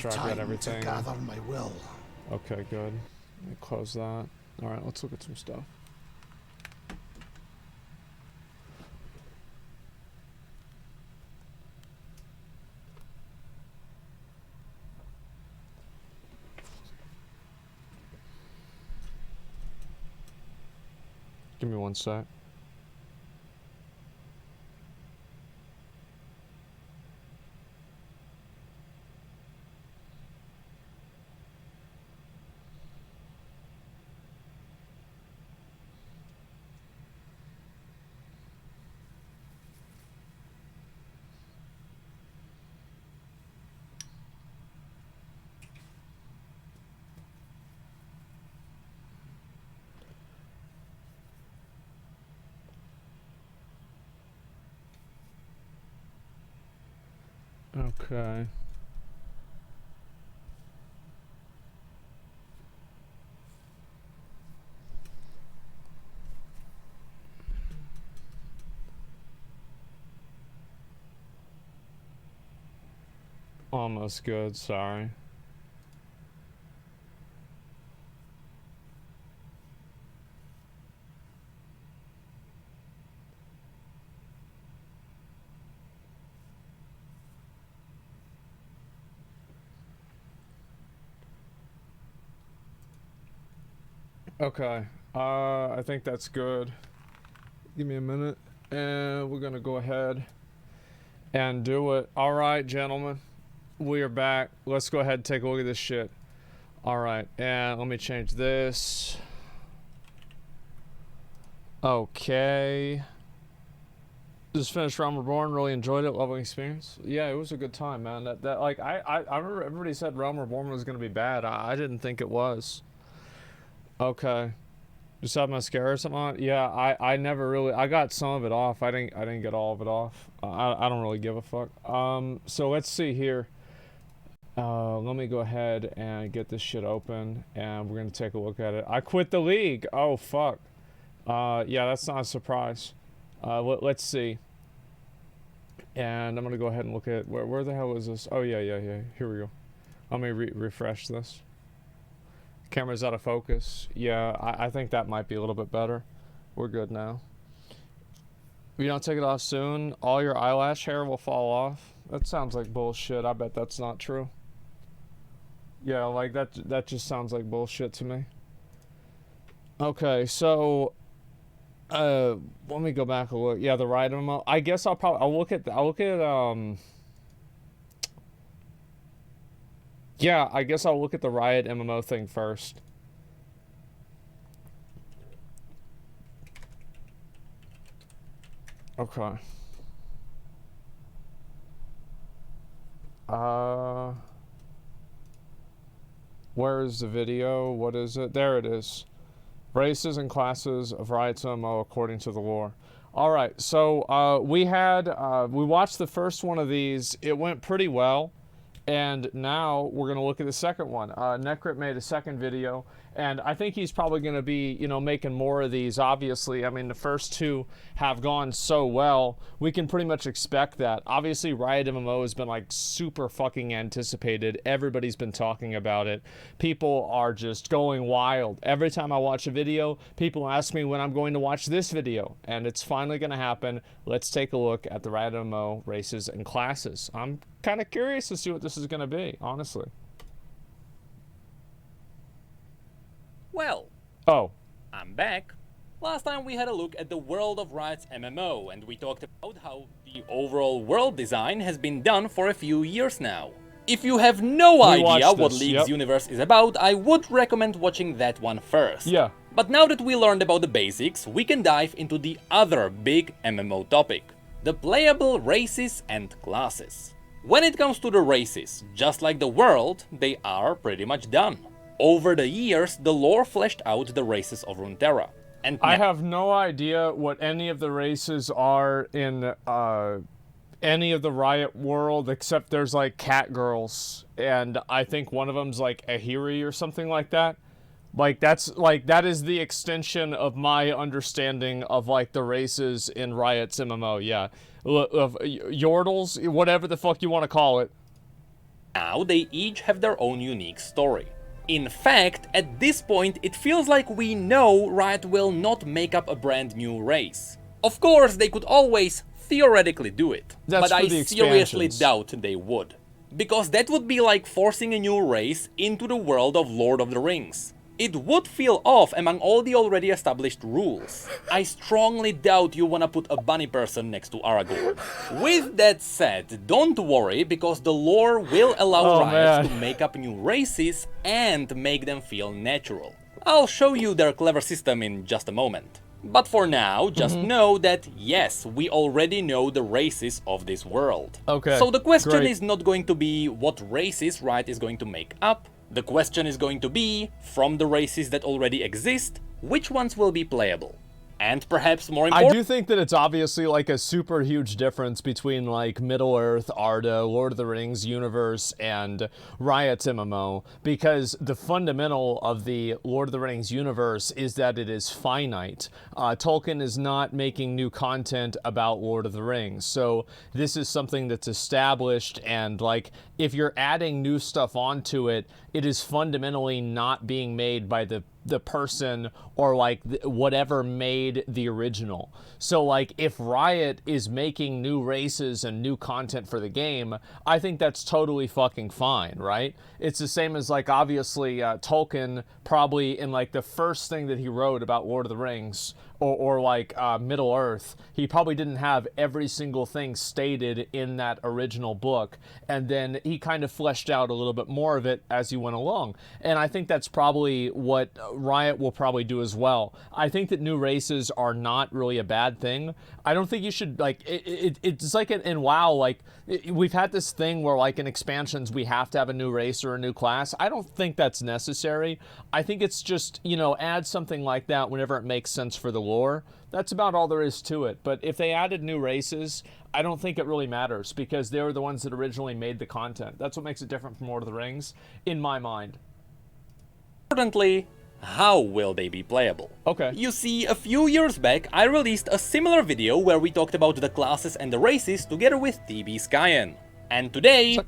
Try to get everything. To gather my will. Okay, good. Let me close that. Alright, let's look at some stuff. Give me one sec. Okay. Almost good, sorry. Okay, I think that's good. Give me a minute, and we're gonna go ahead and do it. Alright, gentlemen. We are back. Let's go ahead and take a look at this shit. Alright, and let me change this. Okay. Just finished Realm Reborn, really enjoyed it, lovely experience. Yeah, it was a good time, man. Like, I remember everybody said Realm Reborn was gonna be bad. I didn't think it was. Okay. Just have mascara or something on? Yeah, I never really, I got some of it off. I didn't get all of it off. I don't really give a fuck. So let's see here. Let me go ahead and get this shit open, and we're gonna take a look at it. I quit the league. Oh, fuck. Yeah, that's not a surprise. Let's see. And I'm gonna go ahead and look at, where the hell is this? Oh, yeah. Here we go. Let me refresh this. Camera's out of focus. Yeah, I think that might be a little bit better. We're good now. If you don't take it off soon, all your eyelash hair will fall off. That sounds like bullshit. I bet that's not true. Yeah, like that just sounds like bullshit to me. Okay, so let me go back a look. Yeah, the Riot MMO. I guess I'll look at yeah, I guess I'll look at the Riot MMO thing first. Okay. Where is the video? What is it? There it is. Races and classes of Riot's MMO according to the lore. Alright, so we watched the first one of these. It went pretty well. And now we're going to look at the second one. Necrit made a second video, and I think he's probably going to be, you know, making more of these, obviously. I mean, the first two have gone so well, we can pretty much expect that. Obviously, Riot MMO has been, like, super fucking anticipated. Everybody's been talking about it. People are just going wild. Every time I watch a video, people ask me when I'm going to watch this video, and it's finally going to happen. Let's take a look at the Riot MMO races and classes. I'm kind of curious to see what this is going to be, honestly. Well, oh, I'm back. Last time we had a look at the world of Riot's MMO, and we talked about how the overall world design has been done for a few years now. If you have no idea what League's universe is about, I would recommend watching that one first. Yeah. But now that we learned about the basics, we can dive into the other big MMO topic, the playable races and classes. When it comes to the races, just like the world, they are pretty much done. Over the years, the lore fleshed out the races of Runeterra. And I have no idea what any of the races are in any of the Riot world, except there's like cat girls, and I think one of them's like Ahiri or something like that. Like that is the extension of my understanding of like the races in Riot's MMO. Yeah, of Yordles, whatever the fuck you want to call it. Now they each have their own unique story. In fact, at this point it feels like we know Riot will not make up a brand new race. Of course, they could always theoretically do it, but I seriously doubt they would. Because that would be like forcing a new race into the world of Lord of the Rings. It would feel off among all the already established rules. I strongly doubt you wanna put a bunny person next to Aragorn. With that said, don't worry, because the lore will allow Riot to make up new races and make them feel natural. I'll show you their clever system in just a moment. But for now, just know that yes, we already know the races of this world. Okay. So the question is not going to be what races Riot is going to make up. The question is going to be, from the races that already exist, which ones will be playable? And perhaps more important... I do think that it's obviously like a super huge difference between like Middle-earth, Arda, Lord of the Rings universe, and Riot's MMO, because the fundamental of the Lord of the Rings universe is that it is finite. Tolkien is not making new content about Lord of the Rings, so this is something that's established, and like if you're adding new stuff onto it, it is fundamentally not being made by the person or like whatever made the original. So like if Riot is making new races and new content for the game, I think that's totally fucking fine, right? It's the same as like obviously Tolkien probably in like the first thing that he wrote about Lord of the Rings or like Middle Earth, he probably didn't have every single thing stated in that original book, and then he kind of fleshed out a little bit more of it as he went along. And I think that's probably what Riot will probably do as well. I think that new races are not really a bad thing. I don't think you should like it's like in WoW, like we've had this thing where like in expansions we have to have a new race or a new class. I don't think that's necessary. I think it's just, you know, add something like that whenever it makes sense for the lore. That's about all there is to it. But if they added new races, I don't think it really matters because they were the ones that originally made the content. That's what makes it different from Lord of the Rings, in my mind. Importantly, how will they be playable? Okay. You see, a few years back I released a similar video where we talked about the classes and the races together with TB Skyen. And today,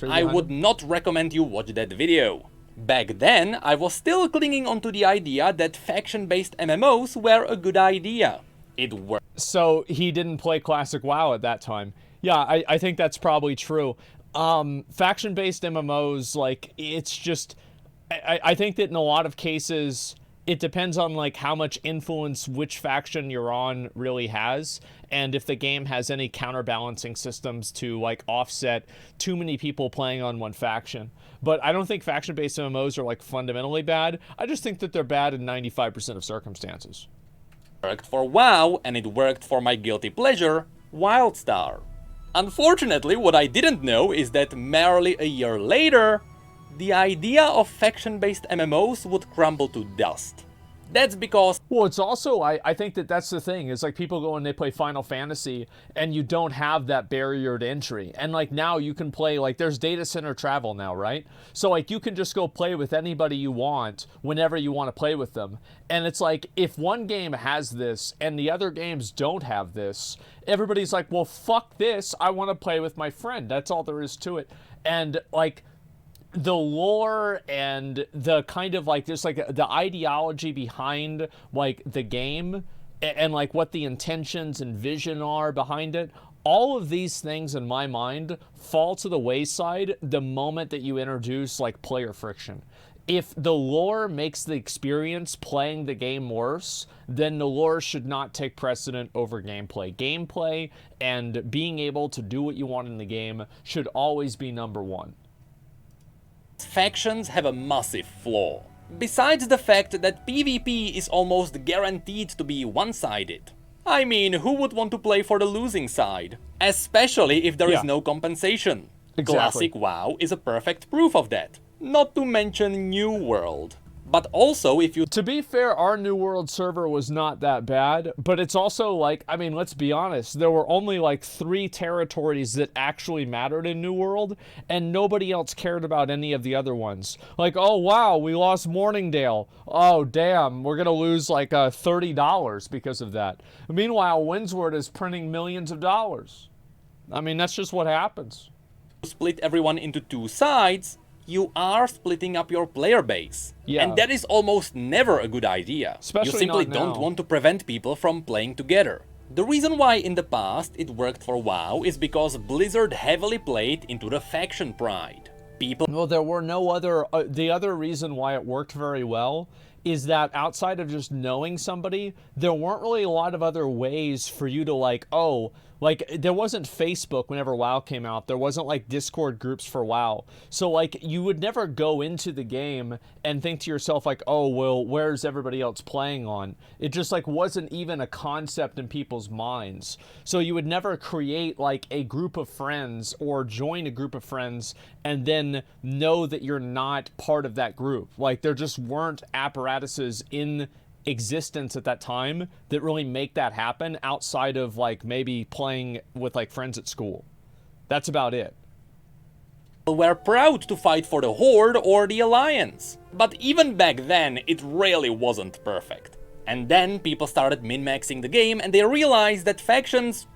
I would not recommend you watch that video. Back then, I was still clinging onto the idea that faction-based MMOs were a good idea. It worked. So he didn't play Classic WoW at that time. Yeah, I think that's probably true. Faction-based MMOs, like, it's just... I think that in a lot of cases, it depends on like how much influence which faction you're on really has, and if the game has any counterbalancing systems to like offset too many people playing on one faction. But I don't think faction-based MMOs are like fundamentally bad. I just think that they're bad in 95% of circumstances. It worked for WoW, and it worked for my guilty pleasure, WildStar. Unfortunately, what I didn't know is that merely a year later, the idea of faction-based MMOs would crumble to dust. That's because... Well, it's also, I think that that's the thing, is like people go and they play Final Fantasy and you don't have that barrier to entry. And like now you can play, like there's data center travel now, right? So like you can just go play with anybody you want whenever you want to play with them. And it's like, if one game has this and the other games don't have this, everybody's like, well, fuck this, I want to play with my friend. That's all there is to it. And like... the lore and the kind of like just like the ideology behind like the game and like what the intentions and vision are behind it, all of these things in my mind fall to the wayside the moment that you introduce like player friction. If the lore makes the experience playing the game worse, then the lore should not take precedent over gameplay. Gameplay and being able to do what you want in the game should always be number one. Factions have a massive flaw. Besides the fact that PvP is almost guaranteed to be one-sided. I mean, who would want to play for the losing side? Especially if there is no compensation. Exactly. Classic WoW is a perfect proof of that. Not to mention New World. But also, if you... To be fair, our New World server was not that bad, but it's also like, I mean, let's be honest, there were only like 3 territories that actually mattered in New World, and nobody else cared about any of the other ones. Like, oh wow, we lost Morningdale. Oh damn, we're gonna lose like $30 because of that. Meanwhile, Windsward is printing millions of dollars. I mean, that's just what happens. split everyone into two sides, you are splitting up your player base. Yeah. And that is almost never a good idea. Especially you simply not don't now. want to prevent people from playing together. The reason why in the past it worked for WoW is because Blizzard heavily played into the faction pride. People Well, there were no other. The other reason why it worked very well is that outside of just knowing somebody, there weren't really a lot of other ways for you to like, oh, like there wasn't Facebook whenever WoW came out. There wasn't like Discord groups for WoW. So like you would never go into the game and think to yourself like, oh, well, where's everybody else playing on? It just like wasn't even a concept in people's minds. So you would never create like a group of friends or join a group of friends and then know that you're not part of that group. Like there just weren't apparatuses in existence at that time that really make that happen outside of like maybe playing with like friends at school. That's about it. were proud to fight for the Horde or the Alliance. But even back then, it really wasn't perfect. And then people started min-maxing the game and they realized that factions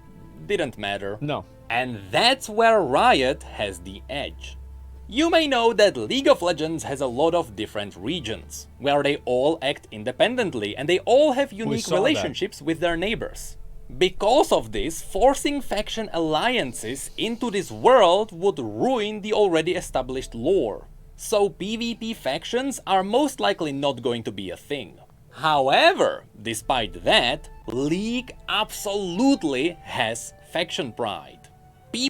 didn't matter. No. And that's where Riot has the edge. You may know that League of Legends has a lot of different regions, where they all act independently and they all have unique relationships with their neighbors. Because of this, forcing faction alliances into this world would ruin the already established lore. So PvP factions are most likely not going to be a thing. However, despite that, League absolutely has faction pride.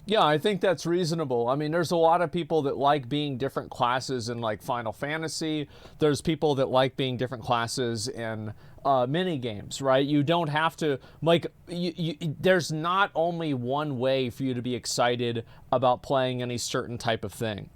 Yeah, I think that's reasonable. I mean, there's a lot of people that like being different classes in like Final Fantasy. There's people that like being different classes in mini games, right? You don't have to like. There's not only one way for you to be excited about playing any certain type of thing.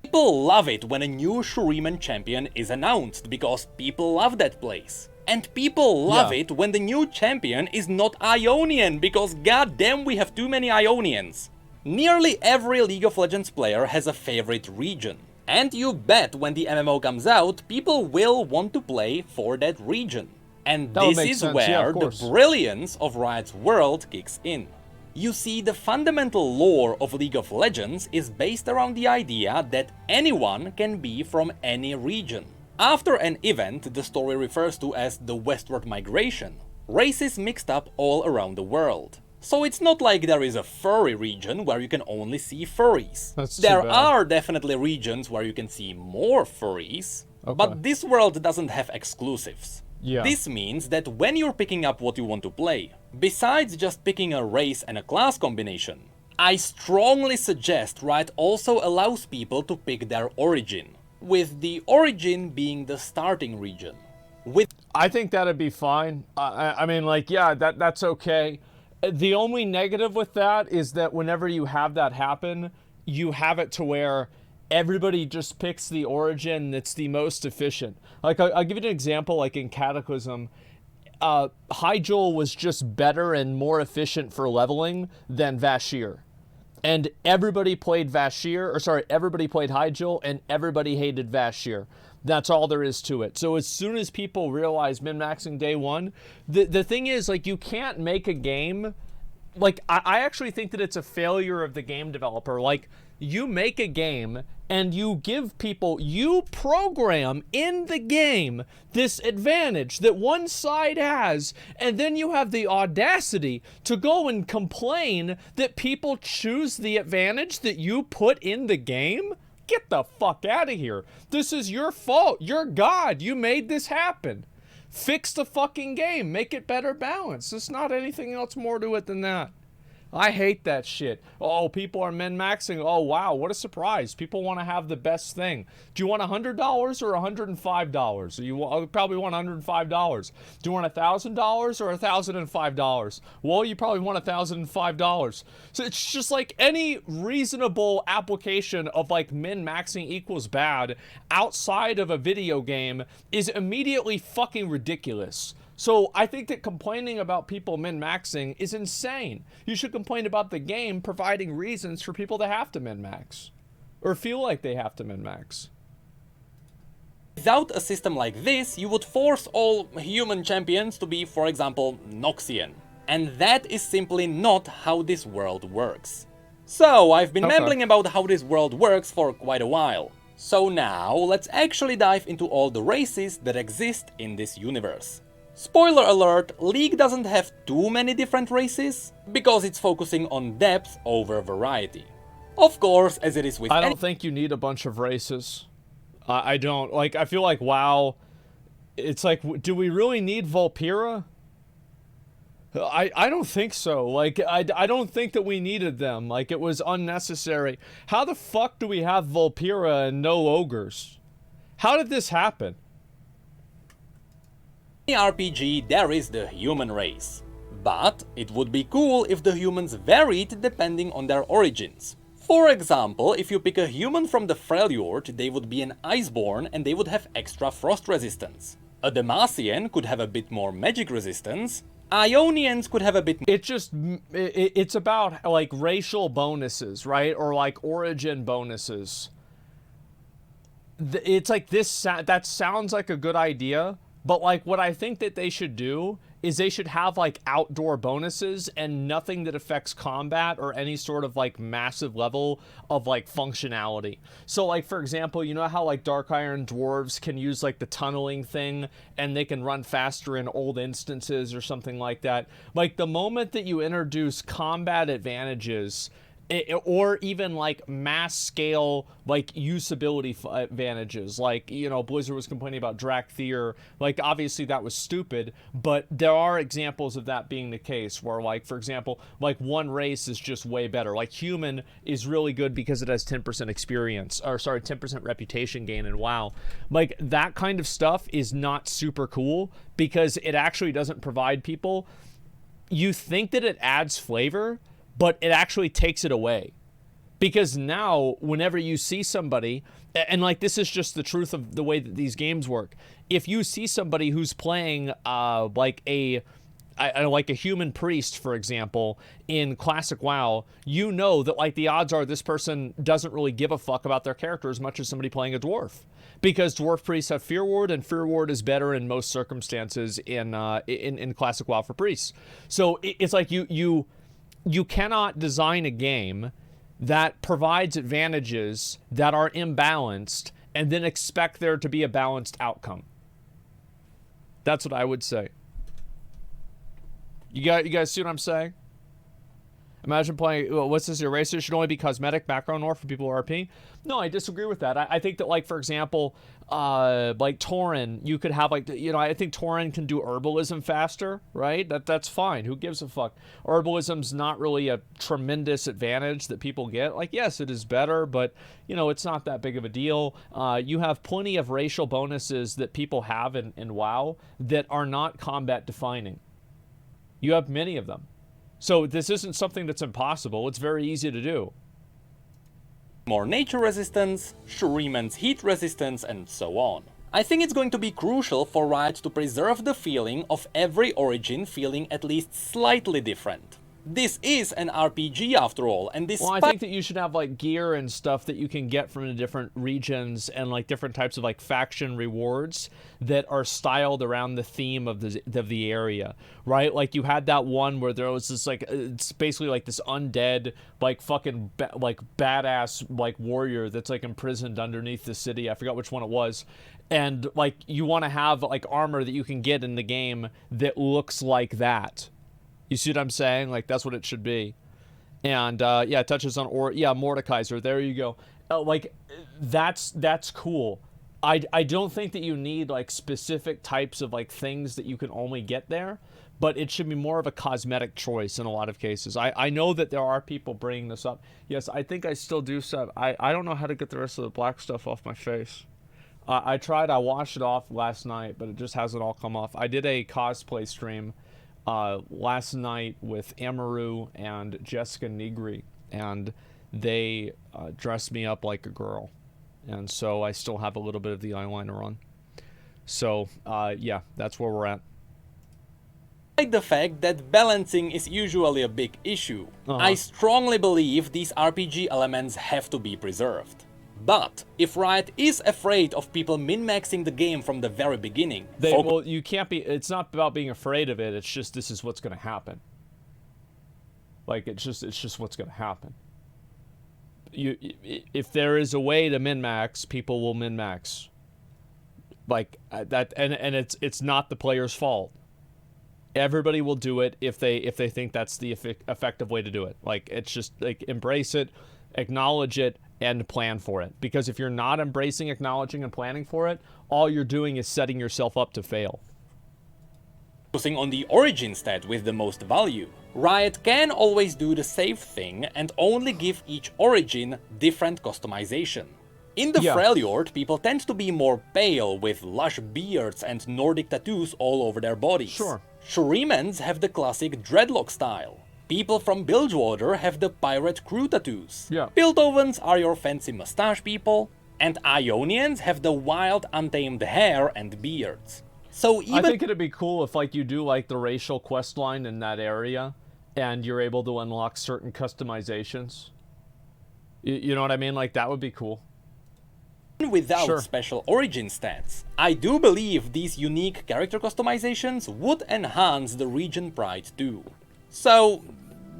People love it when a new Shuriman champion is announced because people love that place. And people love it when the new champion is not Ionian, because goddamn we have too many Ionians. Nearly every League of Legends player has a favorite region. And you bet when the MMO comes out, people will want to play for that region. And this is where the brilliance of Riot's world kicks in. You see, the fundamental lore of League of Legends is based around the idea that anyone can be from any region. After an event the story refers to as the westward migration, races mixed up all around the world. So it's not like there is a furry region where you can only see furries. There are definitely regions where you can see more furries, but this world doesn't have exclusives. This means that when you're picking up what you want to play, besides just picking a race and a class combination, I strongly suggest Riot also allows people to pick their origin, with the origin being the starting region. I think that'd be fine. I mean, like, yeah, that's okay. The only negative with that is that whenever you have that happen, you have it to where everybody just picks the origin that's the most efficient. Like, I'll give you an example, like in Cataclysm, Hyjal was just better and more efficient for leveling than Vashir. And everybody played everybody played Hyjal, and everybody hated Vashir. That's all there is to it. So as soon as people realize min-maxing day one, the thing is, like, you can't make a game, like, I actually think that it's a failure of the game developer. Like, you make a game and you give people, you program in the game this advantage that one side has, and then you have the audacity to go and complain that people choose the advantage that you put in the game? Get the fuck out of here. This is your fault. You're God. You made this happen. Fix the fucking game. Make it better balanced. There's not anything else more to it than that. I hate that shit. Oh, people are min-maxing. Oh, wow, what a surprise. People want to have the best thing. Do you want $100 or $105? You probably want $105. Do you want $1,000 or $1,005? Well, you probably want $1,005. So it's just like any reasonable application of like min-maxing equals bad outside of a video game is immediately fucking ridiculous. So I think that complaining about people min-maxing is insane. You should complain about the game providing reasons for people to have to min-max, or feel like they have to min-max. Without a system like this, you would force all human champions to be, for example, Noxian. And that is simply not how this world works. So, I've been Okay. rambling about how this world works for quite a while. So now, let's actually dive into all the races that exist in this universe. Spoiler alert, League doesn't have too many different races, because it's focusing on depth over variety. Of course, as it is with I don't think you need a bunch of races. I don't. Like, I feel like WoW, it's like, do we really need Vulpera? I don't think so. Like, I don't think that we needed them. Like, it was unnecessary. How the fuck do we have Vulpera and no ogres? How did this happen? In any RPG, there is the human race. But it would be cool if the humans varied depending on their origins. For example, if you pick a human from the Freljord, they would be an Iceborn and they would have extra frost resistance. A Demacian could have a bit more magic resistance. Ionians could have a bit. It's about like racial bonuses, right? Or like origin bonuses. It's like this. That sounds like a good idea, but like what I think that they should do is they should have like outdoor bonuses and nothing that affects combat or any sort of like massive level of like functionality. So like, for example, you know how like Dark Iron dwarves can use like the tunneling thing and they can run faster in old instances or something like that. Like the moment that you introduce combat advantages, or even like mass scale like usability advantages, like, you know, Blizzard was complaining about Drakthir. Like, obviously that was stupid, but there are examples of that being the case where, like, for example, like one race is just way better. Like human is really good because it has 10% experience, or sorry, 10% reputation gain in WoW. Like that kind of stuff is not super cool because it actually doesn't provide people. You think that it adds flavor, but it actually takes it away. Because now, whenever you see somebody, and like this is just the truth of the way that these games work, if you see somebody who's playing like a human priest, for example, in classic WoW, you know that like the odds are this person doesn't really give a fuck about their character as much as somebody playing a dwarf. Because dwarf priests have Fear Ward, and Fear Ward is better in most circumstances in classic WoW for priests. So it's like you cannot design a game that provides advantages that are imbalanced and then expect there to be a balanced outcome. That's what I would say. You guys see what I'm saying? Imagine playing, what's this, Eraser should only be cosmetic background or for people who are RP? No, I disagree with that. I think that, like, for example, like Tauren, you could have, like, you know, I think Tauren can do herbalism faster, right? That's fine. Who gives a fuck? Herbalism's not really a tremendous advantage that people get. Like, yes, it is better, but, you know, it's not that big of a deal. You have plenty of racial bonuses that people have in WoW that are not combat defining. You have many of them. So this isn't something that's impossible. It's very easy to do. More nature resistance, Shuriman's heat resistance, and so on. I think it's going to be crucial for Riot to preserve the feeling of every origin feeling at least slightly different. This is an RPG after all, and this. Well, I think that you should have like gear and stuff that you can get from the different regions and like different types of like faction rewards that are styled around the theme of the area, right? Like you had that one where there was this like, it's basically like this undead like fucking like badass like warrior that's like imprisoned underneath the city. I forgot which one it was. And like you want to have like armor that you can get in the game that looks like that. You see what I'm saying? Like, that's what it should be. And, yeah, it touches on, Mordekaiser. There you go. Like, that's cool. I don't think that you need, like, specific types of, like, things that you can only get there. But it should be more of a cosmetic choice in a lot of cases. I know that there are people bringing this up. Yes, I think I still do stuff. I don't know how to get the rest of the black stuff off my face. I tried. I washed it off last night, but it just hasn't all come off. I did a cosplay stream last night with Amaru and Jessica Nigri, and they dressed me up like a girl, and so I still have a little bit of the eyeliner on. So yeah, that's where we're at. Despite the fact that balancing is usually a big issue, I strongly believe these RPG elements have to be preserved. But if Riot is afraid of people min-maxing the game from the very beginning, well, you can't be. It's not about being afraid of it. It's just this is what's going to happen. Like it's just what's going to happen. if there is a way to min-max, people will min-max. Like that, and it's not the player's fault. Everybody will do it if they think that's the effective way to do it. Like, it's just like, embrace it, acknowledge it, and plan for it. Because if you're not embracing, acknowledging, and planning for it, all you're doing is setting yourself up to fail. Focusing on the origin stat with the most value, Riot can always do the safe thing and only give each origin different customization. In the Freljord, people tend to be more pale, with lush beards and Nordic tattoos all over their bodies. Sure. Shuremans have the classic dreadlock style. People from Bilgewater have the pirate crew tattoos. Yeah. Piltovans are your fancy mustache people, and Ionians have the wild, untamed hair and beards. So even I think it'd be cool if, like, you do like the racial quest line in that area, and you're able to unlock certain customizations. You know what I mean? Like, that would be cool. Without special origin stats, I do believe these unique character customizations would enhance the region pride too. So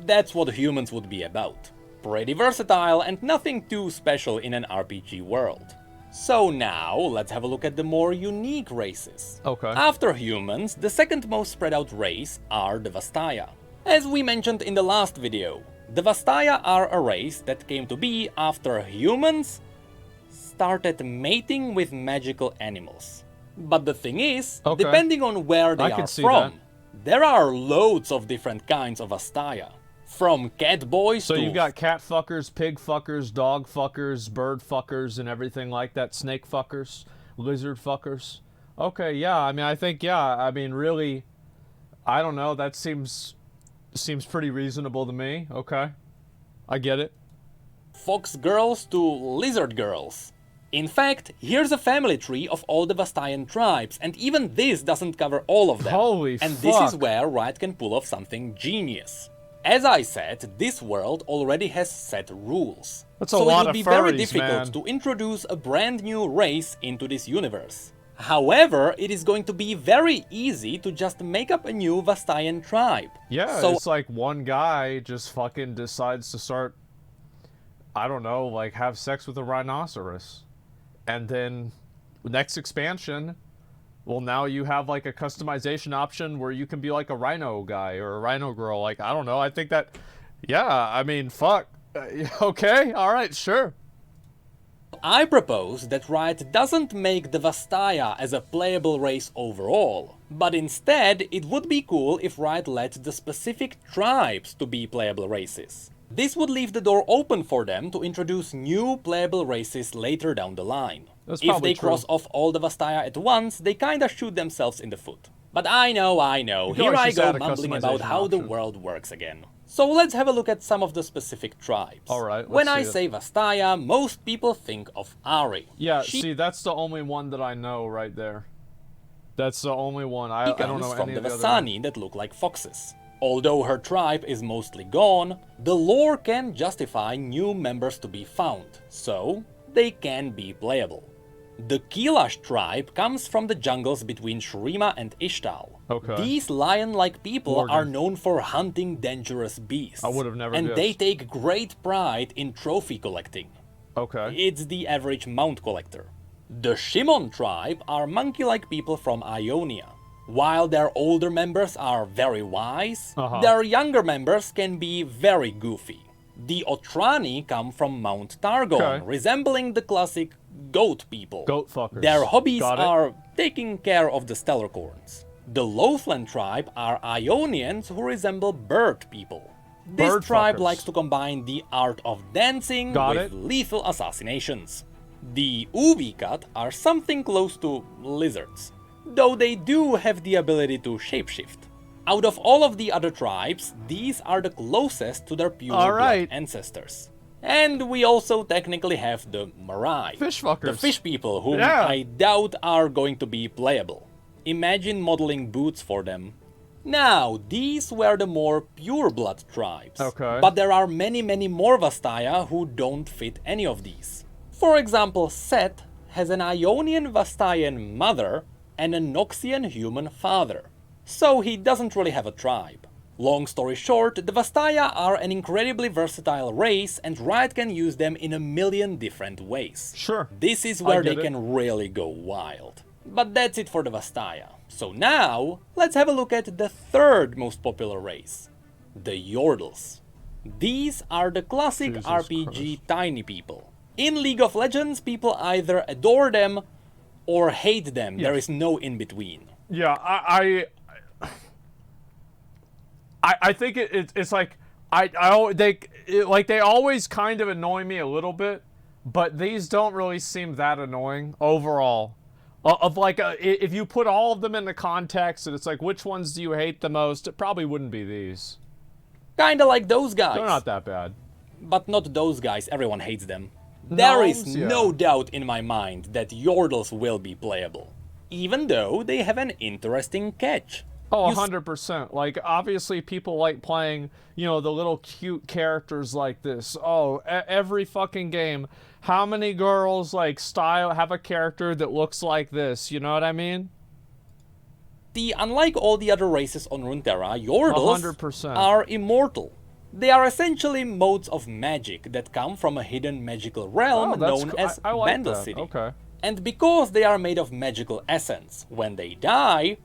that's what humans would be about. Pretty versatile and nothing too special in an RPG world. So now let's have a look at the more unique races. Okay. After humans, the second most spread out race are the Vastaya. As we mentioned in the last video, the Vastaya are a race that came to be after humans started mating with magical animals. But the thing is, depending on where they are from, there are loads of different kinds of Vastaya. From cat boys so to... So you've got cat fuckers, pig fuckers, dog fuckers, bird fuckers, and everything like that. Snake fuckers, lizard fuckers. Okay, yeah, I mean, I think, I mean, really, I don't know, that seems pretty reasonable to me. Okay, I get it. Fox girls to lizard girls. In fact, here's a family tree of all the Vastayan tribes, and even this doesn't cover all of them. Holy and fuck. This is where Riot can pull off something genius. As I said, this world already has set rules. That's a lot of furries, so it would be very difficult to introduce a brand new race into this universe. However, it is going to be very easy to just make up a new Vastayan tribe. Yeah, so it's like one guy just fucking decides to start, I don't know, like, have sex with a rhinoceros. And then next expansion, well, now you have like a customization option where you can be like a rhino guy or a rhino girl. Like, I don't know. I think that, I mean, fuck. Okay, all right, sure. I propose that Riot doesn't make the Vastaya as a playable race overall, but instead it would be cool if Riot let the specific tribes to be playable races. This would leave the door open for them to introduce new playable races later down the line. If they cross off all the Vastaya at once, they kinda shoot themselves in the foot. But I know, here I go mumbling about how the world works again. So let's have a look at some of the specific tribes. Alright, when I say Vastaya, most people think of Ahri. Yeah, see, that's the only one that I know right there. That's the only one. I don't know from any the of the Vastani that look like foxes. Although her tribe is mostly gone, the lore can justify new members to be found, so they can be playable. The Kilash tribe comes from the jungles between Shurima and Ishtal. Okay. These lion-like people are known for hunting dangerous beasts. I would have never And guessed. they take great pride in trophy collecting. Okay. It's the average mount collector. The Shimon tribe are monkey-like people from Ionia. While their older members are very wise, their younger members can be very goofy. The Otrani come from Mount Targon, resembling the classic goat people. Goat fuckers. Their hobbies are taking care of the Stellarcorns. The Lothland tribe are Ionians who resemble bird people. This tribe likes to combine the art of dancing with lethal assassinations. The Uvikat are something close to lizards, though they do have the ability to shapeshift. Out of all of the other tribes, these are the closest to their pure blood ancestors. And we also technically have the Marai, fish fuckers. The fish people, whom I doubt are going to be playable. Imagine modeling boots for them. Now, these were the more pure blood tribes, but there are many more Vastaya who don't fit any of these. For example, Set has an Ionian Vastayan mother and a Noxian human father, so he doesn't really have a tribe. Long story short, the Vastaya are an incredibly versatile race and Riot can use them in a million different ways. Sure. This is where they can really go wild. But that's it for the Vastaya. So now, let's have a look at the third most popular race, the Yordles. These are the classic Jesus RPG Christ. tiny people. In League of Legends, people either adore them or hate them. Yes. There is no in between. Yeah, I think it's like they always kind of annoy me a little bit, but these don't really seem that annoying overall. If you put all of them into context and it's like which ones do you hate the most, it probably wouldn't be these. Kinda like those guys. They're not that bad. But not those guys, everyone hates them. There is Gnomes, yeah. no doubt in my mind that Yordles will be playable, even though they have an interesting catch. Oh, You 100%. Like, obviously, people like playing, you know, the little cute characters like this. Oh, every fucking game. How many girls, like, have a character that looks like this? You know what I mean? See, unlike all the other races on Runeterra, Yordles 100%. are immortal. They are essentially modes of magic that come from a hidden magical realm Oh, that's known cool. as I like Bandle that. City. Okay. And because they are made of magical essence, when they die,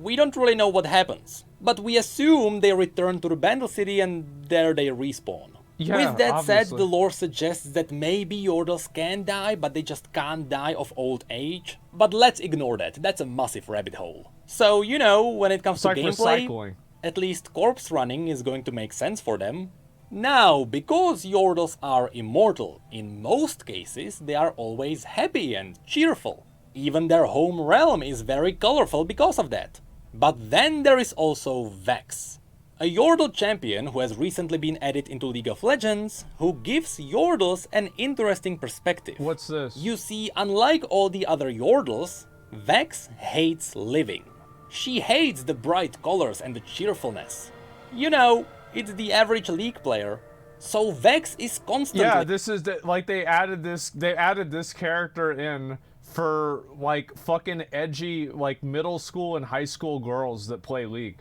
we don't really know what happens. But we assume they return to the Bandle City and there they respawn. Yeah, With that said, obviously. the lore suggests that maybe Yordles can die, but they just can't die of old age. But let's ignore that, that's a massive rabbit hole. So, you know, when it comes It's to like gameplay, recycling. at least corpse running is going to make sense for them. Now, because Yordles are immortal, in most cases they are always happy and cheerful. Even their home realm is very colorful because of that. But then there is also Vex, a Yordle champion who has recently been added into League of Legends, who gives Yordles an interesting perspective. What's this? You see, unlike all the other Yordles, Vex hates living. She hates the bright colors and the cheerfulness. You know, it's the average League player. So Vex is constantly... Yeah, this is like they added this character in for like fucking edgy like middle school and high school girls that play League.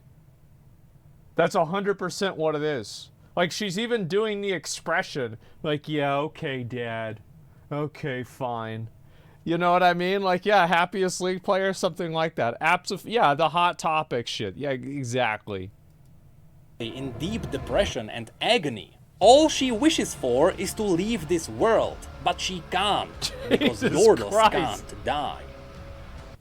That's 100% what it is. Like she's even doing the expression like, yeah, okay, dad. Okay, fine. You know what I mean? Like, yeah, happiest League player, something like that. Yeah, the hot topic shit. Yeah, exactly. in deep depression and agony. All she wishes for is to leave this world, but she can't, because Jesus Yordles Christ. can't die.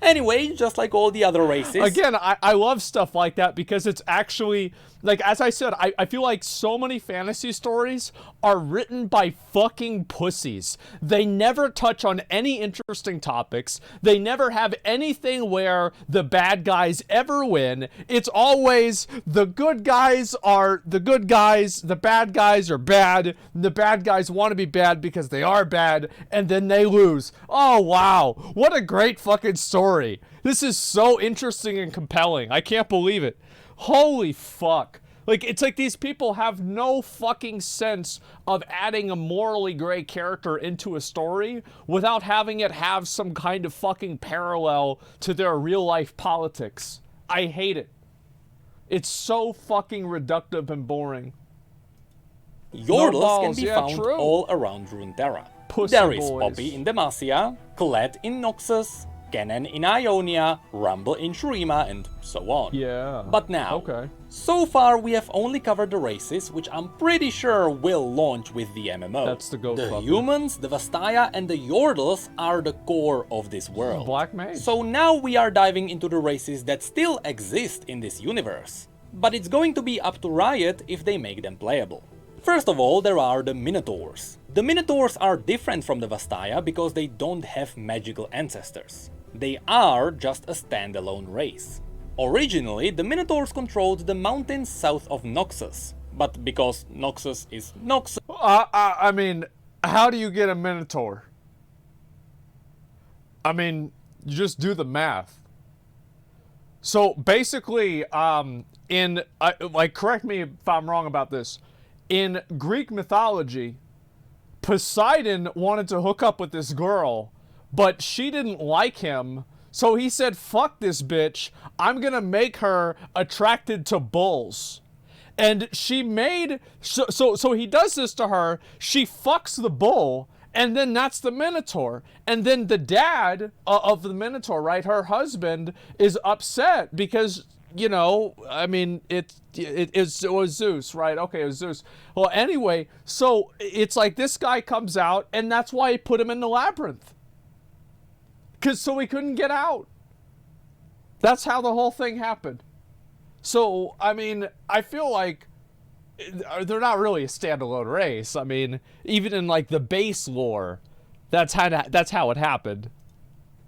Anyway, just like all the other races... Again, I love stuff like that because it's actually, like, as I said, I feel like so many fantasy stories are written by fucking pussies. They never touch on any interesting topics. They never have anything where the bad guys ever win. It's always the good guys are the good guys, the bad guys are bad, the bad guys want to be bad because they are bad, and then they lose. Oh, wow. What a great fucking story. This is so interesting and compelling. I can't believe it. Holy fuck. Like, it's like these people have no fucking sense of adding a morally gray character into a story without having it have some kind of fucking parallel to their real life politics. I hate it. It's so fucking reductive and boring. Yordles can be yeah, found true. all around Runeterra. Pussy There is boys. Poppy in Demacia, Colette in Noxus, Kennen in Ionia, Rumble in Shurima, and so on. Yeah. But now, Okay. so far we have only covered the races, which I'm pretty sure will launch with the MMO. That's the goat The fucker. humans, the Vastaya, and the Yordles are the core of this world. Black Mage. So now we are diving into the races that still exist in this universe. But it's going to be up to Riot if they make them playable. First of all, there are the Minotaurs. The Minotaurs are different from the Vastaya because they don't have magical ancestors. They are just a standalone race. Originally, the Minotaurs controlled the mountains south of Noxus, but because Noxus is Noxus, I mean, how do you get a Minotaur? I mean, you just do the math. So basically, correct me if I'm wrong about this. In Greek mythology, Poseidon wanted to hook up with this girl, but she didn't like him, So he said, fuck this bitch. I'm going to make her attracted to bulls. And she made, so he does this to her. She fucks the bull. And then that's the Minotaur. And then the dad of the Minotaur, right, her husband, is upset because, you know, I mean, it was Zeus, right? Okay, it was Zeus. Well, anyway, so it's like this guy comes out, and that's why he put him in the labyrinth. So he couldn't get out. That's how the whole thing happened. So, I mean, I feel like they're not really a standalone race. I mean, even in like the base lore, that's how it happened.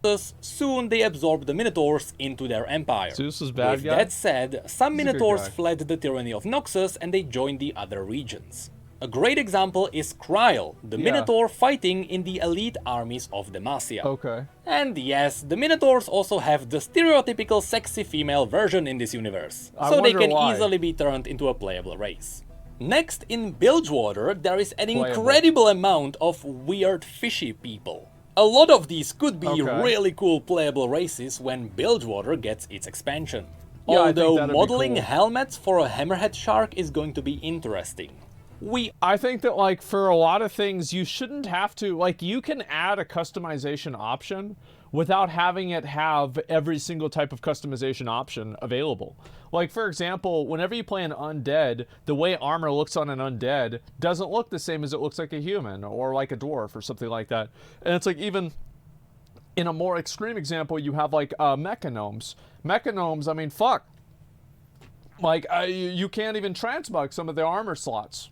Thus, soon they absorbed the Minotaurs into their empire. Zeus was bad With guy? that said, some He's a good Minotaurs guy. fled the tyranny of Noxus and they joined the other regions. A great example is Kryl, the Yeah. Minotaur fighting in the elite armies of Demacia. Okay. And yes, the Minotaurs also have the stereotypical sexy female version in this universe, I so they wonder can why. easily be turned into a playable race. Next, in Bilgewater, there is an Playable. incredible amount of weird fishy people. A lot of these could be Okay. really cool playable races when Bilgewater gets its expansion. Yeah, I think Although that'd be modeling cool. helmets for a hammerhead shark is going to be interesting. I think that, like, for a lot of things, you shouldn't have to, like, you can add a customization option without having it have every single type of customization option available. Like, for example, whenever you play an undead, the way armor looks on an undead doesn't look the same as it looks like a human or like a dwarf or something like that. And it's like, even in a more extreme example, you have like mechanomes. Mechanomes, I mean, fuck. Like, you can't even transmog some of the armor slots.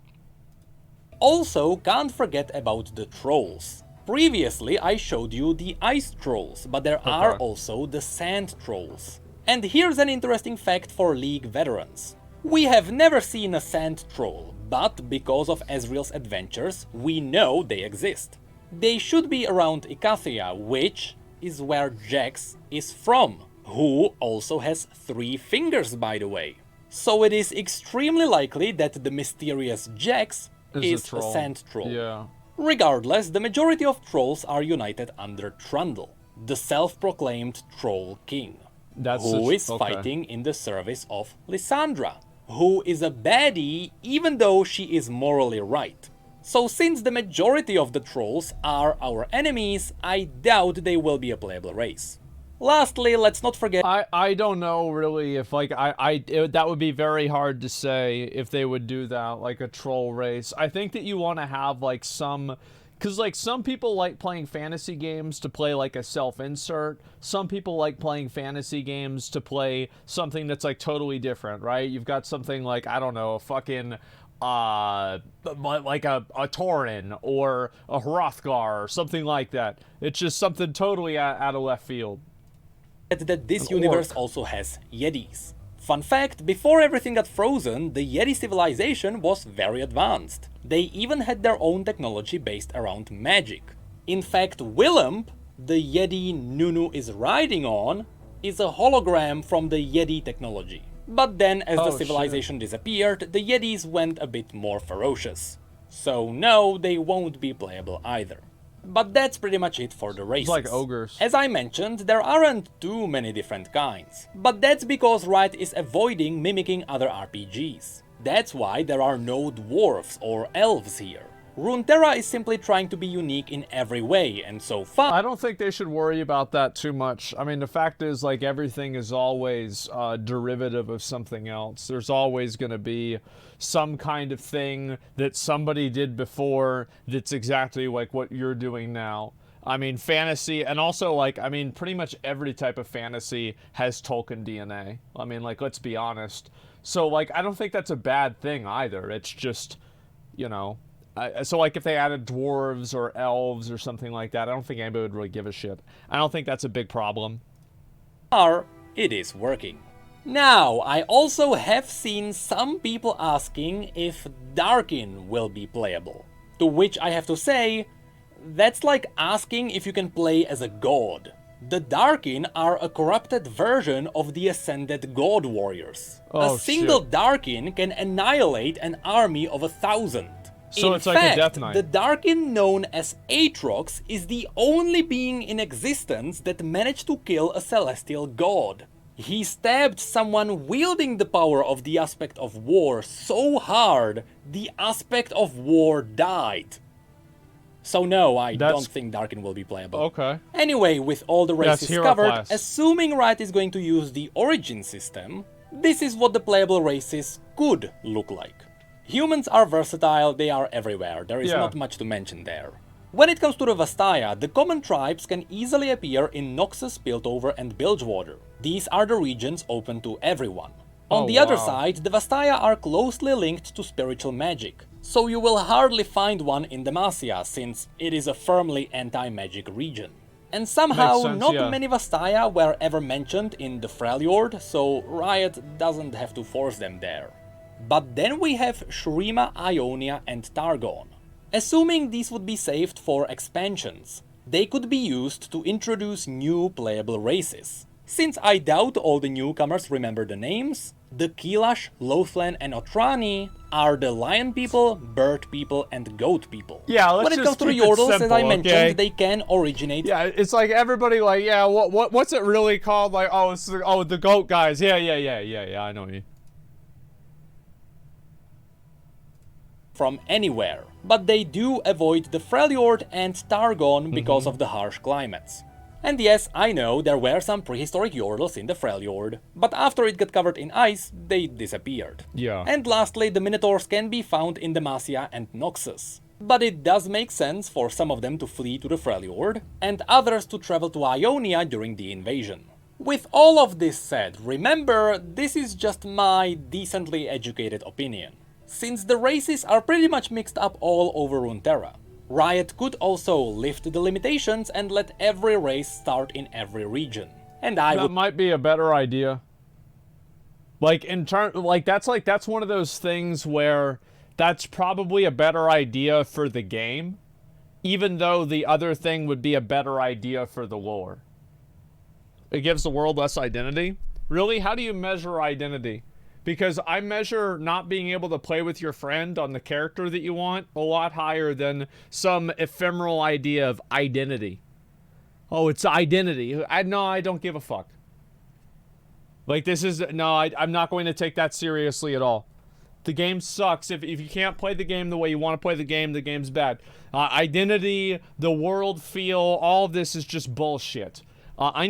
Also, can't forget about the trolls. Previously, I showed you the ice trolls, but there are also the sand trolls. And here's an interesting fact for League veterans. We have never seen a sand troll, but because of Ezreal's adventures, we know they exist. They should be around Icathia, which is where Jax is from, who also has 3 fingers, by the way. So it is extremely likely that the mysterious Jax is a sand troll. Yeah. Regardless, the majority of trolls are united under Trundle, the self-proclaimed Troll King, who is fighting in the service of Lysandra, who is a baddie even though she is morally right. So since the majority of the trolls are our enemies, I doubt they will be a playable race. Lastly, let's not forget... I don't know really if like that would be very hard to say if they would do that, like a troll race. I think that you want to have like some, because like some people like playing fantasy games to play like a self-insert. Some people like playing fantasy games to play something that's like totally different, right? You've got something like, I don't know, a fucking like a Tauren or a Hrothgar or something like that. It's just something totally out of left field. that this universe also has Yetis. Fun fact, before everything got frozen, the Yeti civilization was very advanced. They even had their own technology based around magic. In fact, Willump, the Yeti Nunu is riding on, is a hologram from the Yeti technology. But then, as the civilization disappeared, the Yetis went a bit more ferocious. So no, they won't be playable either. But that's pretty much it for the races. It's like ogres. As I mentioned, there aren't too many different kinds. But that's because Riot is avoiding mimicking other RPGs. That's why there are no dwarves or elves here. Runeterra is simply trying to be unique in every way, and so far... I don't think they should worry about that too much. I mean, the fact is, like, everything is always derivative of something else. There's always going to be some kind of thing that somebody did before that's exactly like what you're doing now. I mean, fantasy, and also, like, I mean, pretty much every type of fantasy has Tolkien DNA. I mean, like, let's be honest. So, like, I don't think that's a bad thing either. It's just, you know... So, like, if they added dwarves or elves or something like that, I don't think anybody would really give a shit. I don't think that's a big problem. It is working. Now, I also have seen some people asking if Darkin will be playable. To which I have to say, that's like asking if you can play as a god. The Darkin are a corrupted version of the Ascended God Warriors. A single Darkin can annihilate an army of 1,000. So In it's like fact, a Death Knight. the Darkin known as Aatrox is the only being in existence that managed to kill a celestial god. He stabbed someone wielding the power of the aspect of war so hard, the aspect of war died. So no, I don't think Darkin will be playable. Okay. Anyway, with all the races hero covered, class. assuming Riot is going to use the origin system, this is what the playable races could look like. Humans are versatile, they are everywhere, there is not much to mention there. When it comes to the Vastaya, the common tribes can easily appear in Noxus, Piltover and Bilgewater. These are the regions open to everyone. On the other side, the Vastaya are closely linked to spiritual magic, so you will hardly find one in Demacia, since it is a firmly anti-magic region. And somehow, not many Vastaya were ever mentioned in the Freljord, so Riot doesn't have to force them there. But then we have Shurima, Ionia and Targon. Assuming these would be saved for expansions, they could be used to introduce new playable races. Since I doubt all the newcomers remember the names, the Kilash, Lothlan and Otrani are the lion people, bird people and goat people. Yeah, let's when it comes to the Yordles, as I mentioned, they can originate. Yeah, it's like everybody like, yeah, what's it really called? Like, oh, it's the goat guys. Yeah, I know you. From anywhere, but they do avoid the Freljord and Targon because of the harsh climates. And yes, I know there were some prehistoric Yordles in the Freljord, but after it got covered in ice, they disappeared. Yeah. And lastly, the Minotaurs can be found in Demacia and Noxus. But it does make sense for some of them to flee to the Freljord, and others to travel to Ionia during the invasion. With all of this said, remember, this is just my decently educated opinion. Since the races are pretty much mixed up all over Runeterra, Riot could also lift the limitations and let every race start in every region. And that might be a better idea. Like that's one of those things where that's probably a better idea for the game, even though the other thing would be a better idea for the lore. It gives the world less identity. Really? How do you measure identity? Because I measure not being able to play with your friend on the character that you want a lot higher than some ephemeral idea of identity. Oh, it's identity. I don't give a fuck. Like, this is... No, I'm not going to take that seriously at all. The game sucks. If you can't play the game the way you want to play the game's bad. Identity, the world feel, all of this is just bullshit. I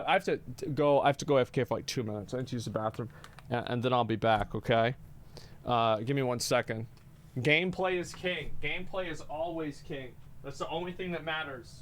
have to go AFK for like 2 minutes. I need to use the bathroom. And then I'll be back, okay? Give me 1 second. Gameplay is king. Gameplay is always king. That's the only thing that matters.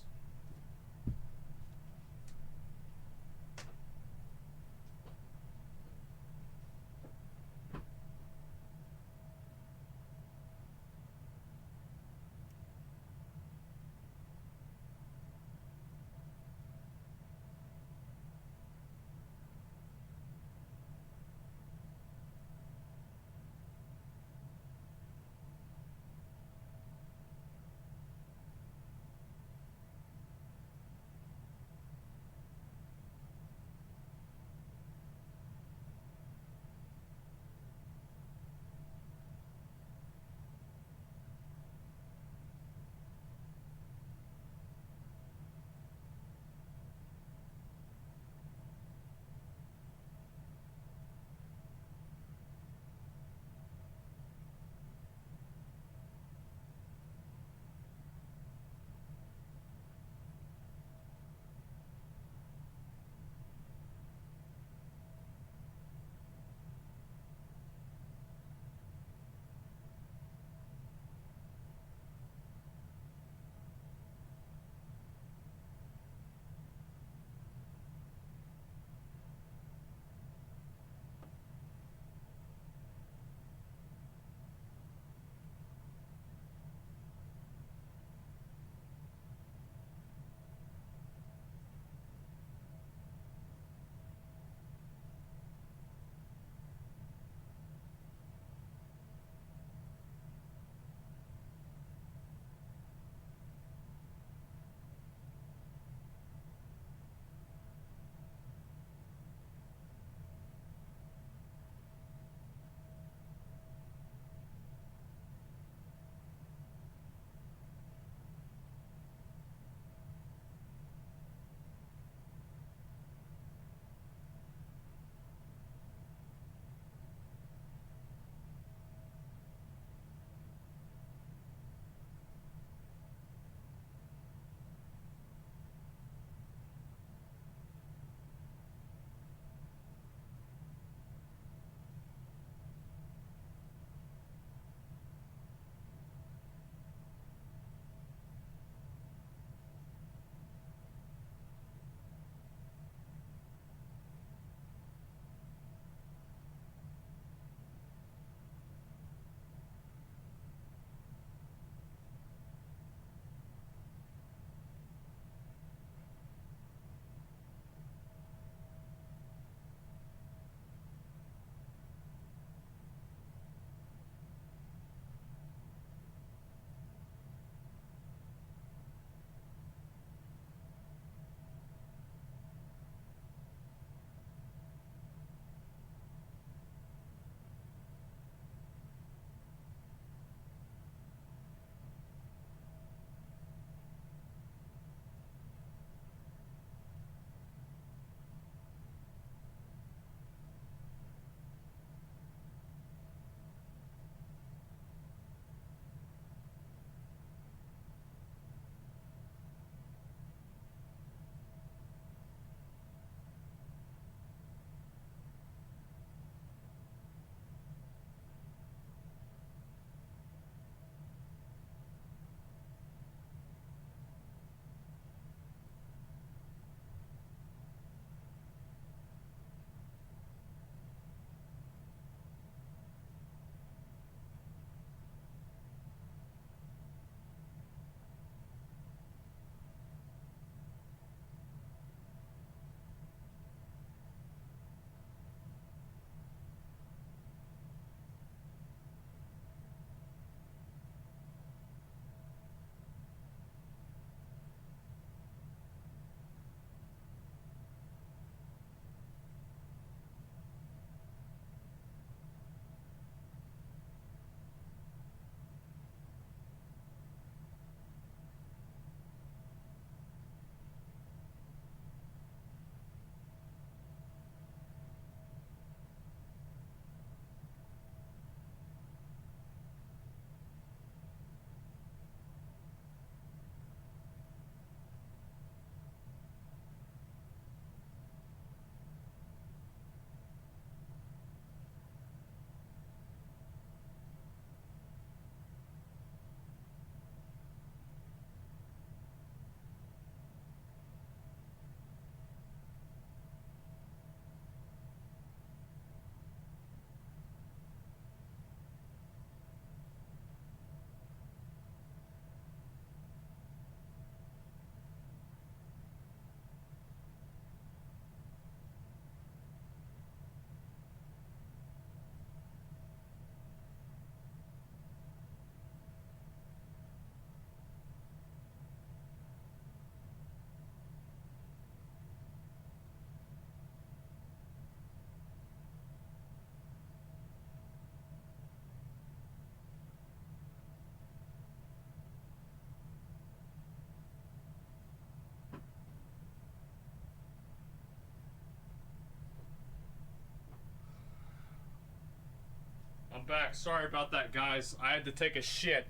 I'm back. Sorry about that, guys. I had to take a shit.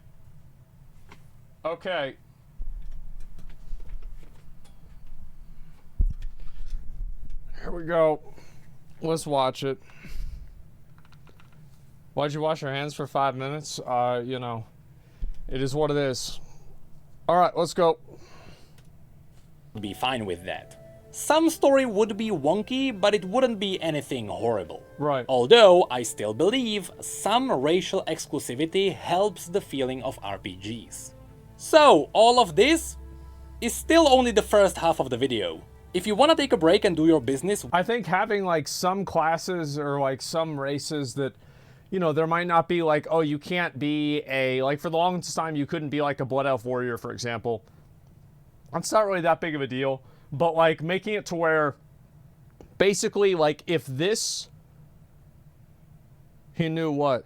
Okay. Here we go. Let's watch it. Why'd you wash your hands for 5 minutes? You know, it is what it is. Alright, let's go. Be fine with that. Some story would be wonky, but it wouldn't be anything horrible. Right. Although, I still believe some racial exclusivity helps the feeling of RPGs. So, all of this is still only the first half of the video. If you wanna take a break and do your business... I think having like some classes or like some races that, you know, there might not be like, oh, you can't be a, like for the longest time you couldn't be like a Blood Elf Warrior, for example. It's not really that big of a deal. But, like, making it to where, basically, like, if this... He knew what?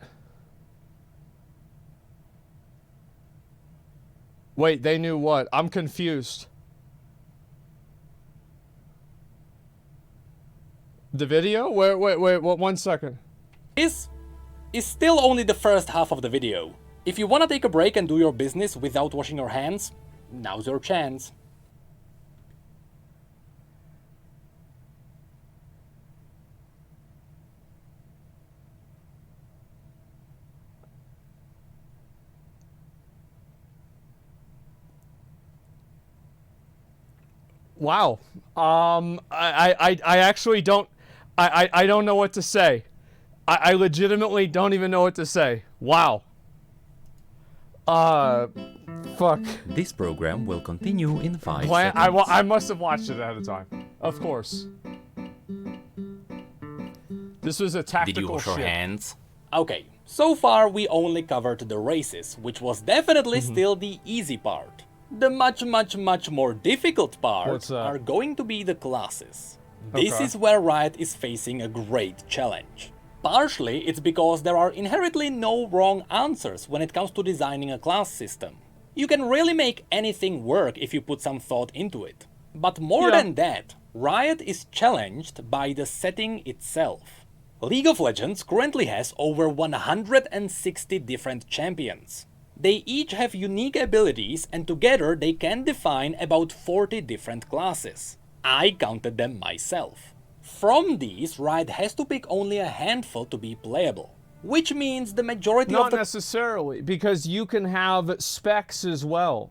Wait, they knew what? I'm confused. The video? Wait, 1 second. This is still only the first half of the video. If you wanna take a break and do your business without washing your hands, now's your chance. Wow. I actually don't... I don't know what to say. I legitimately don't even know what to say. Wow. Fuck. This program will continue in 5 Plan seconds. I must have watched it ahead of time. Of course. This was a tactical Did you wash your shit. hands? Okay, so far we only covered the races, which was definitely still the easy part. The much more difficult What's parts that? are going to be the classes. This Okay. is where Riot is facing a great challenge. Partially, it's because there are inherently no wrong answers when it comes to designing a class system. You can really make anything work if you put some thought into it. But more Yeah. than that, Riot is challenged by the setting itself. League of Legends currently has over 160 different champions. They each have unique abilities and together they can define about 40 different classes. I counted them myself. From these, Riot has to pick only a handful to be playable, which means the majority Not of the necessarily, because you can have specs as well.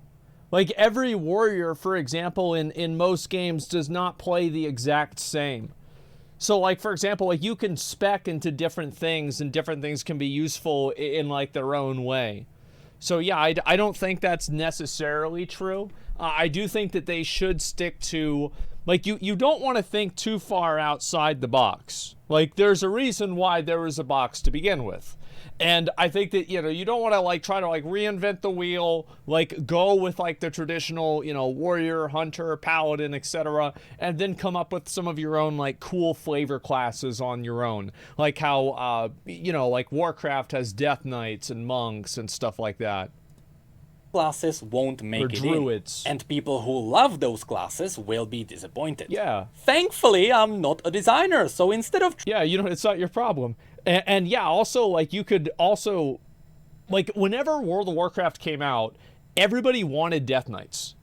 Like every warrior, for example, in most games does not play the exact same. So like, for example, like you can spec into different things and different things can be useful in like their own way. So yeah, I don't think that's necessarily true. I do think that they should stick to, like, you don't want to think too far outside the box. Like, there's a reason why there was a box to begin with. And I think that, you know, you don't want to, like, try to, like, reinvent the wheel, like, go with, like, the traditional, you know, warrior, hunter, paladin, etc., and then come up with some of your own, like, cool flavor classes on your own. Like how, you know, like, Warcraft has Death Knights and monks and stuff like that. classes won't make Or it druids. in, and people who love those classes will be disappointed. Yeah. Thankfully, I'm not a designer, so instead of Yeah, you know, it's not your problem. And yeah, also, like, you could also, like, whenever World of Warcraft came out, everybody wanted Death Knights.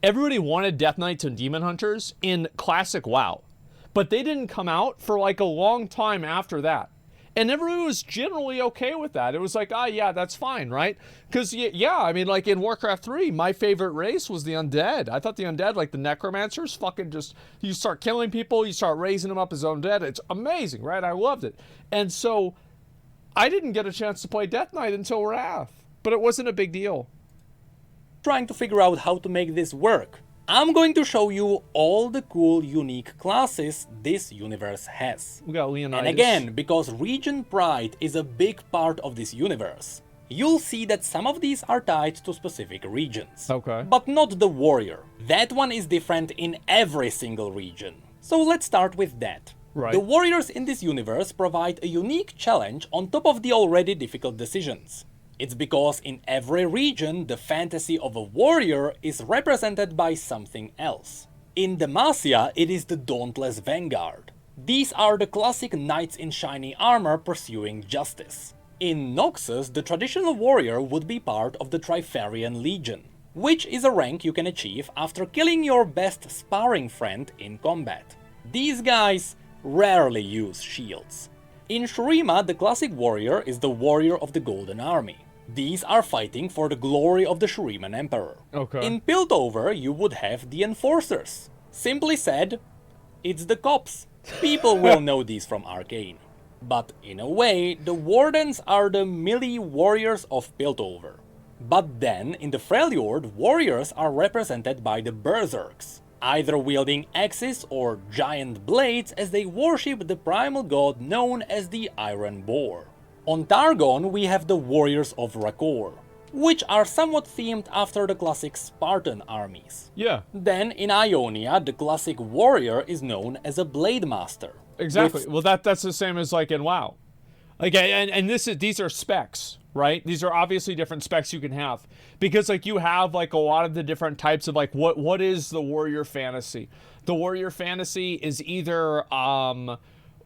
Everybody wanted Death Knights and Demon Hunters in classic WoW. But they didn't come out for, like, a long time after that. And everyone was generally okay with that. It was like, ah, yeah, that's fine, right? Because, yeah, I mean, like, in Warcraft 3, my favorite race was the Undead. I thought the Undead, like, the Necromancers, fucking just, you start killing people, you start raising them up as Undead. It's amazing, right? I loved it. And so, I didn't get a chance to play Death Knight until Wrath. But it wasn't a big deal. trying to figure out how to make this work, I'm going to show you all the cool, unique classes this universe has. We got Leonidas. And again, because region pride is a big part of this universe, you'll see that some of these are tied to specific regions. Okay. But not the warrior. That one is different in every single region. So let's start with that. Right. The warriors in this universe provide a unique challenge on top of the already difficult decisions. It's because in every region, the fantasy of a warrior is represented by something else. In Demacia, it is the Dauntless Vanguard. These are the classic knights in shiny armor pursuing justice. In Noxus, the traditional warrior would be part of the Trifarian Legion, which is a rank you can achieve after killing your best sparring friend in combat. These guys rarely use shields. In Shurima, the classic warrior is the warrior of the Golden Army. These are fighting for the glory of the Shuriman Emperor. Okay. In Piltover, you would have the Enforcers. Simply said, it's the cops. People will know these from Arcane. But in a way, the Wardens are the melee warriors of Piltover. But then, in the Freljord, warriors are represented by the Berserks, either wielding axes or giant blades as they worship the primal god known as the Iron Boar. On Targon, we have the Warriors of Rakor, which are somewhat themed after the classic Spartan armies. Yeah. Then, in Ionia, the classic warrior is known as a Blade Master. Exactly. Well, that's the same as like in WoW. Like, and these are specs, right? These are obviously different specs you can have because like you have like a lot of the different types of like what is the warrior fantasy? The warrior fantasy is either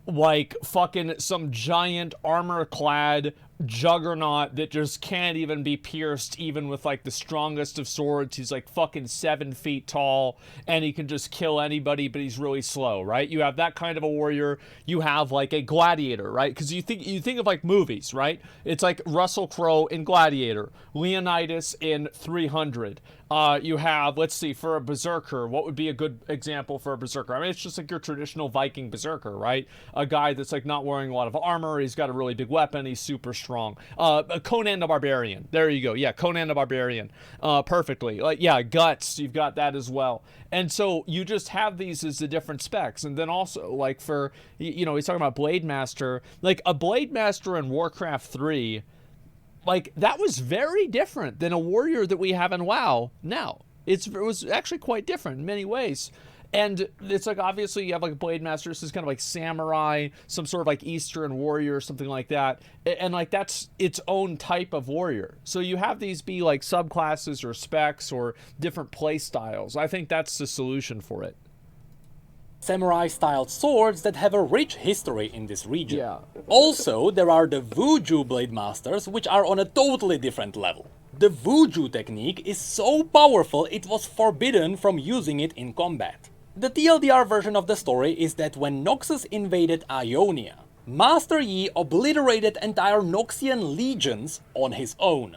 like fucking some giant armor-clad juggernaut that just can't even be pierced even with like the strongest of swords. He's like fucking 7 feet tall and he can just kill anybody, but he's really slow, right? You have that kind of a warrior. You have like a gladiator, right? Because you think of like movies, right? It's like Russell Crowe in Gladiator, Leonidas in 300. You have, let's see, for a berserker, what would be a good example for a berserker? I mean, it's just like your traditional Viking berserker, right? A guy that's like not wearing a lot of armor. He's got a really big weapon. He's super strong. Conan the Barbarian. There you go. Yeah, Conan the Barbarian. Perfectly. Like, yeah, Guts. You've got that as well. And so you just have these as the different specs. And then also, like for, you know, he's talking about Blade Master. Like a Blade Master in Warcraft 3, like, that was very different than a warrior that we have in WoW now. It was actually quite different in many ways. And it's like, obviously, you have like a Blade Master. This is kind of like samurai, some sort of like Eastern warrior, something like that. And like, that's its own type of warrior. So you have these be like subclasses or specs or different play styles. I think that's the solution for it. Samurai-styled swords that have a rich history in this region. Yeah. Also, there are the Vuju Blade Masters, which are on a totally different level. The Vuju technique is so powerful it was forbidden from using it in combat. The TLDR version of the story is that when Noxus invaded Ionia, Master Yi obliterated entire Noxian legions on his own.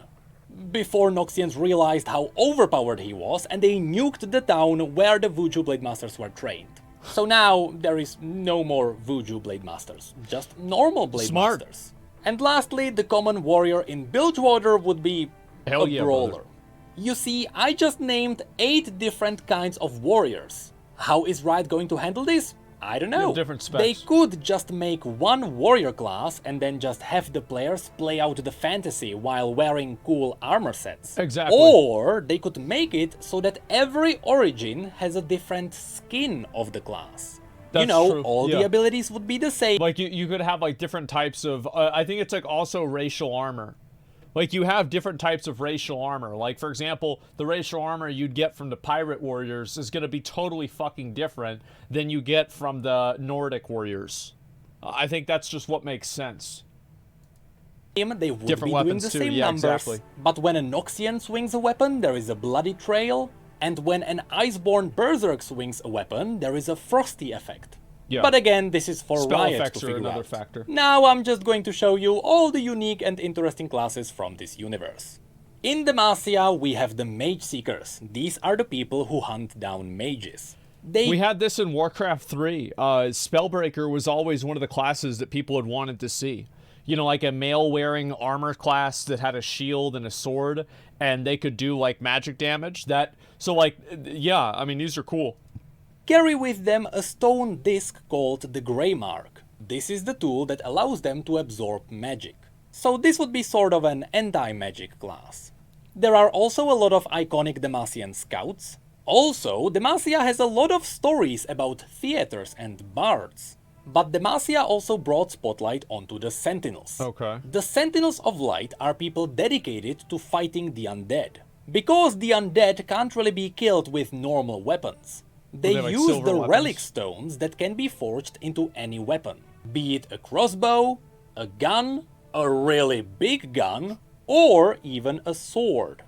Before Noxians realized how overpowered he was, and they nuked the town where the Vuju Blade Masters were trained. So now there is no more Vuju Blade Masters, just normal Blade Masters. And lastly, the common warrior in Bilgewater would be Hell yeah, brawler. brother. You see, I just named 8 different kinds of warriors. How is Riot going to handle this? I don't know. Different specs. They could just make one warrior class and then just have the players play out the fantasy while wearing cool armor sets. Exactly. Or they could make it so that every origin has a different skin of the class. That's you know, true. all Yeah. the abilities would be the same. Like you could have like different types of, I think it's like also racial armor. Like you have different types of racial armor. Like for example, the racial armor you'd get from the pirate warriors is going to be totally fucking different than you get from the Nordic warriors. I think that's just what makes sense. They would Different be doing weapons the too, same yeah, numbers, exactly. but when a Noxian swings a weapon, there is a bloody trail, and when an Iceborne Berserk swings a weapon, there is a frosty effect. Yeah. But again, this is for Spell Riot effects to are figure another out. factor. Now I'm just going to show you all the unique and interesting classes from this universe. In Demacia, we have the Mage Seekers. These are the people who hunt down mages. We had this in Warcraft 3. Spellbreaker was always one of the classes that people had wanted to see. You know, like a male-wearing armor class that had a shield and a sword, and they could do, like, magic damage. So, like, yeah, I mean, these are cool. Carry with them a stone disc called the Grey Mark. This is the tool that allows them to absorb magic. So this would be sort of an anti-magic class. There are also a lot of iconic Demacian scouts. Also, Demacia has a lot of stories about theaters and bards. But Demacia also brought spotlight onto the Sentinels. Okay. The Sentinels of Light are people dedicated to fighting the undead. Because the undead can't really be killed with normal weapons. They like use silver the weapons? relic stones that can be forged into any weapon. Be it a crossbow, a gun, a really big gun, or even a sword.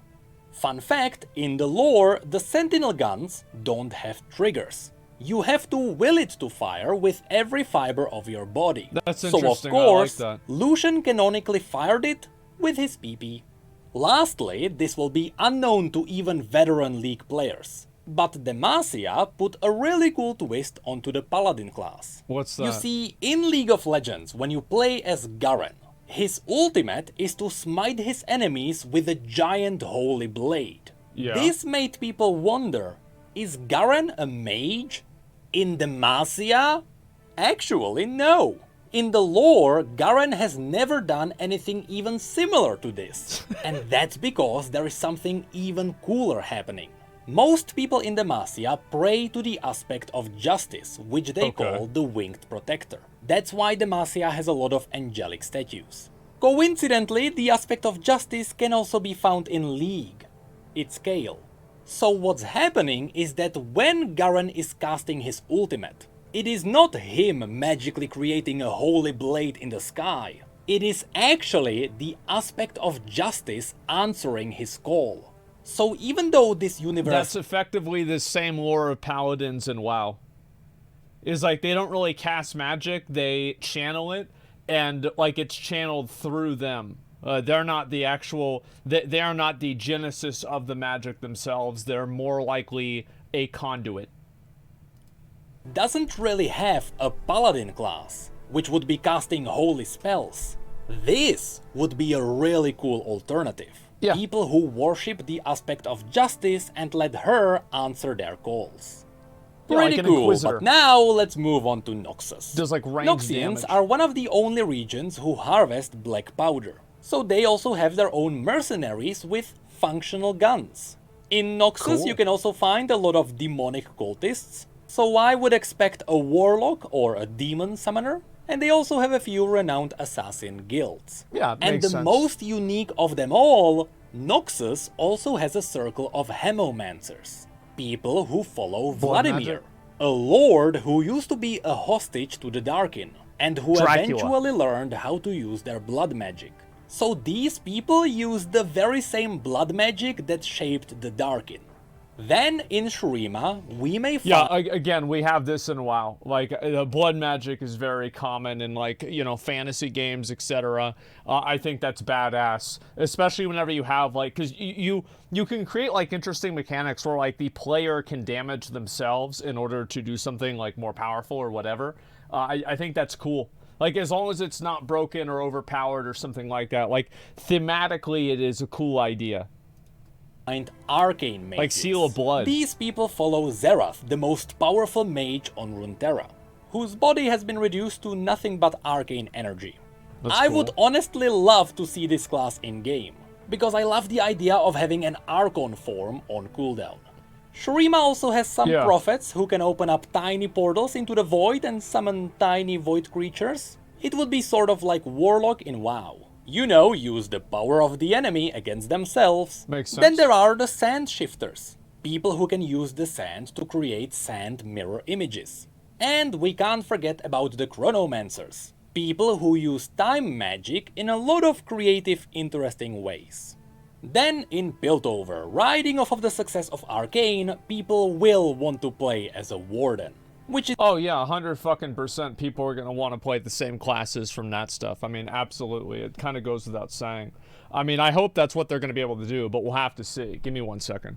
Fun fact, in the lore, the Sentinel guns don't have triggers. You have to will it to fire with every fiber of your body. That's so interesting, of course, I like that. Lucian canonically fired it with his PP. Lastly, this will be unknown to even veteran League players, but Demacia put a really cool twist onto the Paladin class. What's that? You see, in League of Legends, when you play as Garen, his ultimate is to smite his enemies with a giant holy blade. Yeah. This made people wonder, is Garen a mage? In Demacia? Actually, no. In the lore, Garen has never done anything even similar to this. And that's because there is something even cooler happening. Most people in Demacia pray to the aspect of justice, which they call the Winged Protector. That's why Demacia has a lot of angelic statues. Coincidentally, the aspect of justice can also be found in League, its scale. So what's happening is that when Garen is casting his ultimate, it is not him magically creating a holy blade in the sky. It is actually the aspect of justice answering his call. So even though this universe... That's effectively the same lore of paladins in WoW. Is like they don't really cast magic, they channel it, and like it's channeled through them. They're not the actual... They are not the genesis of the magic themselves. They're more likely a conduit. Doesn't really have a paladin class, which would be casting holy spells. This would be a really cool alternative. Yeah. People who worship the aspect of justice and let her answer their calls. Yeah, Pretty like an cool, inquisitor. but now let's move on to Noxus. Does like range Noxians damage. are one of the only regions who harvest black powder, so they also have their own mercenaries with functional guns. In Noxus Cool. you can also find a lot of demonic cultists, so I would expect a warlock or a demon summoner, and they also have a few renowned assassin guilds. Yeah, and makes the sense. most unique of them all, Noxus also has a circle of hemomancers, people who follow Blood Vladimir, magic? a lord who used to be a hostage to the Darkin, and who Dracula. eventually learned how to use their blood magic. So these people used the very same blood magic that shaped the Darkin. Then in Shurima, we may find... Yeah, again, we have this in WoW. Like, blood magic is very common in, like, you know, fantasy games, etc. I think that's badass, especially whenever you have, like, because you can create, like, interesting mechanics where, like, the player can damage themselves in order to do something, like, more powerful or whatever. I think that's cool. Like, as long as it's not broken or overpowered or something like that. Like, thematically, it is a cool idea. Arcane mages. Like Seal of Blood. These people follow Xerath, the most powerful mage on Runeterra, whose body has been reduced to nothing but arcane energy. That's I cool. would honestly love to see this class in-game, because I love the idea of having an Archon form on cooldown. Shurima also has some Yeah. prophets who can open up tiny portals into the void and summon tiny void creatures. It would be sort of like Warlock in WoW. You know, use the power of the enemy against themselves. Makes sense. Then there are the Sand Shifters, people who can use the sand to create sand mirror images. And we can't forget about the Chronomancers, people who use time magic in a lot of creative, interesting ways. Then in Piltover, riding off of the success of Arcane, people will want to play as a Warden, which is Oh yeah, 100% people are gonna want to play the same classes from that stuff. I mean, absolutely. It kind of goes without saying. I mean, I hope that's what they're gonna be able to do, but we'll have to see. Give me 1 second.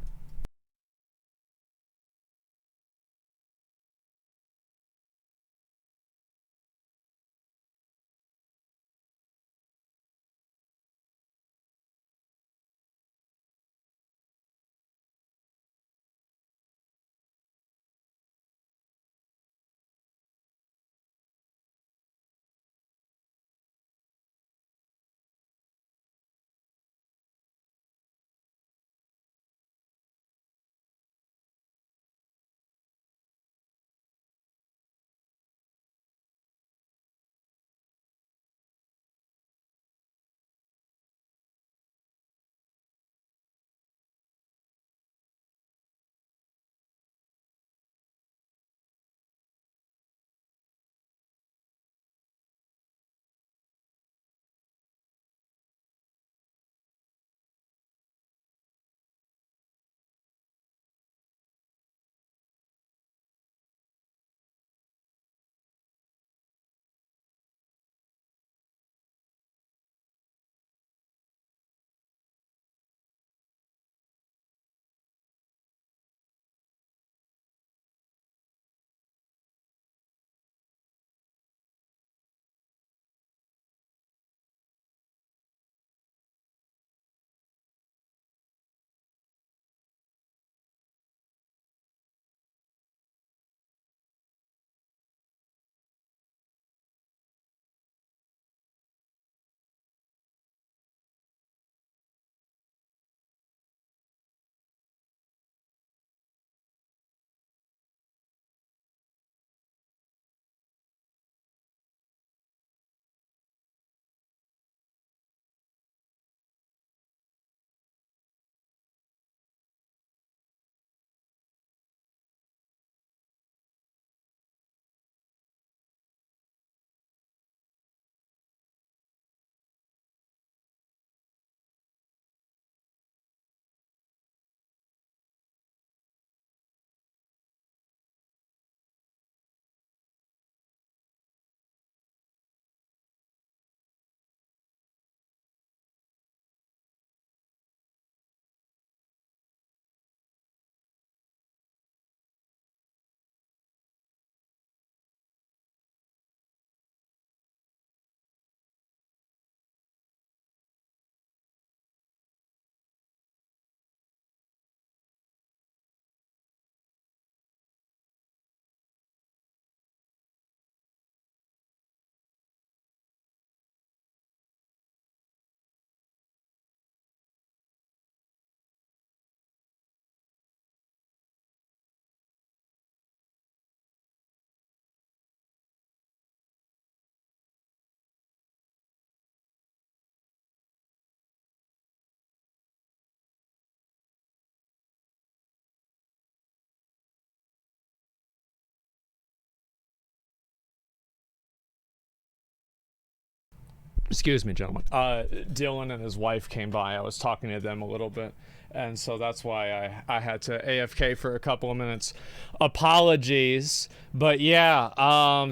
Excuse me, gentlemen. Dylan and his wife came by. I was talking to them a little bit, and so that's why I had to AFK for a couple of minutes. Apologies, but yeah, I'm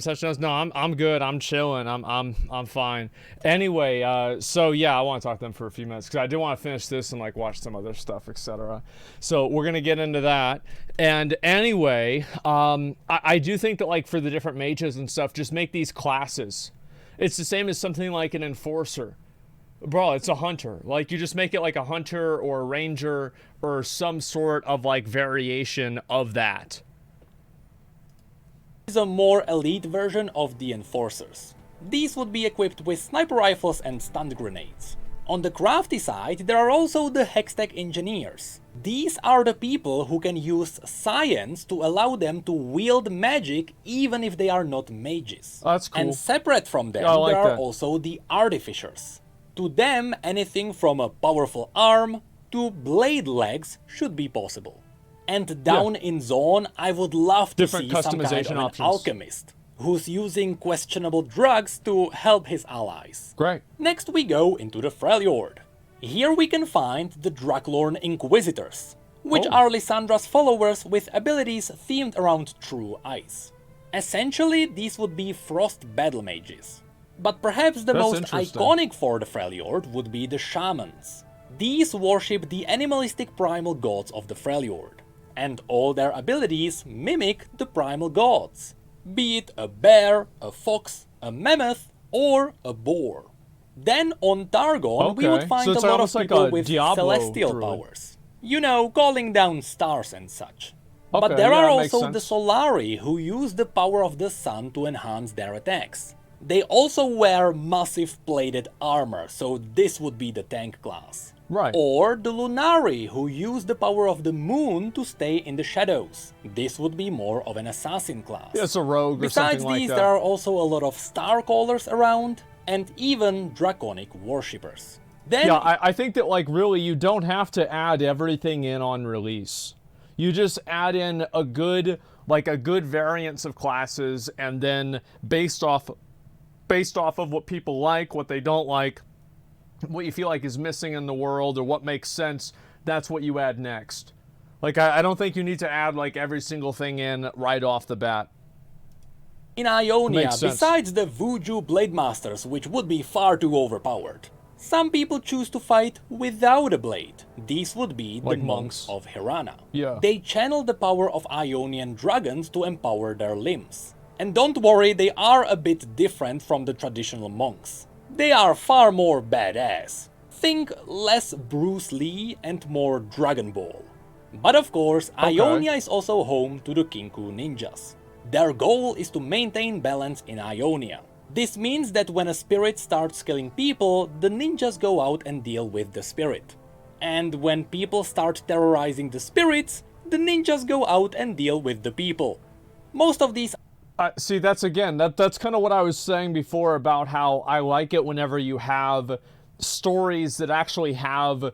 good. I'm chilling. I'm fine. Anyway, so yeah, I want to talk to them for a few minutes because I do want to finish this and like watch some other stuff, etc. So we're gonna get into that. And anyway, I do think that like for the different mages and stuff, just make these classes. It's the same as something like an enforcer. Bro, it's a hunter. Like, you just make it like a hunter or a ranger or some sort of, like, variation of that. Is a more elite version of the enforcers. These would be equipped with sniper rifles and stun grenades. On the crafty side, there are also the Hextech engineers. These are the people who can use science to allow them to wield magic even if they are not mages. That's cool. And separate from them, I like there are that. also the artificers. To them, anything from a powerful arm to blade legs should be possible. And down in Zone, I would love to Different see some kind of customization an options. alchemist who's using questionable drugs to help his allies. Great. Next we go into the Freljord. Here we can find the Draklorn Inquisitors, which Oh. are Lysandra's followers with abilities themed around true ice. Essentially, these would be frost battle mages. But perhaps the That's most interesting. iconic for the Freljord would be the Shamans. These worship the animalistic primal gods of the Freljord, and all their abilities mimic the primal gods, be it a bear, a fox, a mammoth, or a boar. Then on Targon we would Okay, find so a it's lot of almost like people a with Diablo celestial druid. powers. You know, calling down stars and such. But Okay, there yeah, are that makes also the sense. Solari who use the power of the sun to enhance their attacks. They also wear massive plated armor, so this would be the tank class. Right. Or the Lunari, who use the power of the moon to stay in the shadows. This would be more of an assassin class. Yeah, it's a rogue or Besides something like these, that. there are also a lot of star callers around, and even draconic worshippers. Then Yeah, I think that, like, really, you don't have to add everything in on release. You just add in a good variance of classes, and then based off of what people like, what they don't like, what you feel like is missing in the world, or what makes sense, that's what you add next. Like, I don't think you need to add, like, every single thing in right off the bat. in Ionia, Makes sense. besides the Vuju Blade Masters, which would be far too overpowered, some people choose to fight without a blade. These would be the Like monks monks. of Hirana. Yeah. They channel the power of Ionian dragons to empower their limbs. And don't worry, they are a bit different from the traditional monks. They are far more badass. Think less Bruce Lee and more Dragon Ball. But of course, Okay. Ionia is also home to the Kinku ninjas. Their goal is to maintain balance in Ionia. This means that when a spirit starts killing people, the ninjas go out and deal with the spirit. And when people start terrorizing the spirits, the ninjas go out and deal with the people. Most of these See, that's kind of what I was saying before about how I like it whenever you have stories that actually have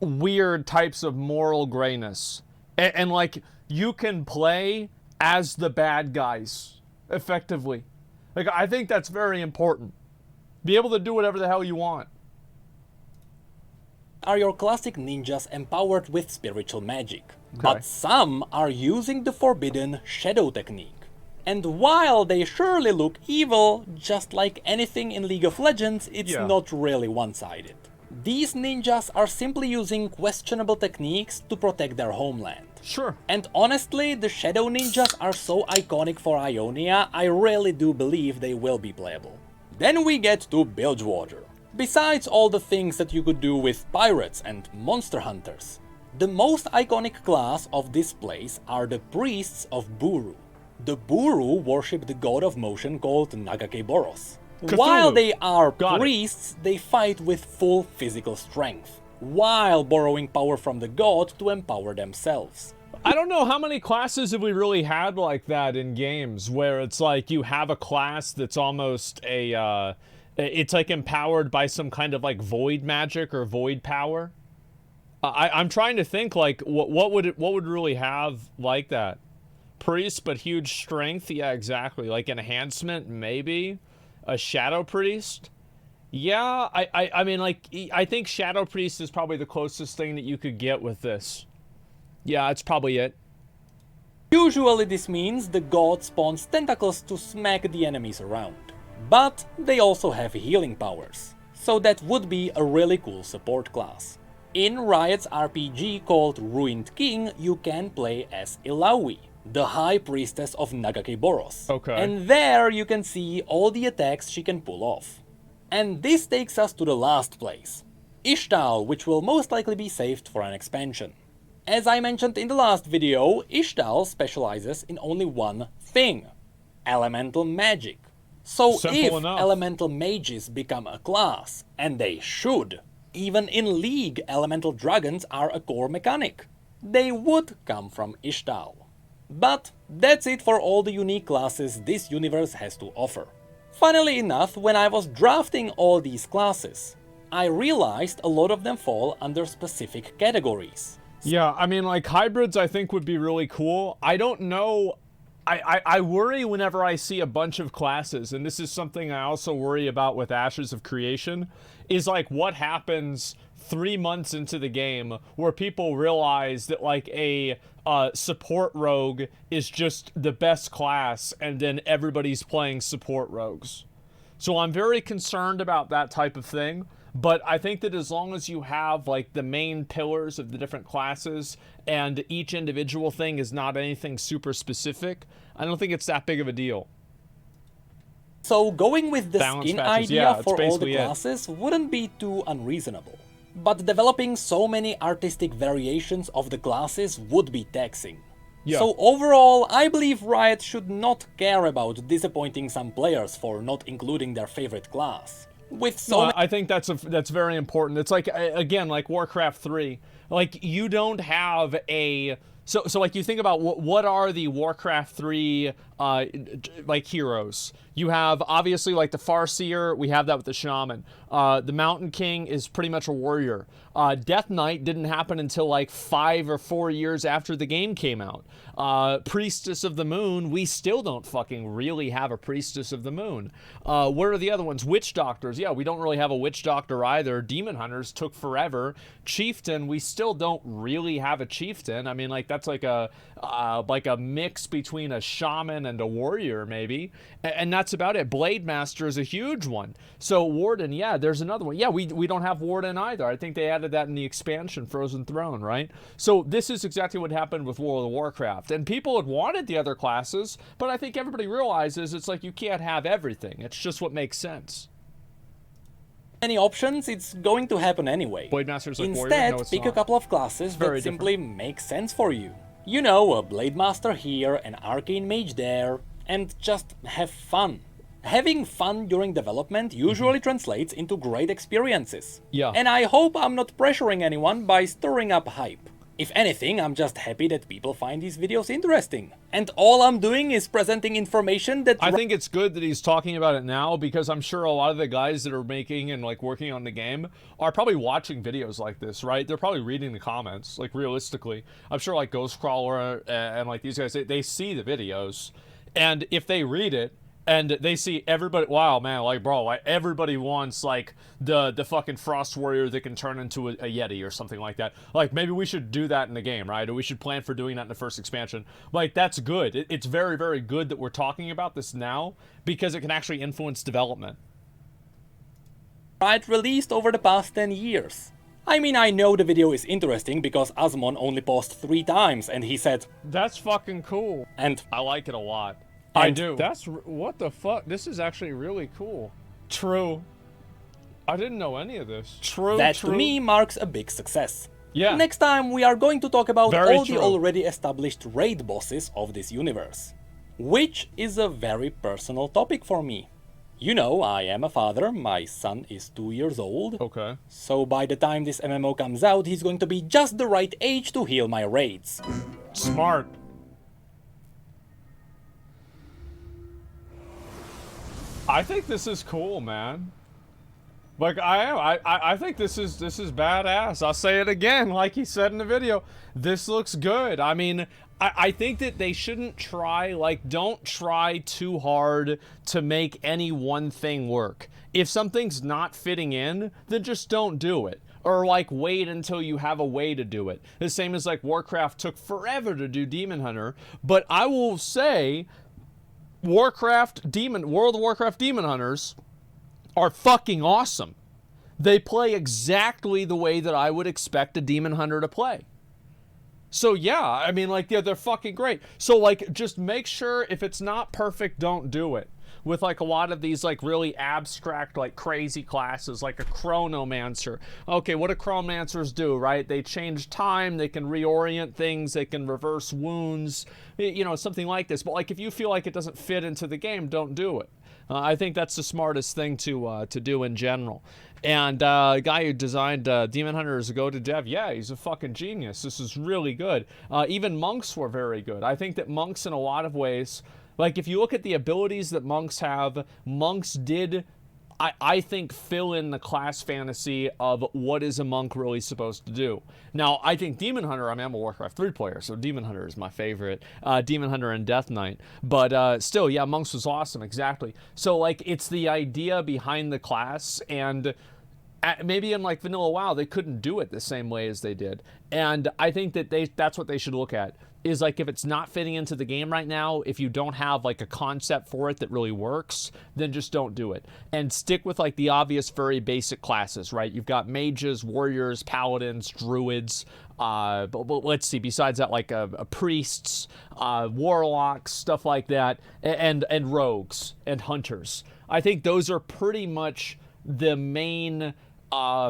weird types of moral grayness. And like, you can play as the bad guys effectively. Like, I think that's very important. Be able to do whatever the hell you want. are your classic ninjas empowered with spiritual magic, Okay. but some are using the forbidden shadow technique. And while they surely look evil, just like anything in League of Legends, it's Yeah. not really one-sided. These ninjas are simply using questionable techniques to protect their homeland. Sure. And honestly, the Shadow Ninjas are so iconic for Ionia, I really do believe they will be playable. Then we get to Bilgewater. Besides all the things that you could do with pirates and monster hunters, the most iconic class of this place are the Priests of Buru. The Buru worship the god of motion called Nagake Boros. Cthulhu. While they are Got it. priests, they fight with full physical strength, while borrowing power from the god to empower themselves. I don't know how many classes have we really had like that in games where it's like you have a class that's almost it's like empowered by some kind of like void magic or void power. I'm trying to think like what would really have like that? Priest but huge strength, yeah, exactly. Like enhancement, maybe a shadow priest. Yeah, I mean, like, I think Shadow Priest is probably the closest thing that you could get with this. Yeah, it's probably it. Usually this means the god spawns tentacles to smack the enemies around. But they also have healing powers, so that would be a really cool support class. In Riot's RPG called Ruined King, you can play as Illaoi, the High Priestess of Nagakeboros. Okay. And there you can see all the attacks she can pull off. And this takes us to the last place, Ishtal, which will most likely be saved for an expansion. As I mentioned in the last video, Ishtal specializes in only one thing: elemental magic. So Simple if enough. elemental mages become a class, and they should, even in League elemental dragons are a core mechanic, they would come from Ishtal. But that's it for all the unique classes this universe has to offer. Funnily enough, when I was drafting all these classes, I realized a lot of them fall under specific categories. Yeah, I mean, like, hybrids I think would be really cool. I don't know. I worry whenever I see a bunch of classes, and this is something I also worry about with Ashes of Creation, is like what happens 3 months into the game where people realize that like a support rogue is just the best class, and then everybody's playing support rogues. So I'm very concerned about that type of thing. But I think that as long as you have like the main pillars of the different classes and each individual thing is not anything super specific, I don't think it's that big of a deal. So going with the Balance skin patches, idea yeah, it's for all the basically it. classes wouldn't be too unreasonable. But developing so many artistic variations of the classes would be taxing. Yeah. So overall, I believe Riot should not care about disappointing some players for not including their favorite class. With so No, I think that's very important. It's like, again, like Warcraft 3. Like, you don't have a... So like, you think about what are the Warcraft 3, like, heroes? You have, obviously, like, the Farseer. We have that with the Shaman. The Mountain King is pretty much a warrior. Death Knight didn't happen until, like, 5 or 4 years after the game came out. Priestess of the Moon, we still don't fucking really have a Priestess of the Moon. What are the other ones? Witch Doctors. Yeah, we don't really have a Witch Doctor either. Demon Hunters took forever. Chieftain, we still don't really have a Chieftain. I mean, like, that's like a mix between a shaman and a warrior, maybe. And that's about it. Blade Master is a huge one. So Warden, yeah, there's another one. Yeah, we don't have Warden either. I think they added that in the expansion, Frozen Throne, right? So this is exactly what happened with World of Warcraft. And people had wanted the other classes, but I think everybody realizes it's like you can't have everything. It's just what makes sense. many options, it's going to happen anyway. Blade Master's like Instead, warrior? No, it's pick not. a couple of classes that very simply make sense for you. You know, a Blade Master here, an Arcane Mage there, and just have fun. Having fun during development usually translates into great experiences. Yeah. And I hope I'm not pressuring anyone by stirring up hype. If anything, I'm just happy that people find these videos interesting. And all I'm doing is presenting information that... I think it's good that he's talking about it now, because I'm sure a lot of the guys that are making and like working on the game are probably watching videos like this, right? They're probably reading the comments, like realistically. I'm sure like Ghostcrawler and like these guys, they see the videos, and if they read it, and they see everybody, wow, man, like, bro, like, everybody wants, like, the fucking Frost Warrior that can turn into a Yeti or something like that. Like, maybe we should do that in the game, right? Or we should plan for doing that in the first expansion. Like, that's good. It's very, very good that we're talking about this now, because it can actually influence development. Riot released over the past 10 years. I mean, I know the video is interesting because Asmon only paused 3 times and he said, That's fucking cool. and I like it a lot. I I do. That's, what the fuck? This is actually really cool. True. I didn't know any of this. True, that true. to me marks a big success. Yeah. Next time we are going to talk about Very all true. the already established raid bosses of this universe. Which is a very personal topic for me. You know, I am a father, my son is 2 years old. Okay. So by the time this MMO comes out, he's going to be just the right age to heal my raids. Smart. I think this is cool, man. Like I am. I think this is badass. I'll say it again, like he said in the video. This looks good. I mean, I think that they shouldn't try, like, don't try too hard to make any one thing work. If something's not fitting in, then just don't do it. Or, like, wait until you have a way to do it. The same as, like, Warcraft took forever to do Demon Hunter. But I will say, World of Warcraft Demon Hunters are fucking awesome. They play exactly the way that I would expect a Demon Hunter to play. So yeah, I mean, like, yeah, they're fucking great. So, like, just make sure if it's not perfect, don't do it. With, like, a lot of these, like, really abstract, like, crazy classes, like a Chronomancer. Okay, what do Chronomancers do, right? They change time, they can reorient things, they can reverse wounds, you know, something like this. But, like, if you feel like it doesn't fit into the game, don't do it. I think that's the smartest thing to do in general. And the guy who designed Demon Hunter is a go to dev. Yeah, he's a fucking genius. This is really good. Even monks were very good. I think that monks, in a lot of ways, like, if you look at the abilities that monks have, monks did, I think, fill in the class fantasy of what is a monk really supposed to do. Now, I think Demon Hunter, I mean, I'm a Warcraft 3 player, so Demon Hunter is my favorite. Demon Hunter and Death Knight. But still, yeah, monks was awesome, exactly. So, like, it's the idea behind the class, and maybe in, like, vanilla WoW, they couldn't do it the same way as they did. And I think that that's what they should look at. Is, like, if it's not fitting into the game right now, if you don't have, like, a concept for it that really works, then just don't do it. And stick with, like, the obvious, very basic classes, right? You've got mages, warriors, paladins, druids, but let's see, besides that, like, priests, warlocks, stuff like that, and rogues, and hunters. I think those are pretty much the main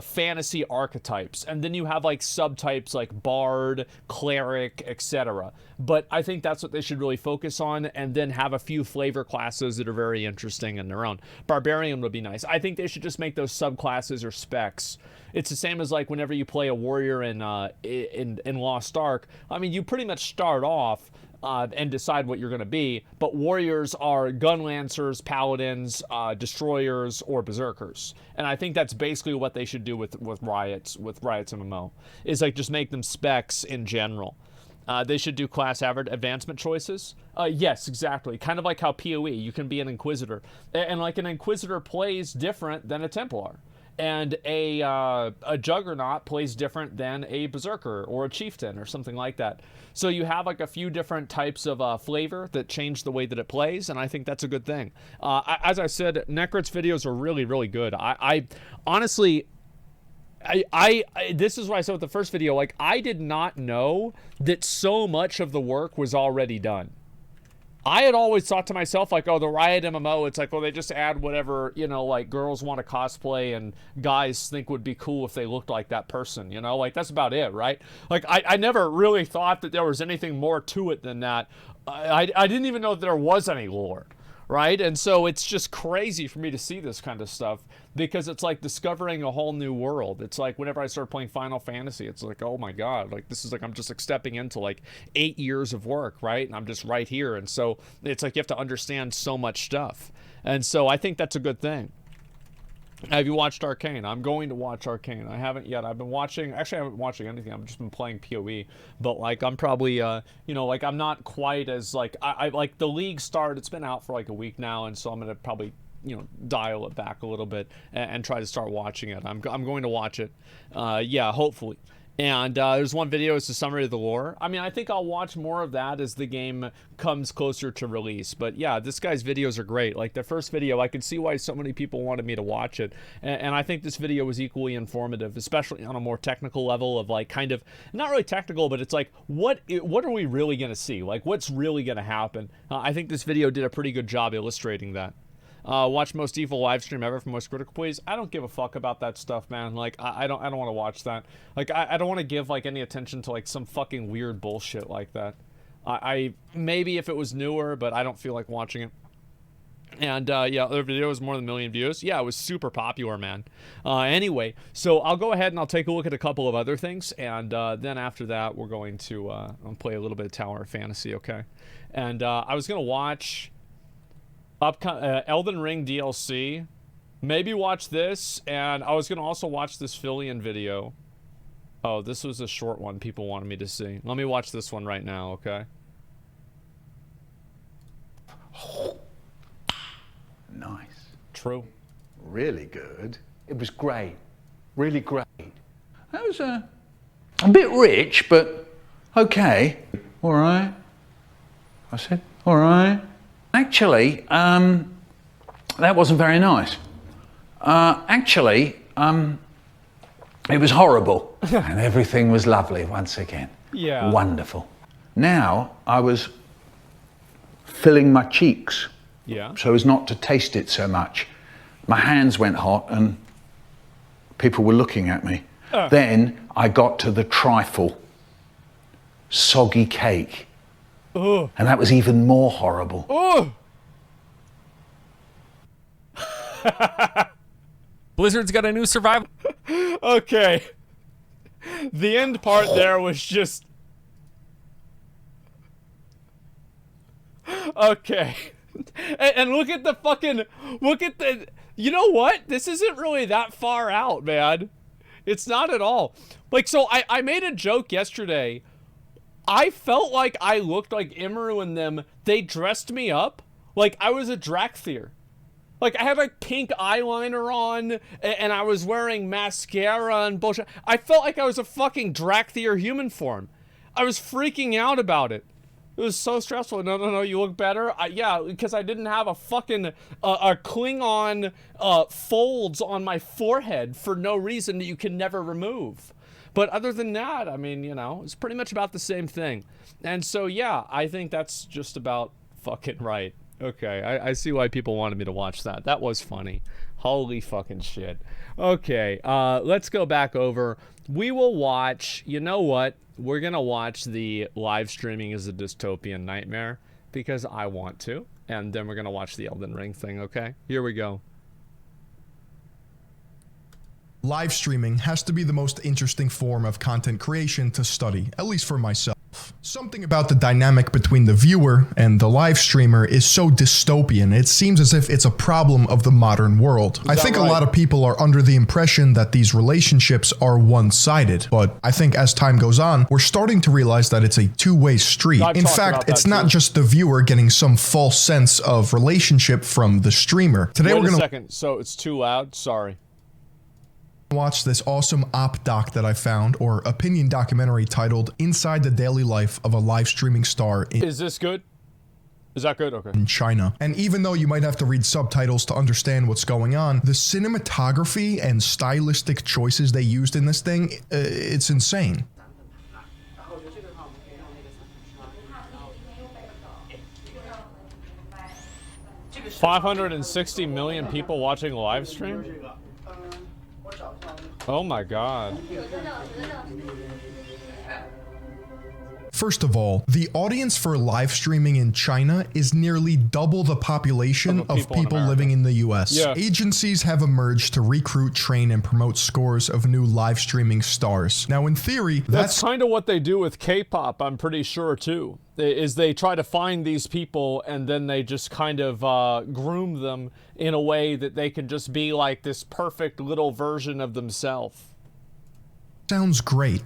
fantasy archetypes, and then you have, like, subtypes like bard, cleric, etc. But I think that's what they should really focus on, and then have a few flavor classes that are very interesting in their own. Barbarian would be nice. I think they should just make those subclasses or specs. It's the same as, like, whenever you play a warrior in Lost Ark. I mean, you pretty much start off and decide what you're going to be, but warriors are gun lancers, paladins, destroyers, or berserkers. And I think that's basically what they should do with Riot's MMO, is, like, just make them specs in general. They should do class advancement choices. Yes, exactly. Kind of like how PoE, you can be an Inquisitor. And, like, an Inquisitor plays different than a Templar. And a Juggernaut plays different than a Berserker or a Chieftain or something like that. So you have, like, a few different types of flavor that change the way that it plays, and I think that's a good thing. As I said, Necrit's videos are really, really good. I honestly, this is what I said with the first video. Like, I did not know that so much of the work was already done. I had always thought to myself, like, oh, the Riot MMO, it's like, well, they just add whatever, you know, like, girls want to cosplay and guys think would be cool if they looked like that person, you know? Like, that's about it, right? Like, I never really thought that there was anything more to it than that. I didn't even know that there was any lore, right? And so it's just crazy for me to see this kind of stuff, because it's like discovering a whole new world. It's like whenever I start playing Final Fantasy, it's like, oh my god, like, this is like, I'm just, like, stepping into, like, 8 years of work, right? And I'm just right here. And so it's like you have to understand so much stuff. And so I think that's a good thing. Have you watched Arcane? I'm going to watch Arcane. I haven't yet. I've been watching, actually I haven't been watching anything. I've just been playing PoE. But, like, I'm probably, you know, like, I'm not quite as, like, I like, the League started, it's been out for, like, a week now, and so I'm going to probably, you know, dial it back a little bit and try to start watching it. I'm going to watch it. Yeah, hopefully. And there's one video, it's a summary of the lore. I mean, I think I'll watch more of that as the game comes closer to release. But yeah, this guy's videos are great. Like, the first video, I could see why so many people wanted me to watch it. And I think this video was equally informative, especially on a more technical level of, like, kind of, not really technical, but it's like, what are we really going to see? Like, what's really going to happen? I think this video did a pretty good job illustrating that. Watch most evil live stream ever from most critical please. I don't give a fuck about that stuff, man. Like, I don't want to watch that. Like, I don't want to give, like, any attention to, like, some fucking weird bullshit like that. I maybe if it was newer, but I don't feel like watching it. And yeah, other videos, more than 1 million views. Yeah, it was super popular, man. Anyway, so I'll go ahead and I'll take a look at a couple of other things, and then after that, we're going to I'll play a little bit of Tower of Fantasy, okay? And I was gonna watch Elden Ring DLC Maybe watch this, and I was gonna also watch this Fillion video. Oh, this was a short one people wanted me to see. Let me watch this one right now, okay? Nice. True. Really good. It was great. Really great. That was a bit rich, but okay. All right. I said, all right. Actually, that wasn't very nice. It was horrible. And everything was lovely once again. Yeah. Wonderful. Now I was filling my cheeks Yeah. so as not to taste it so much. My hands went hot and people were looking at me. Then I got to the trifle, soggy cake. Ugh. And that was even more horrible. Oh! Blizzard's got a new survival. Okay. The end part there was just... Okay. And look at the fucking... Look at the... You know what? This isn't really that far out, man. It's not at all. Like, so I made a joke yesterday. I felt like I looked like Imru and them. They dressed me up like I was a Zackrawrr. Like, I had, like, pink eyeliner on, and I was wearing mascara and bullshit. I felt like I was a fucking Zackrawrr human form. I was freaking out about it. It was so stressful. No, you look better. Yeah, because I didn't have a fucking a Klingon folds on my forehead for no reason that you can never remove. But other than that, I mean, you know, it's pretty much about the same thing. And so, yeah, I think that's just about fucking right. Okay, I see why people wanted me to watch that. That was funny. Holy fucking shit. Okay, let's go back over. We will watch, you know what? We're going to watch the live streaming is a dystopian nightmare because I want to. And then we're going to watch the Elden Ring thing, okay? Here we go. Live streaming has to be the most interesting form of content creation to study, at least for myself. Something about the dynamic between the viewer and the live streamer is so dystopian, it seems as if it's a problem of the modern world. I think a lot of people are under the impression that these relationships are one-sided, but I think as time goes on, we're starting to realize that it's a two-way street. In fact, it's not just the viewer getting some false sense of relationship from the streamer. Today Wait we're a gonna second. So it's too loud? Sorry. watch this awesome op doc that I found, or opinion documentary titled Inside the Daily Life of a Live Streaming Star Is this good? Is that good? Okay. in China. And even though you might have to read subtitles to understand what's going on, the cinematography and stylistic choices they used in this thing, it's insane. $560 million people watching a live stream? Oh my god. First of all, the audience for live streaming in China is nearly double the population of people living in the US. Yeah. Agencies have emerged to recruit, train, and promote scores of new live streaming stars. Now, in theory, That's kind of what they do with K-pop, I'm pretty sure, too. Is they try to find these people and then they just kind of groom them in a way that they can just be like this perfect little version of themselves. sounds great.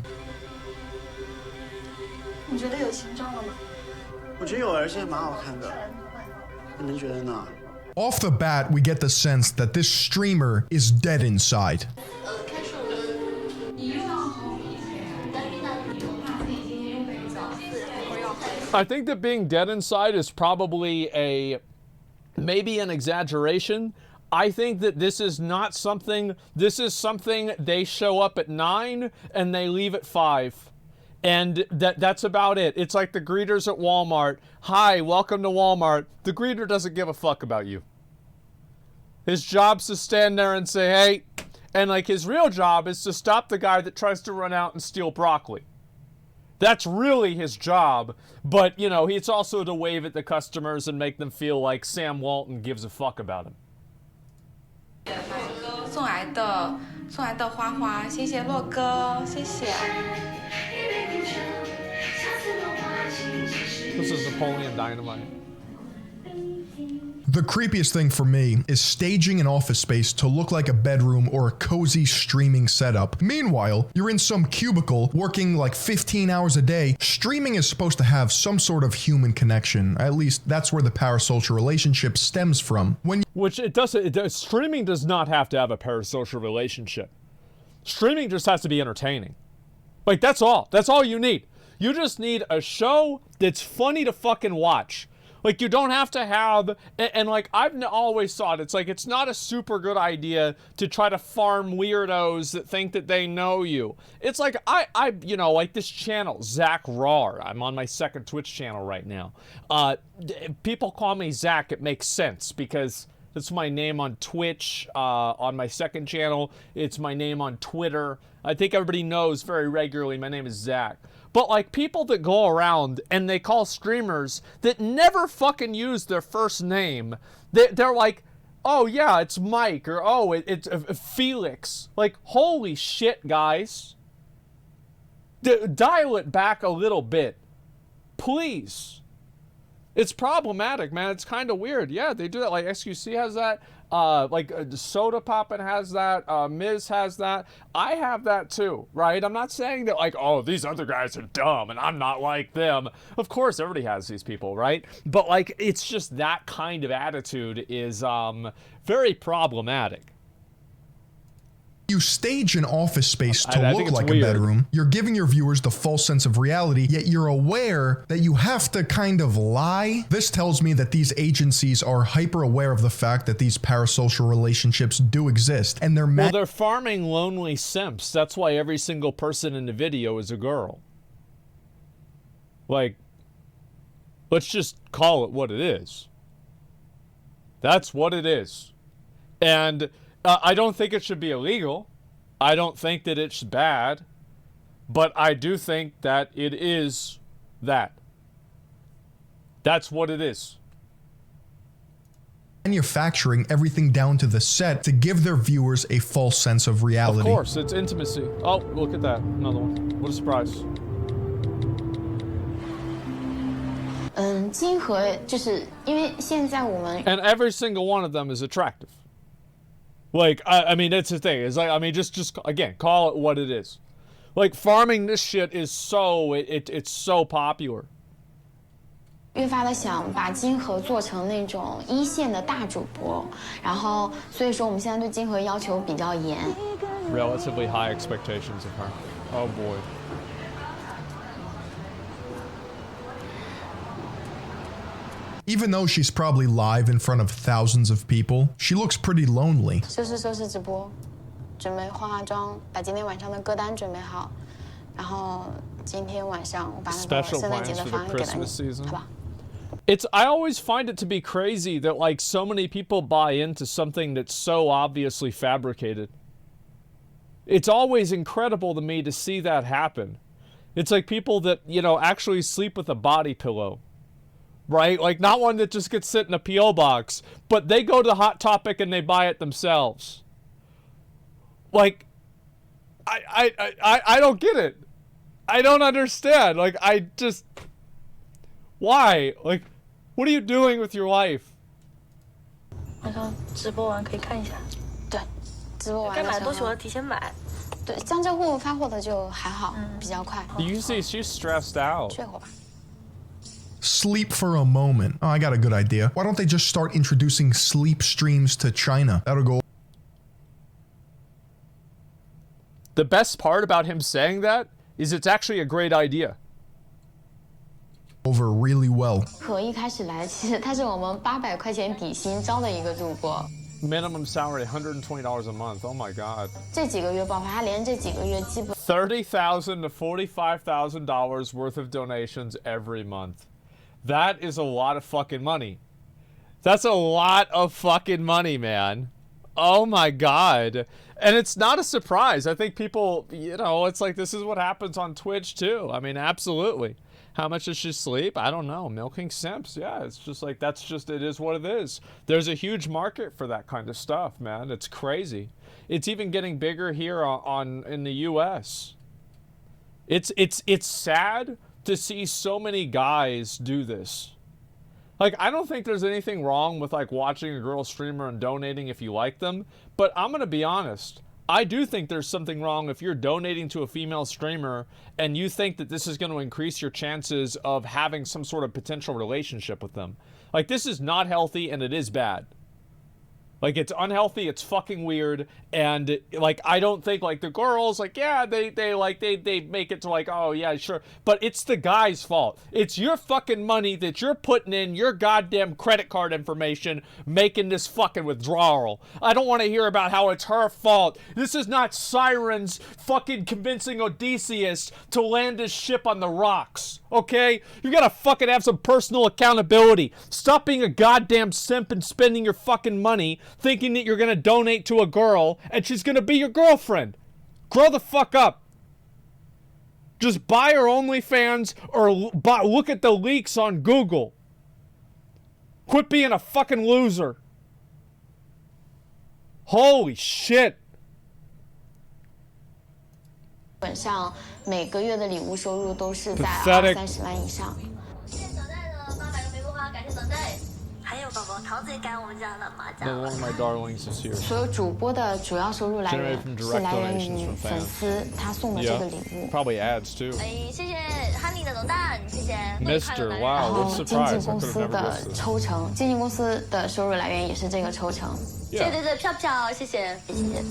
你觉得有形状了吗？我觉得有，而且蛮好看的。你们觉得呢？ Off the bat, we get the sense that this streamer is dead inside. I think that being dead inside is probably maybe an exaggeration. I think that this is not something, this is something they show up at 9 and they leave at 5. And that's about it. It's like the greeters at Walmart. Hi, welcome to Walmart. The greeter doesn't give a fuck about you. His job's to stand there and say, hey, and like his real job is to stop the guy that tries to run out and steal broccoli. That's really his job, but you know, it's also to wave at the customers and make them feel like Sam Walton gives a fuck about him. 送来的花花，谢谢洛哥，谢谢。 This is Napoleon Dynamite. The creepiest thing for me is staging an office space to look like a bedroom or a cozy streaming setup. Meanwhile, you're in some cubicle working like 15 hours a day. Streaming is supposed to have some sort of human connection. At least that's where the parasocial relationship stems from. Which it doesn't. Streaming does not have to have a parasocial relationship. Streaming just has to be entertaining. Like, that's all. That's all you need. You just need a show that's funny to fucking watch. Like, you don't have to have, and like, I've always thought, it's like, it's not a super good idea to try to farm weirdos that think that they know you. It's like, you know, like this channel, Zackrawrr. I'm on my second Twitch channel right now. People call me Zach. It makes sense because that's my name on Twitch. On my second channel, it's my name on Twitter. I think everybody knows very regularly my name is Zach. But like people that go around and they call streamers that never fucking use their first name, they're like, oh yeah, it's Mike, or oh, it's Felix. Like, holy shit, guys. Dial it back a little bit. Please. It's problematic, man. It's kind of weird. Yeah, they do that. Like, XQC has that. Like, Soda Poppin' has that. Miz has that. I have that too, right? I'm not saying that, like, oh, these other guys are dumb and I'm not like them. Of course, everybody has these people, right? But, like, it's just that kind of attitude is very problematic. You stage an office space to I look think it's like weird. a bedroom. You're giving your viewers the false sense of reality, yet you're aware that you have to kind of lie. This tells me that these agencies are hyper aware of the fact that these parasocial relationships do exist, and they're Well, they're farming lonely simps. That's why every single person in the video is a girl. Like, let's just call it what it is. That's what it is. And I don't think it should be illegal. I don't think that it's bad. But I do think that it is that. That's what it is. manufacturing everything down to the set to give their viewers a false sense of reality. Of course, it's intimacy. Oh, look at that. Another one. What a surprise. 金河就是因为现在我们 And every single one of them is attractive. Like, I mean, that's the thing. It's like, I mean, just again, call it what it is. Like, farming this shit is so, it's so popular. 越发的想把金河做成那种一线的大主播，然后所以说我们现在对金河要求比较严。 Relatively high expectations of her. Oh boy. Even though she's probably live in front of thousands of people, she looks pretty lonely. 收拾直播，准备化妆，把今天晚上的歌单准备好，然后今天晚上我把那个 Special 圣诞节 plans 的 for 方 the 案给了 Christmas 你， season. 好吧？ I always find it to be crazy that, like, so many people buy into something that's so obviously fabricated. It's always incredible to me to see that happen. It's like people that, you know, actually sleep with a body pillow. Right? Like, not one that just gets sit in a P.O. box, but they go to Hot Topic and they buy it themselves. Like, I don't get it. I don't understand. Like, I just... Why? Like, what are you doing with your life? 晚上直播完可以看一下，对，直播完该的时候买东西我要提前买。对，江浙沪发货的就还好，比较快。 You see, she's stressed out. 睡会儿吧。 Sleep for a moment. Oh, I got a good idea. Why don't they just start introducing sleep streams to China? That'll go The best part about him saying that is it's actually a great idea. over really well. 可一开始来，其实他是我们800块钱底薪招的一个主播， Minimum salary $120 a month. Oh my god. 这几个月爆发，他连这几个月基本 $30,000 to $45,000 worth of donations every month. That is a lot of fucking money. That's a lot of fucking money, man. Oh my god. And it's not a surprise. I think people, you know, it's like this is what happens on Twitch too. I mean, absolutely. How much does she sleep? I don't know. Milking simps. Yeah, it's just like, that's just, it is what it is. There's a huge market for that kind of stuff, man. It's crazy. It's even getting bigger here in the US. It's sad to see so many guys do this. Like, I don't think there's anything wrong with, like, watching a girl streamer and donating if you like them. But I'm going to be honest. I do think there's something wrong if you're donating to a female streamer and you think that this is going to increase your chances of having some sort of potential relationship with them. Like, this is not healthy and it is bad. Like, it's unhealthy, it's fucking weird, and, like, I don't think, like, the girls, like, yeah, they make it to, like, oh, yeah, sure, but it's the guy's fault. It's your fucking money that you're putting in your goddamn credit card information making this fucking withdrawal. I don't want to hear about how it's her fault. This is not Sirens fucking convincing Odysseus to land his ship on the rocks, okay? You gotta fucking have some personal accountability. Stop being a goddamn simp and spending your fucking money thinking that you're gonna donate to a girl and she's gonna be your girlfriend. Grow the fuck up. Just buy her OnlyFans or look at the leaks on Google. Quit being a fucking loser. Holy shit. 基本上每个月的礼物收入都是在Pathetic. 20-30万以上。谢谢等待的800个玫瑰花，感谢等待。还有宝宝桃子也赶我们家了，麻将。 No, one of my darlings is here. 所有主播的主要收入来源 Generate from 是 direct 来源 donations 于 from 粉 fans. 丝他送的这个礼物。 Probably ads too. 哎，谢谢 Honey 的冷淡，谢谢。 Mr. 然 Wow, 后 what 经纪 surprise. I 公 could 司 have never 的 guessed this. 抽成，经纪公司的收入来源也是这个抽成。谢谢票票，谢谢谢谢。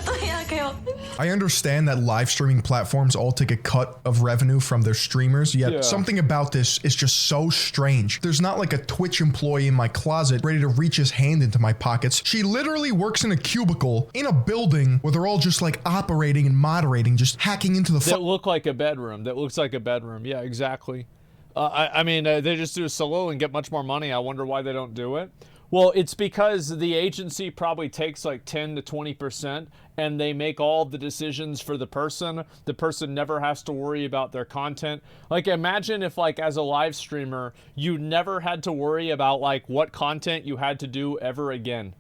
对呀，给我。 I understand that live streaming platforms all take a cut of revenue from their streamers, yet Yeah. something about this is just so strange. There's not like a Twitch employee in my closet ready to reach his hand into my pockets. She literally works in a cubicle in a building where they're all just like operating and moderating, just hacking into the That look like a bedroom. That looks like a bedroom. Yeah, exactly. I mean, they just do a solo and get much more money. I wonder why they don't do it. Well, it's because the agency probably takes like 10 to 20% and they make all the decisions for the person. The person never has to worry about their content. Like, imagine if, like, as a live streamer, you never had to worry about, like, what content you had to do ever again.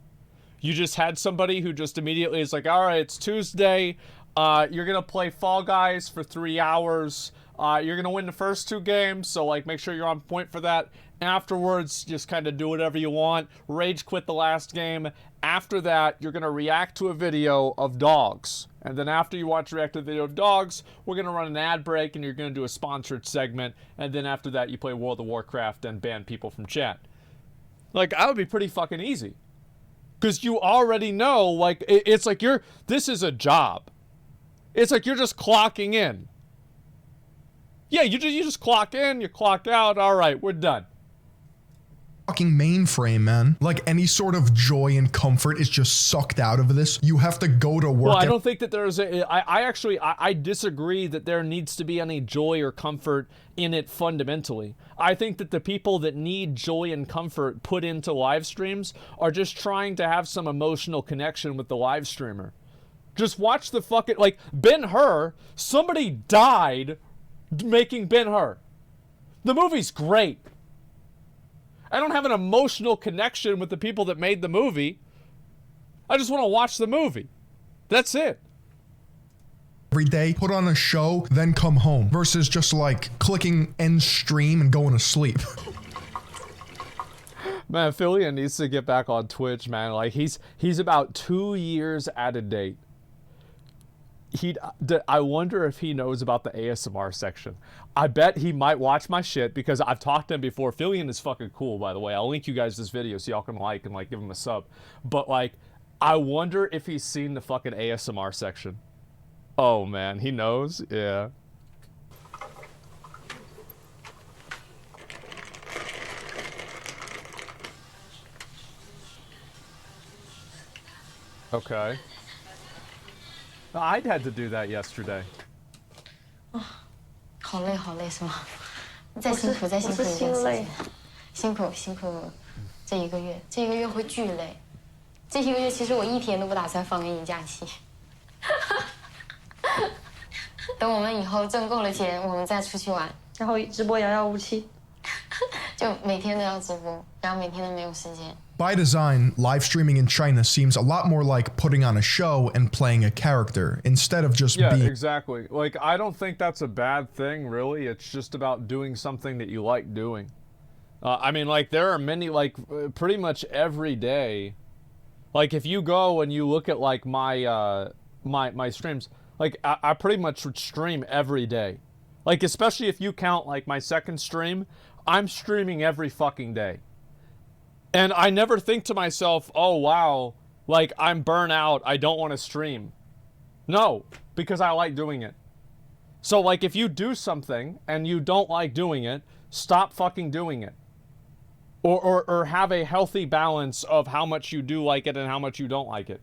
You just had somebody who just immediately is like, all right, it's Tuesday. You're going to play Fall Guys for 3 hours. You're going to win the first 2 games, so, like, make sure you're on point for that. Afterwards, just kind of do whatever you want. Rage quit the last game. After that, you're going to react to a video of dogs. And then after you watch react to a video of dogs, we're going to run an ad break and you're going to do a sponsored segment. And then after that, you play World of Warcraft and ban people from chat. Like, that would be pretty fucking easy. Because you already know, like, it's like this is a job. It's like you're just clocking in. Yeah, you just clock in, you clock out, all right, we're done. fucking mainframe, man. Like, any sort of joy and comfort is just sucked out of this. You have to go to work. Well, I don't think that there's I disagree that there needs to be any joy or comfort in it fundamentally. I think that the people that need joy and comfort put into live streams are just trying to have some emotional connection with the live streamer. Just watch the fucking, like, Ben-Hur, somebody died making Ben-Hur. The movie's great. I don't have an emotional connection with the people that made the movie. I just want to watch the movie. That's it. Every day, put on a show, then come home. Versus just like clicking end stream and going to sleep. Man, Philly needs to get back on Twitch, man. Like, he's about 2 years out of date. I wonder if he knows about the ASMR section. I bet he might watch my shit because I've talked to him before. Phillian is fucking cool, by the way. I'll link you guys this video so y'all can like and like give him a sub. But like, I wonder if he's seen the fucking ASMR section. Oh man, he knows? Yeah. Okay. I had to do that yesterday. 好累好累是吗？再辛苦再辛苦一件事情，辛苦这一个月会巨累，这一个月其实我一天都不打算放给你假期。等我们以后挣够了钱，我们再出去玩，然后直播遥遥无期，就每天都要直播，然后每天都没有时间。 By design, live streaming in China seems a lot more like putting on a show and playing a character instead of just Yeah, being. exactly. Like, I don't think that's a bad thing, really. It's just about doing something that you like doing. I mean, like, there are many, like, pretty much every day. Like, if you go and you look at, like, my streams, like, I pretty much would stream every day. Like, especially if you count, like, my second stream, I'm streaming every fucking day. And I never think to myself, oh, wow, like, I'm burnt out, I don't want to stream. No, because I like doing it. So, like, if you do something and you don't like doing it, stop fucking doing it. Or have a healthy balance of how much you do like it and how much you don't like it.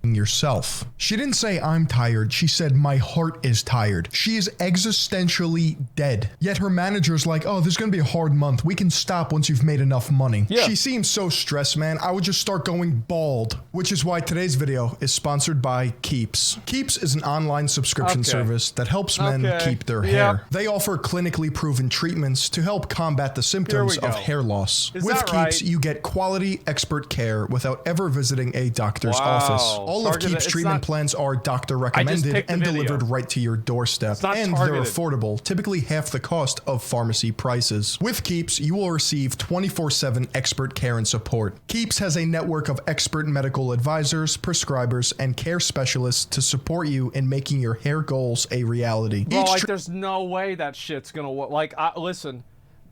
Yourself. She didn't say I'm tired, she said my heart is tired. She is existentially dead. Yet her manager's like, oh, this is gonna be a hard month. We can stop once you've made enough money. Yeah. She seems so stressed, man. I would just start going bald. Which is why today's video is sponsored by Keeps. Keeps is an online subscription service that helps men keep their hair. They offer clinically proven treatments to help combat the symptoms of hair loss. With Keeps, you get quality expert care without ever visiting a doctor's office. All of Keeps treatment plans are doctor recommended and delivered right to your doorstep. And they're affordable, typically half the cost of pharmacy prices. With Keeps, you will receive 24/7 expert care and support. Keeps has a network of expert medical advisors, prescribers, and care specialists to support you in making your hair goals a reality. Bro, like, there's no way that shit's gonna work. Like, listen,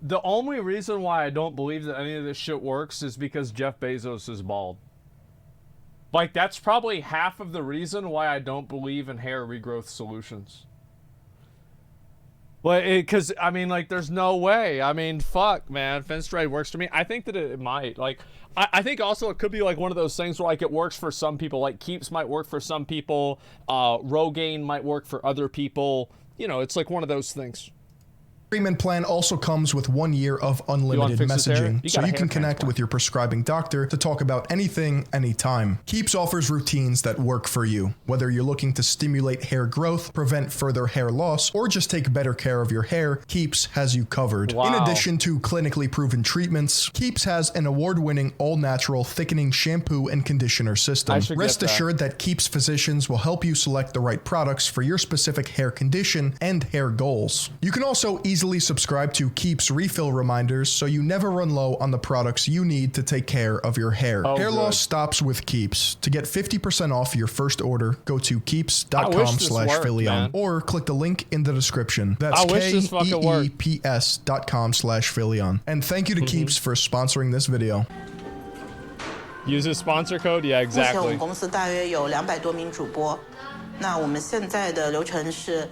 the only reason why I don't believe that any of this shit works is because Jeff Bezos is bald. Like, that's probably half of the reason why I don't believe in hair regrowth solutions. Well, because, I mean, like, there's no way. I mean, fuck, man. Finstrade works for me. I think that it might. Like, I think also it could be, like, one of those things where, like, it works for some people. Like, Keeps might work for some people. Rogaine might work for other people. You know, it's like one of those things. Treatment plan also comes with 1 year of unlimited messaging, so you can connect with your prescribing doctor to talk about anything, anytime. Keeps offers routines that work for you. Whether you're looking to stimulate hair growth, prevent further hair loss, or just take better care of your hair, Keeps has you covered. Wow. In addition to clinically proven treatments, Keeps has an award-winning all-natural thickening shampoo and conditioner system. Rest assured that Keeps physicians will help you select the right products for your specific hair condition and hair goals. You can also easily subscribe to Keeps refill reminders so you never run low on the products you need to take care of your hair. Hair loss stops with Keeps. To get 50% off your first order, go to keeps.com/Philion or click the link in the description. That's KEEPS.com/Philion. And thank you to Keeps for sponsoring this video. Use a sponsor code? Yeah, exactly. 目前我们公司大约有200多名主播。那我们现在的流程是，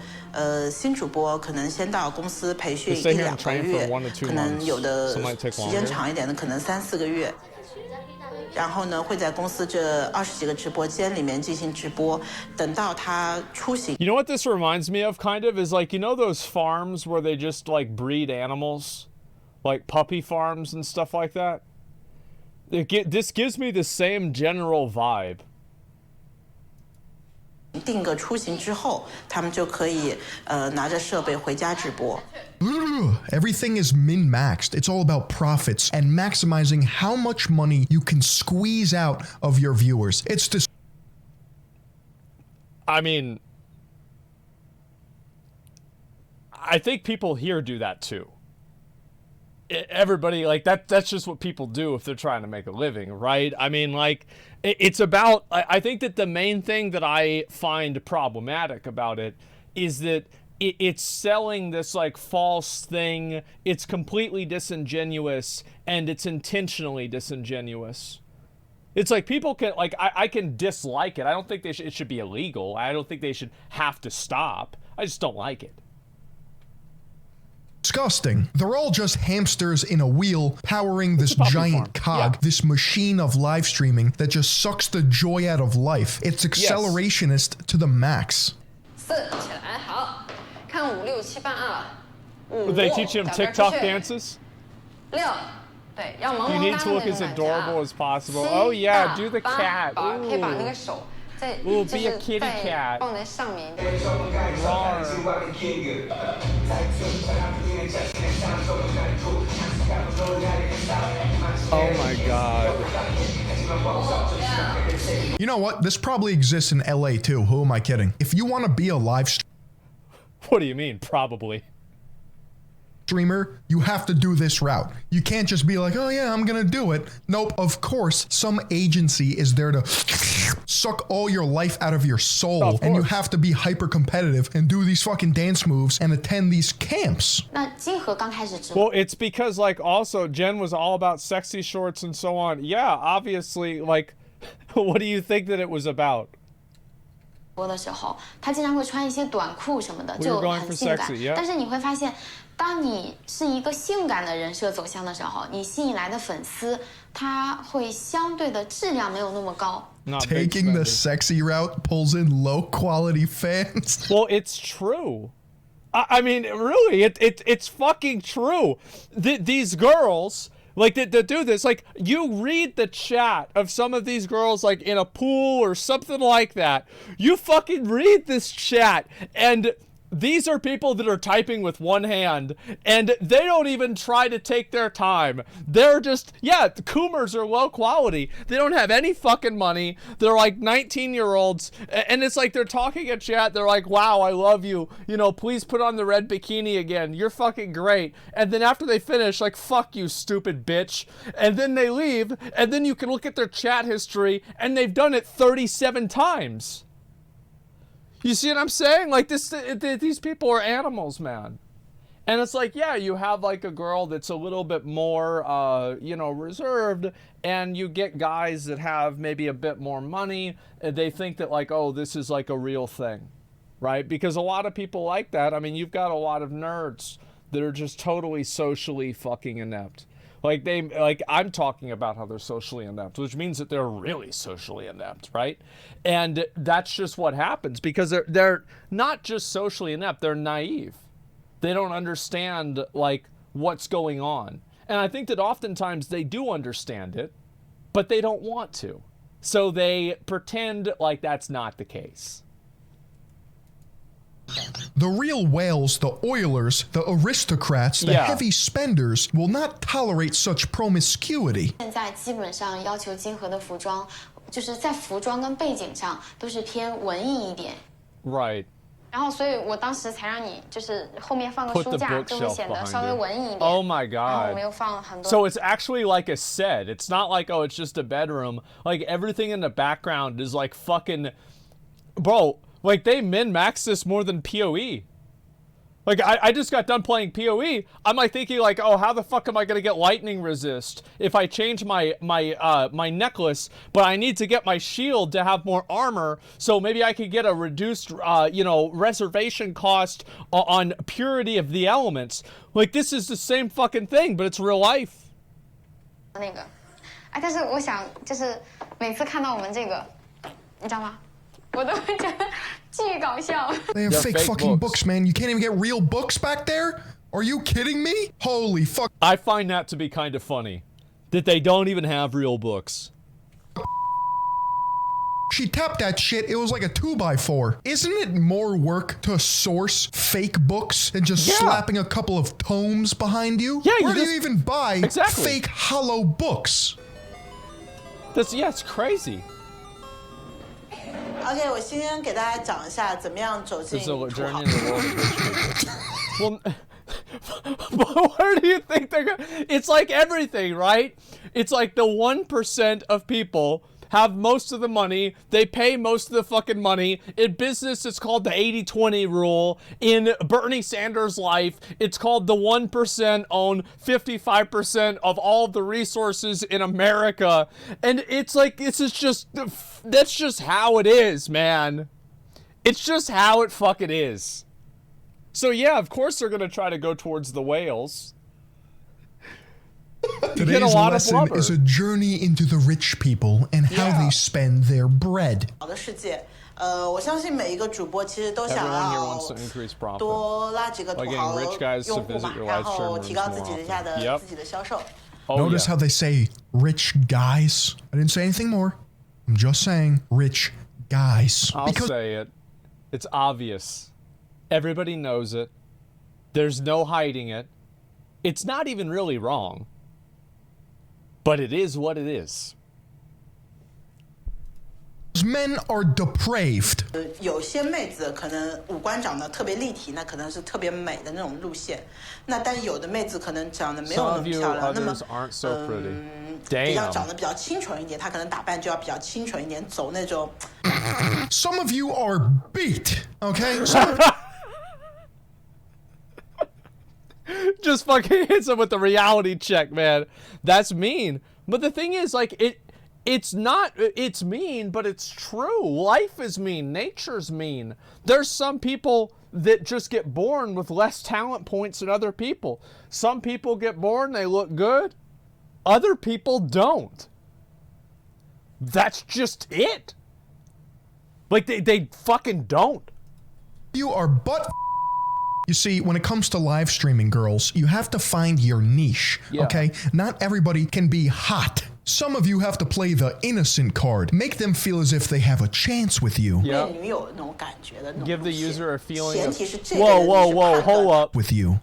新主播可能先到公司培训1-2个月，可能有的时间长一点的，可能3-4个月。然后呢，会在公司这20几个直播间里面进行直播，等到他出行。You know what this reminds me of, kind of, is like, you know those farms where they just, like, breed animals? Like puppy farms and stuff like that? This gives me the same general vibe. 定个出行之后，他们就可以拿着设备回家直播。Everything is min-maxed. It's all about profits and maximizing how much money you can squeeze out of your viewers. It's just. I mean, I think people here do that too. Everybody, like, that's just what people do if they're trying to make a living, right? I mean, like, it's about, I think that the main thing that I find problematic about it is that it's selling this, like, false thing. It's completely disingenuous, and it's intentionally disingenuous. It's like people can, like, I can dislike it. I don't think it should be illegal. I don't think they should have to stop. I just don't like it. Disgusting. They're all just hamsters in a wheel powering this giant cog, this machine of live streaming that just sucks the joy out of life. It's accelerationist to the max. Would they teach him TikTok dances? You need to look as adorable as possible. Oh yeah, do the cat. Ooh, be a kitty cat. Oh my god. You know what? This probably exists in LA too. Who am I kidding? If you want to be a live streamer. What do you mean, probably? streamer, you have to do this route. You can't just be like, oh yeah, I'm gonna do it. Nope, of course, some agency is there to suck all your life out of your soul, and you have to be hyper competitive and do these fucking dance moves and attend these camps. Well, it's because like also Jen was all about sexy shorts and so on. Yeah, obviously, like, what do you think that it was about? 的时候，他经常会穿一些短裤什么的，就很性感。但是你会发现，当你是一个性感的人设走向的时候，你吸引来的粉丝，他会相对的质量没有那么高。Taking the sexy route pulls in low quality fans. Well, it's true. I mean, really, it's fucking true. These girls. Like, to do this, like, you read the chat of some of these girls, like, in a pool or something like that. You fucking read this chat, and these are people that are typing with one hand, and they don't even try to take their time. They're just, yeah, the Coomers are low quality. They don't have any fucking money. They're like 19-year-olds, and it's like they're talking in chat. They're like, wow, I love you. You know, please put on the red bikini again. You're fucking great. And then after they finish, like, fuck you, stupid bitch. And then they leave, and then you can look at their chat history, and they've done it 37 times. You see what I'm saying? Like, these people are animals, man. And it's like, yeah, you have like a girl that's a little bit more, you know, reserved, and you get guys that have maybe a bit more money, and they think that like, oh, this is like a real thing, right? Because a lot of people like that. I mean, you've got a lot of nerds that are just totally socially fucking inept. Like I'm talking about how they're socially inept, which means that they're really socially inept, right? And that's just what happens because they're not just socially inept, they're naive. They don't understand like what's going on. And I think that oftentimes they do understand it, but they don't want to. So they pretend like that's not the case. The real whales, the oilers, the aristocrats, the heavy spenders will not tolerate such promiscuity. 现在基本上要求金河的服装，就是在服装跟背景上都是偏文艺一点。 Right. 然后，所以我当时才让你就是后面放个书架，就会显得稍微文艺一点。Oh my god! 然后我们又放了很多。 So it's actually like a set. It's not like oh, it's just a bedroom. Like everything in the background is like fucking, bro. Like, they min-max this more than PoE. Like, I just got done playing PoE. I'm, like, thinking, like, oh, how the fuck am I gonna get lightning resist if I change my necklace, but I need to get my shield to have more armor, so maybe I could get a reduced, you know, reservation cost on purity of the elements. Like, this is the same fucking thing, but it's real life. 那个，哎，但是我想，就是每次看到我们这个，你知道吗？ 我都会觉得巨搞笑。 They have fake fucking books, man. You can't even get real books back there? Are you kidding me? Holy fuck. I find that to be kind of funny. That they don't even have real books. She tapped that shit, it was like a 2x4. Isn't it more work to source fake books than just slapping a couple of tomes behind you? Yeah, Where do you even buy fake hollow books? Yeah, it's crazy. OK， 我先给大家讲一下怎么样走进土豪。Well, where do you think they're going? It's like everything, right? It's like the 1% of people have most of the money. They pay most of the fucking money. In business, it's called the 80-20 rule. In Bernie Sanders' life, it's called the 1% own 55% of all of the resources in America. And it's like, that's just how it is, man. It's just how it fucking is. So yeah, of course they're gonna try to go towards the whales. Today's lesson is a journey into the rich people and how they spend their bread. 好的世界，我相信每一个主播其实都想要多拉几个土豪用户嘛，然后提高自己的销售。Notice how they say rich guys? I didn't say anything more. I'm just saying rich guys. I'll say it. It's obvious. Everybody knows it. There's no hiding it. It's not even really wrong. But it is what it is. Men are depraved. 有些妹子可能五官长得特别立体，那可能是特别美的那种路线。那但有的妹子可能长得没有那么漂亮，那么比较长得比较清纯一点，她可能打扮就要比较清纯一点，走那种。Some of you are beat, okay? Just fucking hits him with the reality check, man. That's mean. But the thing is, like, it's mean, but it's true. Life is mean. Nature's mean. There's some people that just get born with less talent points than other people. Some people get born, they look good. Other people don't. That's just it. Like, they fucking don't. You are butt. You see, when it comes to live streaming, girls, you have to find your niche, okay? Not everybody can be hot. Some of you have to play the innocent card. Make them feel as if they have a chance with you. Yep. Give the user a feeling of, whoa, hold up. With you.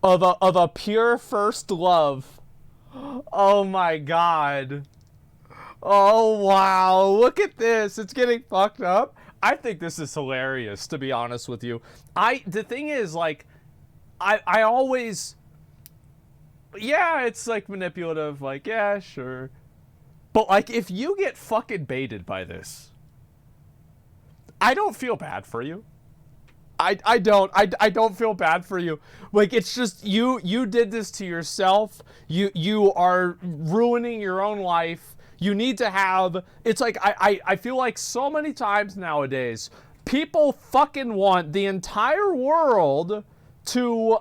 Of a pure first love. Oh my god. Oh wow, look at this. It's getting fucked up. I think this is hilarious, to be honest with you. The thing is, like, I always, yeah, it's like manipulative, like, yeah, sure. But like, if you get fucking baited by this, I don't feel bad for you. I don't feel bad for you. Like, it's just, you did this to yourself. You are ruining your own life. You need to have, it's like, I feel like so many times nowadays, people fucking want the entire world to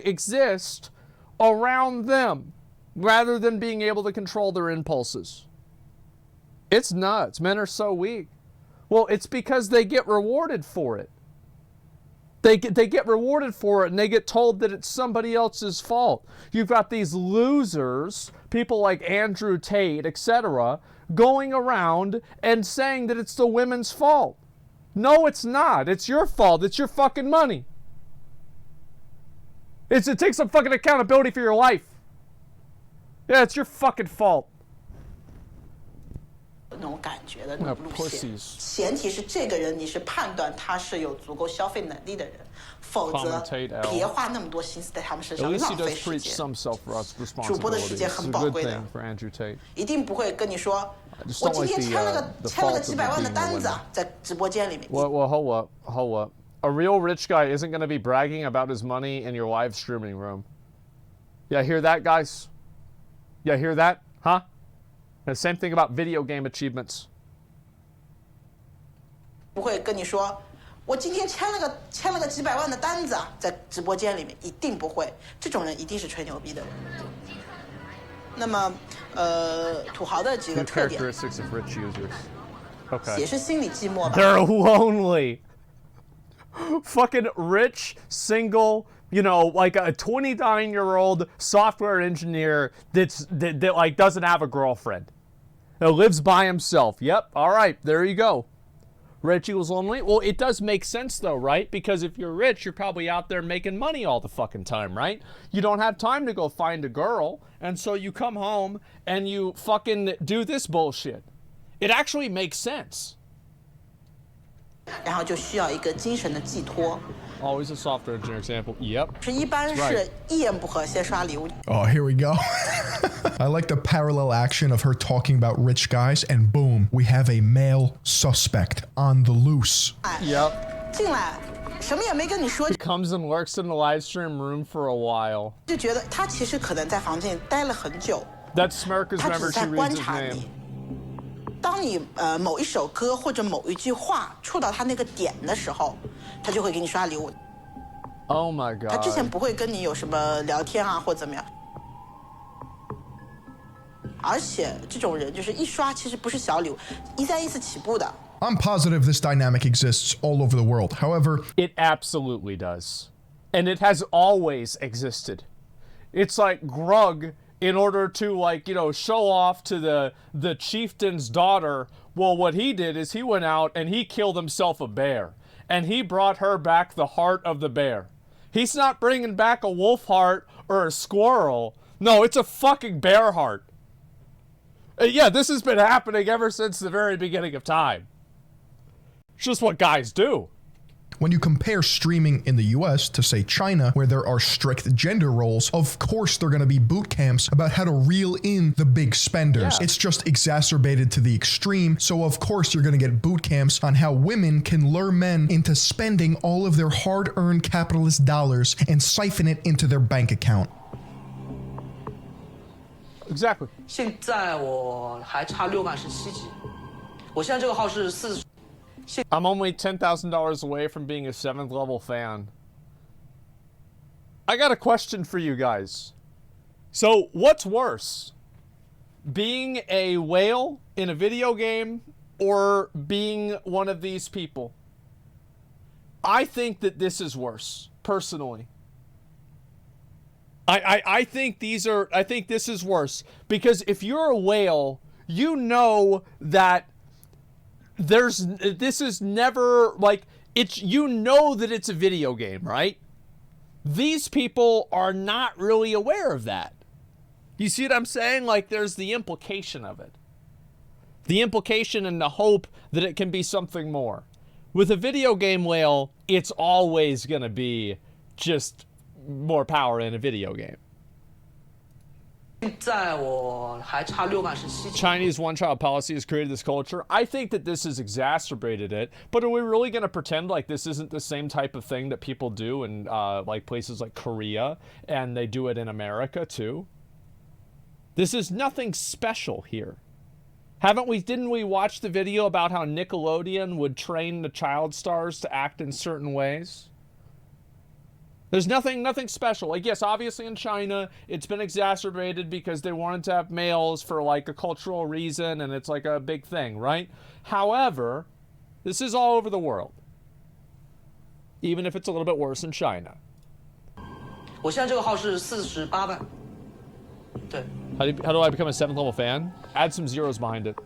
exist around them, rather than being able to control their impulses. It's nuts. Men are so weak. Well, it's because they get rewarded for it. They get rewarded for it, and they get told that it's somebody else's fault. You've got these losers, people like Andrew Tate, etc., going around and saying that it's the women's fault. No, it's not. It's your fault. It's your fucking money. It takes some fucking accountability for your life. Yeah, it's your fucking fault. 那种感觉的那种路线， pussies. 前提是这个人你是判断他是有足够消费能力的人，否则别花那么多心思在他们身上，浪费时间。主播的时间很宝贵的，一定不会跟你说，我今天签了个几百万的单子啊，在直播间里面。Well, hold up. A real rich guy isn't going to be bragging about his money in your live streaming room. Yeah, hear that, guys? Yeah, hear that? Huh? The same thing about video game achievements. 不会跟你说，我今天签了个几百万的单子啊，在直播间里面，一定不会。这种人一定是吹牛逼的人。那么，土豪的几个特点， Characteristics of rich users. Okay. 也是心里寂寞吧。 They're lonely. Fucking rich, single, you know, like a 29-year-old software engineer that like doesn't have a girlfriend. Lives by himself. Yep. All right. There you go. Rich equals lonely. Well, it does make sense though, right? Because if you're rich, you're probably out there making money all the fucking time, right? You don't have time to go find a girl. And so you come home and you fucking do this bullshit. It actually makes sense. 然后就需要一个精神的寄托。 Always a software engineer example. Yep. 是一般是一言不合先刷礼物。 Oh, here we go. I like the parallel action of her talking about rich guys, and boom, we have a male suspect on the loose. Yep. 进来，什么也没跟你说， Comes and lurks in the live stream room for a while. 就觉得他其实可能在房间里待了很久。 That smirk is 他只 whenever 是 she 在 reads 观 his 察 name. 你。当你某一首歌或者某一句话触到他那个点的时候，他就会给你刷礼物。 Oh my god. 他之前不会跟你有什么聊天啊或怎么样。而且这种人就是一刷其实不是小礼物，一三一四起步的。 I'm positive this dynamic exists all over the world. However, It absolutely does. And it has always existed. It's like Grug, in order to, like, you know, show off to the chieftain's daughter, well, what he did is he went out and he killed himself a bear. And he brought her back the heart of the bear. He's not bringing back a wolf heart or a squirrel. No, it's a fucking bear heart. Yeah, this has been happening ever since the very beginning of time. It's just what guys do. When you compare streaming in the US to, say, China, where there are strict gender roles, of course there are going to be boot camps about how to reel in the big spenders. Yeah. It's just exacerbated to the extreme, so of course you're going to get boot camps on how women can lure men into spending all of their hard-earned capitalist dollars and siphon it into their bank account. Exactly. 现在我还差6杠17级，我现在这个号是40。 I'm only $10,000 away from being a 7th level fan. I got a question for you guys. So, what's worse? Being a whale in a video game or being one of these people? I think that this is worse, personally. I think this is worse. Because if you're a whale, you know that this is never, like, you know that it's a video game, right? These people are not really aware of that. You see what I'm saying? Like, there's the implication of it. The implication and the hope that it can be something more. With a video game whale, it's always going to be just more power in a video game. Chinese one-child policy has created this culture. I think that this has exacerbated it, but are we really going to pretend like this isn't the same type of thing that people do in like places like Korea, and they do it in America too? This is nothing special here. Didn't we watch the video about how Nickelodeon would train the child stars to act in certain ways? There's nothing special. Like, yes, obviously in China, it's been exacerbated because they wanted to have males for, like, a cultural reason, and it's, like, a big thing, right? However, this is all over the world. Even if it's a little bit worse in China. 我现在这个号是48万。对。How do I become a 7th level fan? Add some zeros behind it.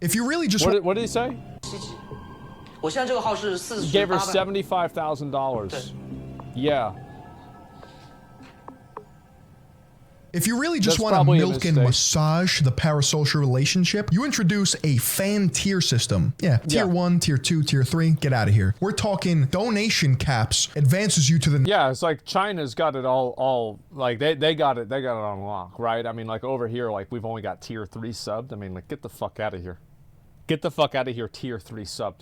If you really just... What did he say? 我现在这个号是48万。He gave her $75,000. Yeah. If you really just want to milk and massage the parasocial relationship, you introduce a fan tier system. Yeah, tier 1, tier 2, tier 3, get out of here. We're talking donation caps, advances you to the... Yeah, it's like China's got it all like they got it on lock, right? I mean, like over here, like we've only got tier 3 subbed. I mean, like get the fuck out of here. Get the fuck out of here, tier 3 subbed.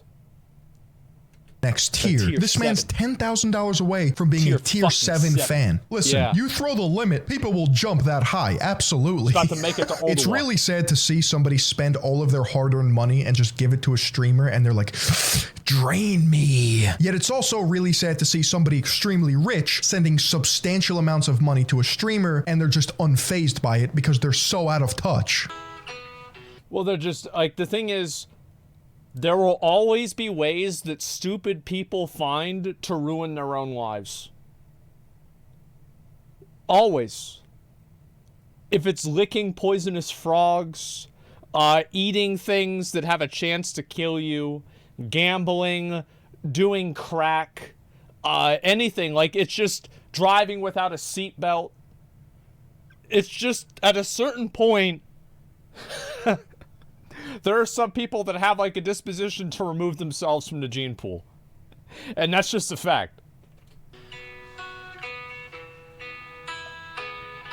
Next tier. This man's $10,000 away from being a tier 7 fan. Listen, you throw the limit, people will jump that high. Absolutely. It's about to make it to It's really sad to see somebody spend all of their hard-earned money and just give it to a streamer and they're like, drain me. Yet it's also really sad to see somebody extremely rich sending substantial amounts of money to a streamer and they're just unfazed by it because they're so out of touch. Well, they're just, like, the thing is, there will always be ways that stupid people find to ruin their own lives. Always. If it's licking poisonous frogs, eating things that have a chance to kill you, gambling, doing crack, anything. Like, it's just driving without a seatbelt. It's just, at a certain point... There are some people that have, like, a disposition to remove themselves from the gene pool. And that's just a fact.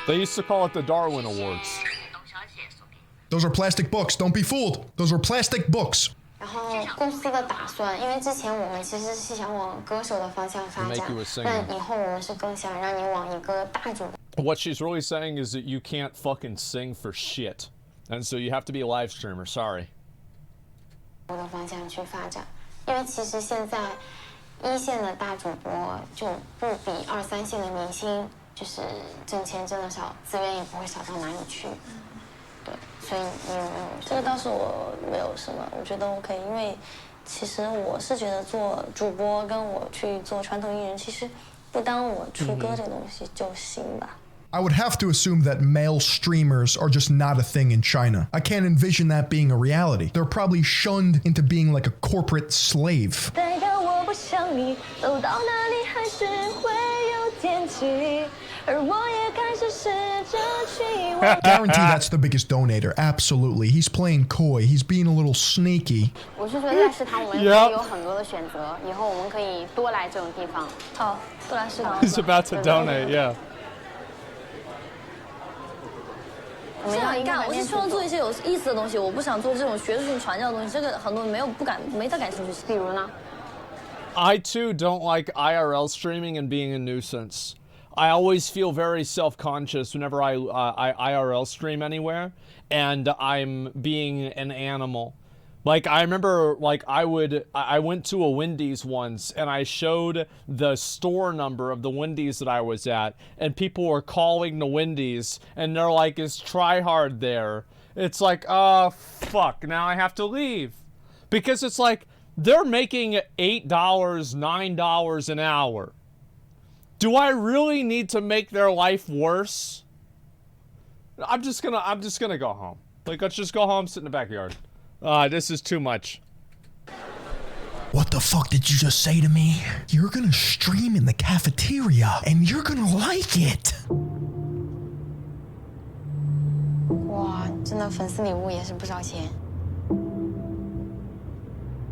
They used to call it the Darwin Awards. Those are plastic books. Don't be fooled. Those are plastic books. 然后公司的打算，因为之前我们其实是想往歌手的方向发展，但以后我们是更想让你往一个大主。What she's really saying is that you can't fucking sing for shit. And so you have to be a live streamer, sorry. 的方向去发展，因为其实现在1线的大主播就不比2、3线的明星，就是挣钱挣得少，资源也不会少到哪里去。对，所以你有没有？这个倒是我没有什么，我觉得 OK， 因为其实我是觉得做主播跟我去做传统艺人，其实不当我出歌这个东西就行吧。I would have to assume that male streamers are just not a thing in China. I can't envision that being a reality. They're probably shunned into being like a corporate slave. Guarantee that's the biggest donator. Absolutely. He's playing coy. He's being a little sneaky. 我是觉得在食堂我们可以有很多的选择，以后我们可以多来这种地方。好，多来食堂。He's about to donate, yeah. 这样干，我是希望做一些有意思的东西，我不想做这种学术性传教的东西。这个很多人没太感兴趣。比如呢？ I too don't like IRL streaming and being a nuisance. I always feel very self-conscious whenever I IRL stream anywhere, and I'm being an animal. Like, I remember, like, I went to a Wendy's once, and I showed the store number of the Wendy's that I was at, and people were calling the Wendy's, and they're like, is Tryhard there? It's like, oh, fuck, now I have to leave. Because it's like, they're making $8, $9 an hour. Do I really need to make their life worse? I'm just gonna go home. Like, let's just go home, sit in the backyard. This is too much. What the fuck did you just say to me? You're gonna stream in the cafeteria, and you're gonna like it. 哇，真的粉丝礼物也是不少钱。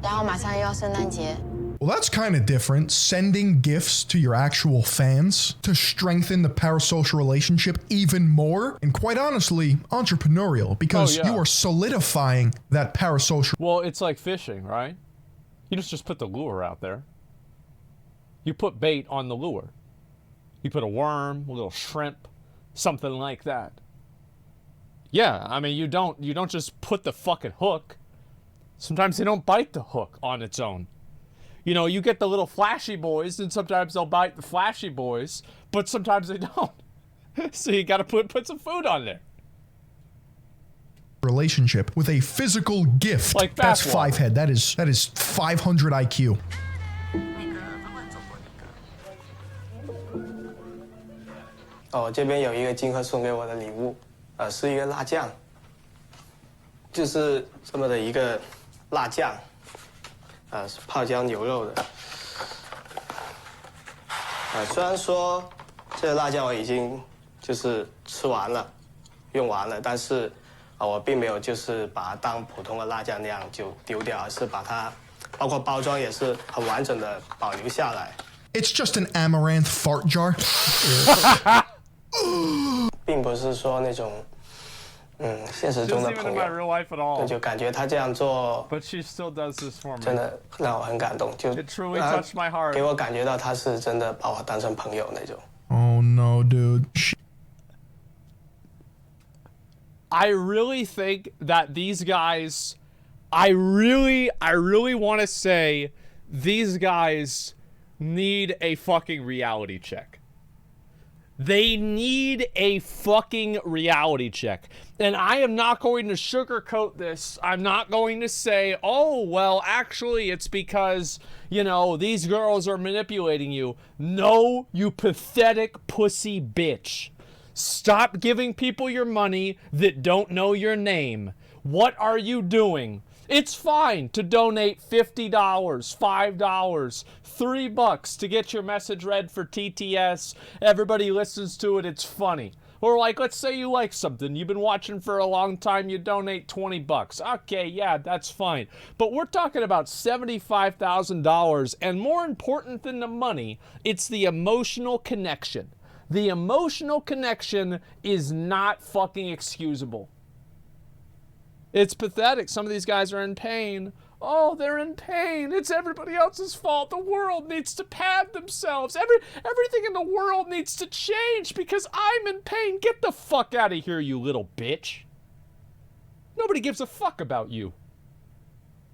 然后马上又要圣诞节。 Well, that's kind of different. Sending gifts to your actual fans to strengthen the parasocial relationship even more. And quite honestly, entrepreneurial, because you are solidifying that parasocial. Well, it's like fishing, right? You just put the lure out there. You put bait on the lure. You put a worm, a little shrimp, something like that. Yeah, I mean, you don't just put the fucking hook. Sometimes they don't bite the hook on its own. You know, you get the little flashy boys, and sometimes they'll bite the flashy boys, but sometimes they don't. So you gotta put some food on there. Relationship with a physical gift. Like that's 5 head. That is 500 IQ. 哦，这边有一个金鹤送给我的礼物，是一个辣酱，就是这么的一个辣酱。 是泡椒牛肉的。虽然说这个辣椒我已经就是吃完了，用完了，但是我并没有就是把它当普通的辣酱那样就丢掉，而是把它包括包装也是很完整的保留下来。It's just an amaranth fart jar. 并不是说那种。 现实中的朋友，就感觉他这样做，真的让我很感动，就给我感觉到他是真的把我当成朋友那种。Oh no, dude. I really think that these guys, I really want to say these guys need a fucking reality check. They need a fucking reality check. And I am not going to sugarcoat this. I'm not going to say, oh, well, actually, it's because, you know, these girls are manipulating you. No, you pathetic pussy bitch. Stop giving people your money that don't know your name. What are you doing? It's fine to donate $50, $5, $3 to get your message read for TTS. Everybody listens to it. It's funny. Or like, let's say you like something. You've been watching for a long time. You donate $20. Okay, yeah, that's fine. But we're talking about $75,000. And more important than the money, it's the emotional connection. The emotional connection is not fucking excusable. It's pathetic. Some of these guys are in pain. Oh, they're in pain. It's everybody else's fault. The world needs to pad themselves. Everything in the world needs to change because I'm in pain. Get the fuck out of here, you little bitch. Nobody gives a fuck about you.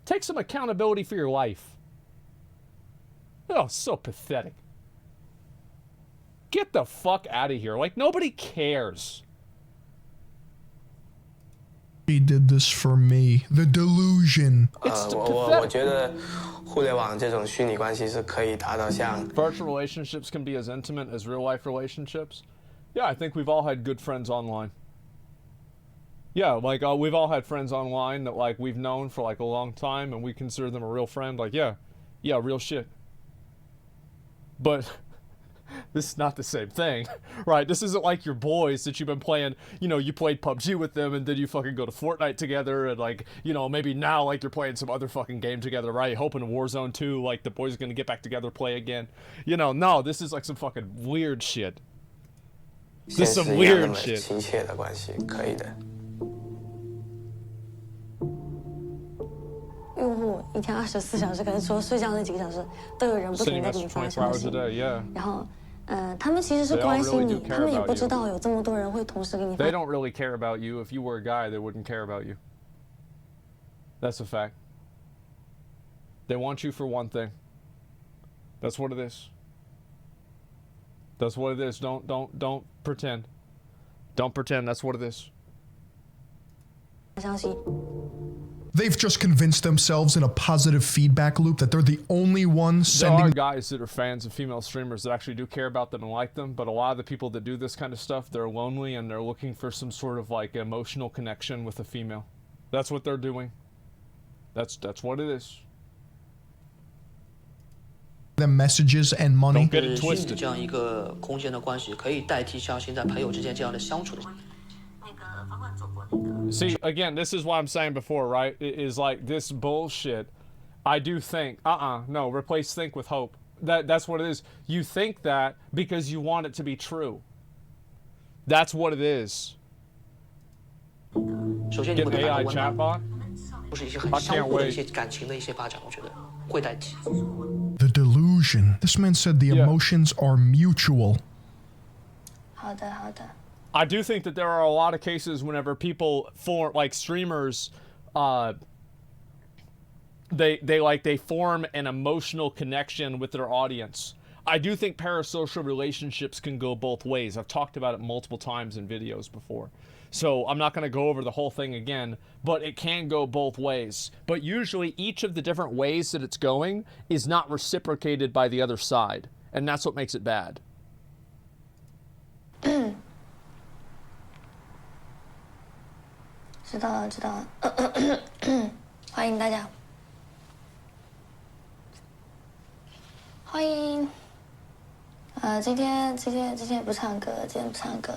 Take some accountability for your life. Oh, so pathetic. Get the fuck out of here. Like, nobody cares. He did this for me. The delusion. 我觉得互联网这种虚拟关系是可以达到像 virtual relationships can be as intimate as real life relationships. Yeah, I think we've all had good friends online. Yeah, like we've all had friends online that like we've known for like a long time and we consider them a real friend. Like, yeah, real shit. But This is not the same thing, right? This isn't like your boys that you've been playing, you know, you played PUBG with them and then you fucking go to Fortnite together and like, you know, maybe now like you're playing some other fucking game together, right? Hoping Warzone 2, like the boys are gonna get back together, play again. You know, no, this is like some fucking weird shit. This is some weird shit. 亲切的关系可以的。用户一天24小时，可能除了睡觉那几个小时，都有人不停地给你发消息。然后，他们其实是关心你，他们也不知道有这么多人会同时给你发。They don't really care about you. If you were a guy, they wouldn't care about you. That's a fact. They want you for one thing. That's what it is. That's what it is. Don't pretend. Don't pretend. That's what it is. 消息。They've just convinced themselves in a positive feedback loop that they're the only ones sending... There are guys that are fans of female streamers that actually do care about them and like them, but a lot of the people that do this kind of stuff, they're lonely and they're looking for some sort of like emotional connection with a female. That's what they're doing. That's what it is. Them messages and money. Don't get it twisted. 这样一个空间的关系，可以代替像现在朋友之间这样的相处的。 See, again, this is what I'm saying before, right? It is like this bullshit. I do think, no, replace think with hope. That's what it is. You think that because you want it to be true. That's what it is. Get AI chatbot? I can't wait. The delusion. This man said the emotions are mutual. 好的，好的。 I do think that there are a lot of cases whenever people form like streamers, they form an emotional connection with their audience. I do think parasocial relationships can go both ways. I've talked about it multiple times in videos before. So I'm not going to go over the whole thing again, but it can go both ways. But usually each of the different ways that it's going is not reciprocated by the other side. And that's what makes it bad. 知道了，知道了。欢迎大家，欢迎。今天不唱歌，今天不唱歌，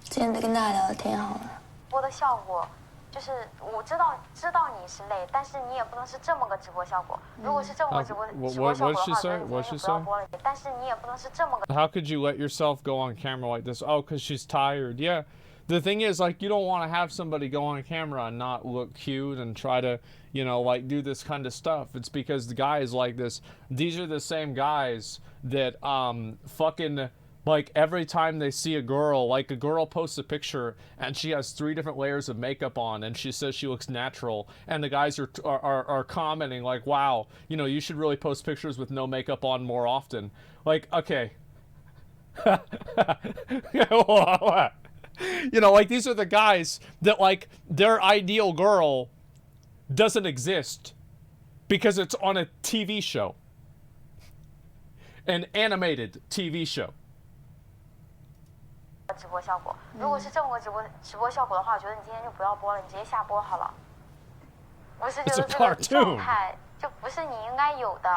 今天就跟大家聊聊天好了。播的效果，就是我知道你是累，但是你也不能是这么个直播效果。如果是这么个直播效果的话，我觉得你今天就不要播了。但是你也不能是这么个。How could you let yourself go on camera like this? Oh, because she's tired. Yeah. The thing is, like, you don't want to have somebody go on camera and not look cute and try to, you know, like, do this kind of stuff. It's because the guys like this. These are the same guys that, fucking, like, every time they see a girl, like, a girl posts a picture and she has 3 different layers of makeup on and she says she looks natural. And the guys are commenting, like, wow, you know, you should really post pictures with no makeup on more often. Like, okay. You know, like, these are the guys that, like, their ideal girl doesn't exist because it's on a TV show. An animated TV show. 直播效果，如果是这么个直播效果的话，我觉得你今天就不要播了，你直接下播好了。我是觉得这个状态就不是你应该有的。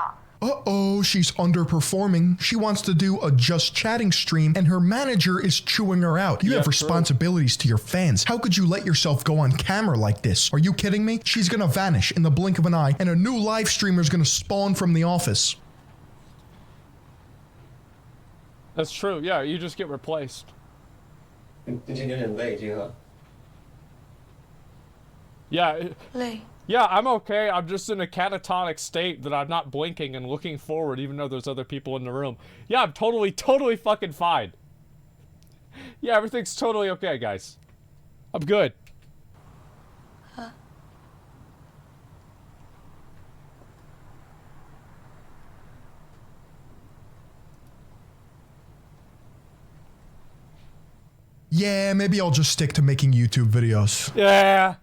Uh-oh, she's underperforming. She wants to do a just chatting stream and her manager is chewing her out. You have responsibilities to your fans. How could you let yourself go on camera like this? Are you kidding me? She's gonna vanish in the blink of an eye and a new live streamer is gonna spawn from the office. That's true. Yeah, you just get replaced. Yeah. 累。 Yeah, I'm okay. I'm just in a catatonic state that I'm not blinking and looking forward even though there's other people in the room. Yeah, I'm totally fucking fine. Yeah, everything's totally okay, guys. I'm good. Yeah, maybe I'll just stick to making YouTube videos. Yeah.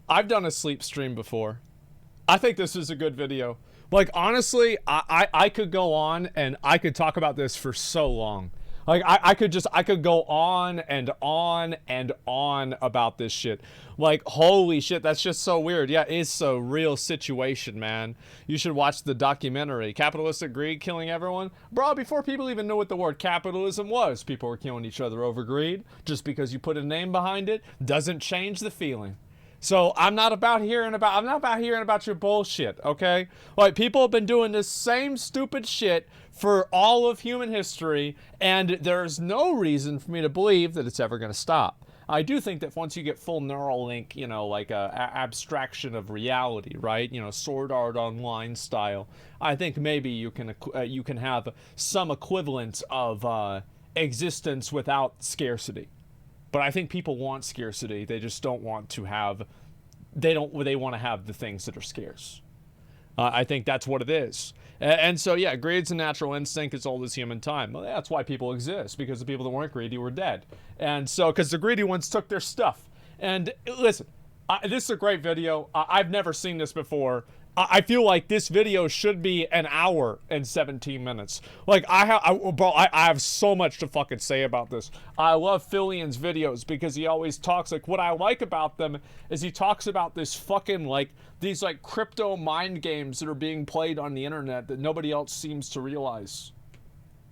I've done a sleep stream before. I think this is a good video. Like, honestly, I could go on and I could talk about this for so long. Like, I could go on and on and on about this shit. Like, holy shit, that's just so weird. Yeah, it's a real situation, man. You should watch the documentary. Capitalistic greed killing everyone? Bro, before people even knew what the word capitalism was, people were killing each other over greed. Just because you put a name behind it doesn't change the feeling. So I'm not about hearing about your bullshit, okay? Like, people have been doing this same stupid shit for all of human history, and there's no reason for me to believe that it's ever going to stop. I do think that once you get full neural link, you know, like a abstraction of reality, right? You know, Sword Art Online style. I think maybe you can have some equivalent of existence without scarcity. But I think people want scarcity. They just don't want to have. They want to have the things that are scarce. I think that's what it is. And so, yeah, greed's a natural instinct as old as human time. Well, that's why people exist, because the people that weren't greedy were dead. And so, because the greedy ones took their stuff. And listen, this is a great video. I've never seen this before. I feel like this video should be an hour and 17 minutes. Like, I have so much to fucking say about this. I love Fillian's videos because he always talks, like, what I like about them is he talks about this fucking, like, these, like, crypto mind games that are being played on the internet that nobody else seems to realize.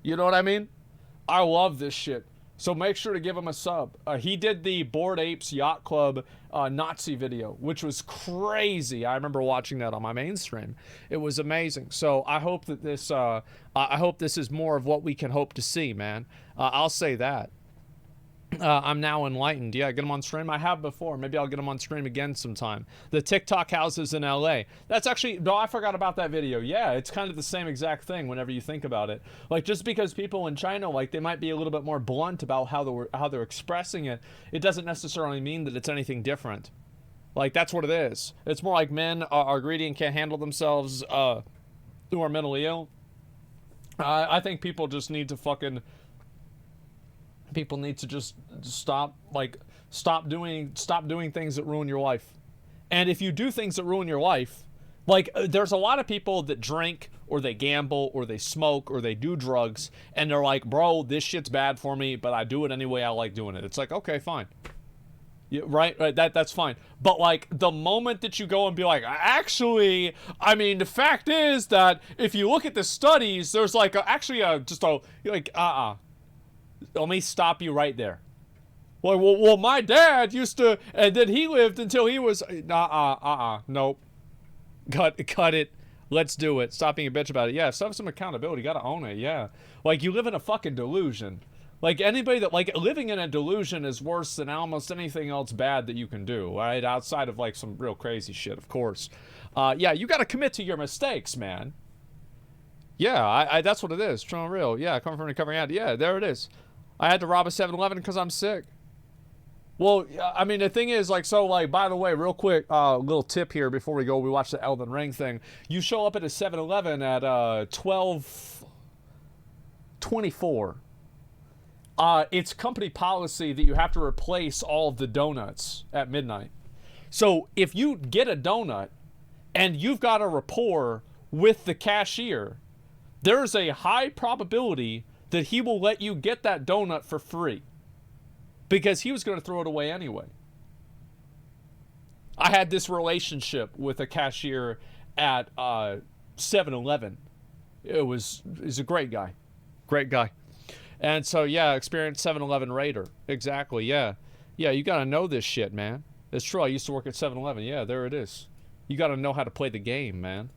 You know what I mean? I love this shit. So make sure to give him a sub. He did the Bored Apes Yacht Club Nazi video, which was crazy. I remember watching that on my mainstream. It was amazing. So I hope that this, I hope this is more of what we can hope to see, man. I'll say that. I'm now enlightened. Yeah, get him on stream. I have before. Maybe I'll get him on stream again sometime. The TikTok houses in LA. That's actually, no, I forgot about that video. Yeah, it's kind of the same exact thing whenever you think about it. Like, just because people in China, like, they might be a little bit more blunt about how they're expressing it, it doesn't necessarily mean that it's anything different. Like, that's what it is. It's more like men are greedy and can't handle themselves, who are mentally ill. I think people just need to fucking... People need to just stop doing things that ruin your life. And if you do things that ruin your life, like, there's a lot of people that drink or they gamble or they smoke or they do drugs and they're like, bro, this shit's bad for me, but I do it anyway. I like doing it. It's like, okay, fine. Yeah, right? That's fine. But, like, the moment that you go and be like, actually, I mean, the fact is that if you look at the studies, there's like let me stop you right there. Well, my dad used to, and then he lived until he was, nope. Cut it. Let's do it. Stop being a bitch about it. Yeah, have some accountability. You gotta own it, yeah. Like, you live in a fucking delusion. Like, anybody that, like, living in a delusion is worse than almost anything else bad that you can do, right? Outside of, like, some real crazy shit, of course. Yeah, you gotta commit to your mistakes, man. Yeah, that's what it is. True and real. Yeah, coming from a recovering addict. Yeah, there it is. I had to rob a 7-Eleven because I'm sick. Well, I mean, the thing is, like, so, like, by the way, real quick, little tip here before we go, we watch the Elden Ring thing. You show up at a 7-Eleven at 12:24. It's company policy that you have to replace all of the donuts at midnight. So if you get a donut and you've got a rapport with the cashier, there's a high probability that he will let you get that donut for free because he was going to throw it away anyway. I had this relationship with a cashier at 7-Eleven. He's a great guy. Great guy. And so, yeah, experienced 7-Eleven raider. Exactly, yeah. Yeah, you got to know this shit, man. It's true. I used to work at 7-Eleven. Yeah, there it is. You got to know how to play the game, man.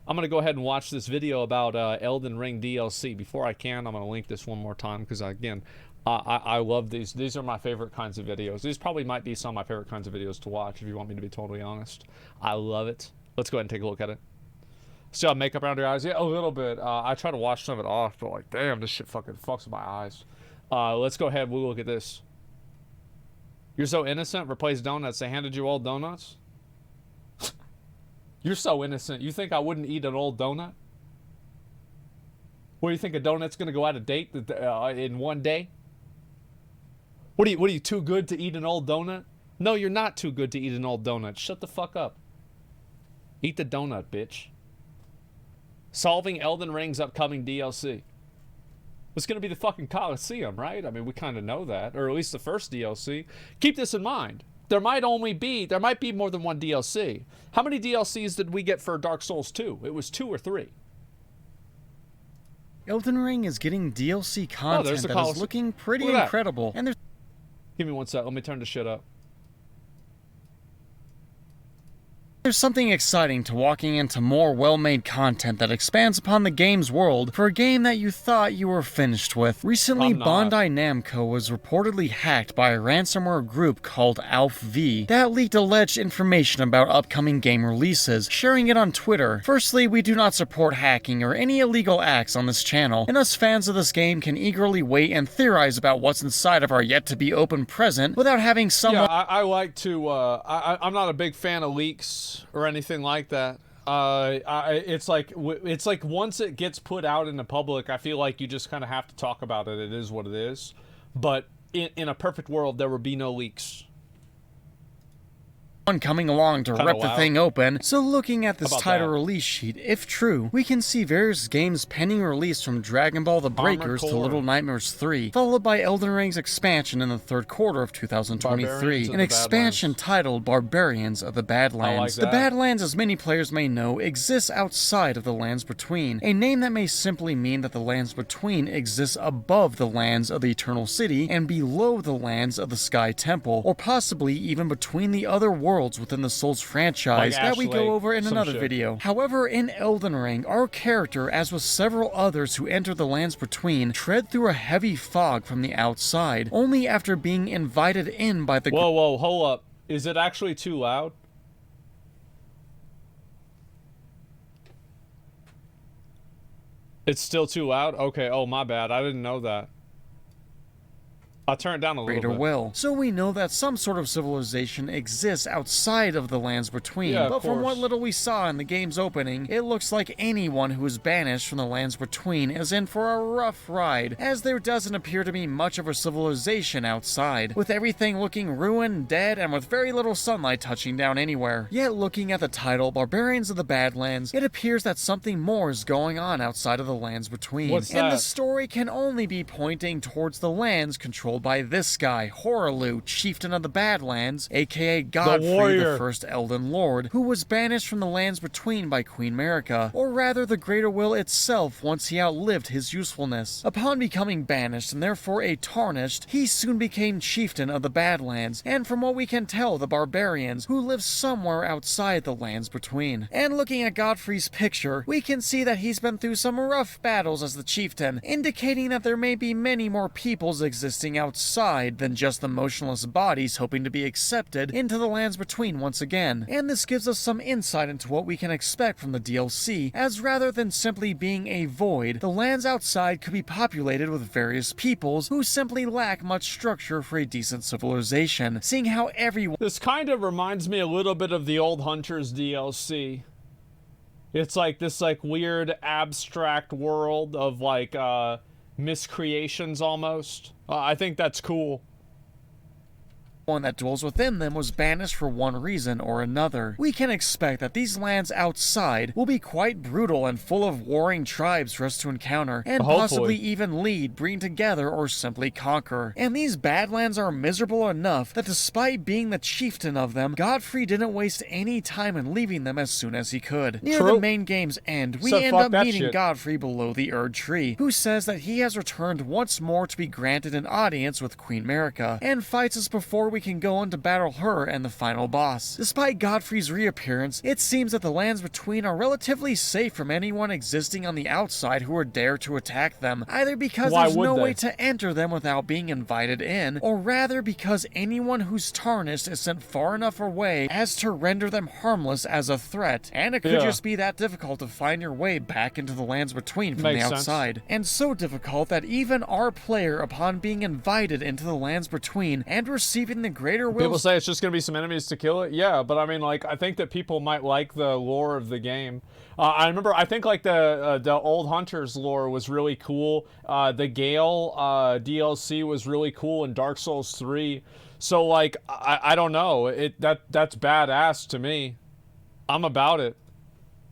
I'm going to go ahead and watch this video about Elden Ring DLC. Before I can, I'm going to link this one more time because, again, I love these. These are my favorite kinds of videos. These probably might be some of my favorite kinds of videos to watch, if you want me to be totally honest. I love it. Let's go ahead and take a look at it. See how makeup around your eyes? Yeah, a little bit. I try to wash some of it off, but, like, damn, this shit fucking fucks with my eyes. Let's go ahead and we'll look at this. You're so innocent. Replace donuts. They handed you old donuts? You're so innocent. You think I wouldn't eat an old donut? What do you think, a donut's gonna go out of date in one day? What are you too good to eat an old donut? No, you're not too good to eat an old donut. Shut the fuck up. Eat the donut, bitch. Solving Elden Ring's upcoming DLC. was going to be the fucking Coliseum, right? I mean, we kind of know that, or at least the first DLC. Keep this in mind. There might be more than one DLC. How many DLCs did we get for Dark Souls 2? It was 2 or 3. Elden Ring is getting DLC content that is looking pretty incredible. And there's... Give me one sec. Let me turn the shit up. There's something exciting to walking into more well-made content that expands upon the game's world for a game that you thought you were finished with. Recently, Bandai Namco was reportedly hacked by a ransomware group called Alpha V that leaked alleged information about upcoming game releases, sharing it on Twitter. Firstly, we do not support hacking or any illegal acts on this channel, and us fans of this game can eagerly wait and theorize about what's inside of our yet-to-be-open present without having someone... Yeah, I like to... I'm not a big fan of leaks or anything like that. It's like once it gets put out in the public, I feel like you just kind of have to talk about it. It is what it is. But in a perfect world, there would be no leaks. Coming along to rip the thing open. So looking at this title release sheet, if true, we can see various games pending release from Dragon Ball The Breakers to Little Nightmares 3, followed by Elden Ring's expansion in the third quarter of 2023, an expansion titled Barbarians of the Badlands. The Badlands, as many players may know, exists outside of the Lands Between, a name that may simply mean that the Lands Between exists above the lands of the Eternal City and below the lands of the Sky Temple, or possibly even between the other worlds within the Souls franchise that we go over in another video. However, in Elden Ring, our character, as with several others who enter the Lands Between, tread through a heavy fog from the outside, only after being invited in by the... Whoa, hold up. Is it actually too loud? It's still too loud? Okay, oh my bad. I didn't know that. I'll turn it down a little bit. So we know that some sort of civilization exists outside of the Lands Between, yeah, but from what little we saw in the game's opening, it looks like anyone who is banished from the Lands Between is in for a rough ride, as there doesn't appear to be much of a civilization outside, with everything looking ruined, dead, and with very little sunlight touching down anywhere. Yet looking at the title, Barbarians of the Badlands, it appears that something more is going on outside of the Lands Between. What's that? And the story can only be pointing towards the lands controlled by this guy, Horalu, Chieftain of the Badlands, aka Godfrey, the first Elden Lord, who was banished from the Lands Between by Queen Marika, or rather the Greater Will itself once he outlived his usefulness. Upon becoming banished and therefore a tarnished, he soon became Chieftain of the Badlands, and from what we can tell, the barbarians, who live somewhere outside the Lands Between. And looking at Godfrey's picture, we can see that he's been through some rough battles as the Chieftain, indicating that there may be many more peoples existing outside than just the motionless bodies hoping to be accepted into the Lands Between once again. And this gives us some insight into what we can expect from the DLC, as rather than simply being a void, the lands outside could be populated with various peoples who simply lack much structure for a decent civilization, seeing how everyone... This kind of reminds me a little bit of the Old Hunters DLC. It's like this weird abstract world of miscreations almost. I think that's cool. One that dwells within them was banished for one reason or another. We can expect that these lands outside will be quite brutal and full of warring tribes for us to encounter, and possibly even lead, bring together, or simply conquer. And these Badlands are miserable enough that despite being the chieftain of them, Godfrey didn't waste any time in leaving them as soon as he could. Near the main game's end, we end up meeting Godfrey below the Erd Tree, who says that he has returned once more to be granted an audience with Queen Marika, and fights us before we can go on to battle her and the final boss. Despite Godfrey's reappearance, it seems that the Lands Between are relatively safe from anyone existing on the outside who would dare to attack them, either because there's no way to enter them without being invited in, or rather because anyone who's tarnished is sent far enough away as to render them harmless as a threat, and it could just be that difficult to find your way back into the Lands Between from the outside. And so difficult that even our player, upon being invited into the Lands Between and receiving the Greater Will... People say it's just going to be some enemies to kill it. Yeah, but I mean, I think that people might like the lore of the game. I think the Old Hunters lore was really cool. The Gale DLC was really cool in Dark Souls 3. So I don't know. That's badass to me. I'm about it.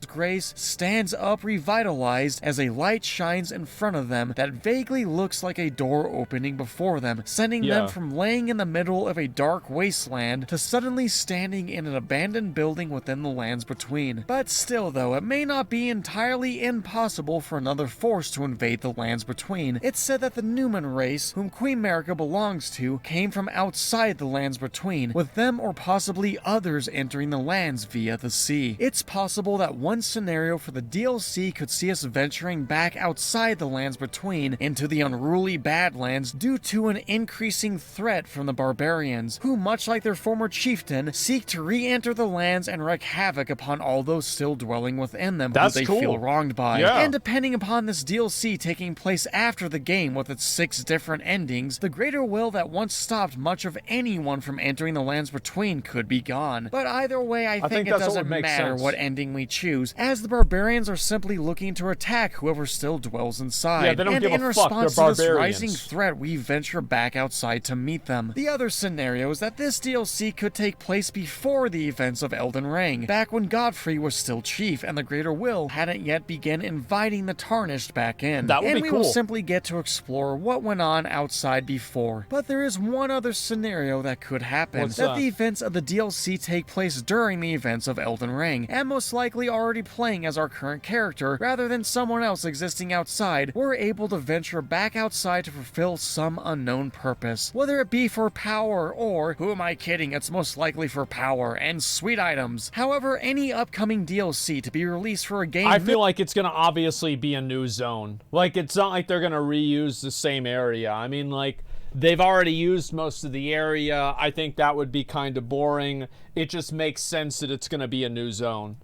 Grace stands up revitalized as a light shines in front of them that vaguely looks like a door opening before them, sending them from laying in the middle of a dark wasteland to suddenly standing in an abandoned building within the lands between. But still though, it may not be entirely impossible for another force to invade the lands between. It's said that the Newman race, whom Queen America belongs to, came from outside the lands between, with them or possibly others entering the lands via the sea. It's possible that one scenario for the DLC could see us venturing back outside the lands between into the unruly Badlands due to an increasing threat from the barbarians, who much like their former chieftain, seek to re-enter the lands and wreak havoc upon all those still dwelling within them who they feel wronged by. And depending upon this DLC taking place after the game with its 6 different endings, the greater will that once stopped much of anyone from entering the lands between could be gone. But either way, I think it doesn't matter what ending we choose, as the barbarians are simply looking to attack whoever still dwells inside. Yeah, they don't give a fuck. In response They're to this rising barbarians. threat, we venture back outside to meet them. The other scenario is that this DLC could take place before the events of Elden Ring, back when Godfrey was still chief and the Greater Will hadn't yet begun inviting the Tarnished back in. That would be we cool. will simply get to explore what went on outside before. But there is one other scenario that could happen. What's that that? the events of the DLC take place during the events of Elden Ring, and most likely already playing as our current character, rather than someone else existing outside, we're able to venture back outside to fulfill some unknown purpose. Whether it be for power or, who am I kidding, it's most likely for power and sweet items. However, any upcoming DLC to be released for a game... I feel like it's gonna obviously be a new zone. Like, it's not like they're gonna reuse the same area. I mean, like, they've already used most of the area. I think that would be kind of boring. It just makes sense that it's gonna be a new zone.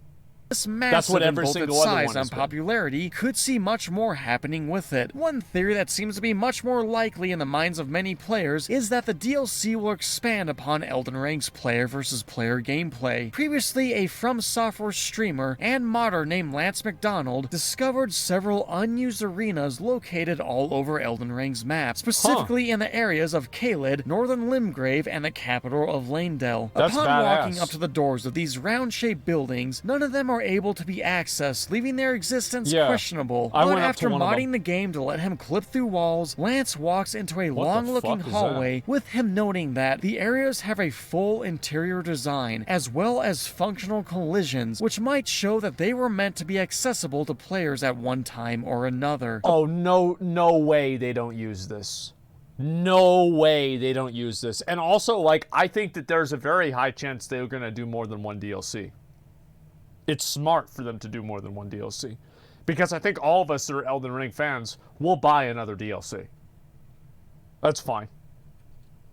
This massive every in both single its other size one and has been. popularity could see much more happening with it. One theory that seems to be much more likely in the minds of many players is that the DLC will expand upon Elden Ring's player versus player gameplay. Previously, a From Software streamer and modder named Lance McDonald discovered several unused arenas located all over Elden Ring's map, specifically in the areas of Caelid, Northern Limgrave, and the capital of Lanedale. That's Upon badass. walking up to the doors of these round-shaped buildings, none of them are able to be accessed, leaving their existence questionable. I But went up after to one of them. modding the game to let him clip through walls, Lance walks into a What the long-looking fuck is hallway, with him noting that the areas have a full interior design, as well as functional collisions, which might show that they were meant to be accessible to players at one time or another. Oh, no way they don't use this. No way they don't use this. And also, like, I think that there's a very high chance they're gonna do more than one DLC. It's smart for them to do more than one DLC. Because I think all of us that are Elden Ring fans will buy another DLC. That's fine.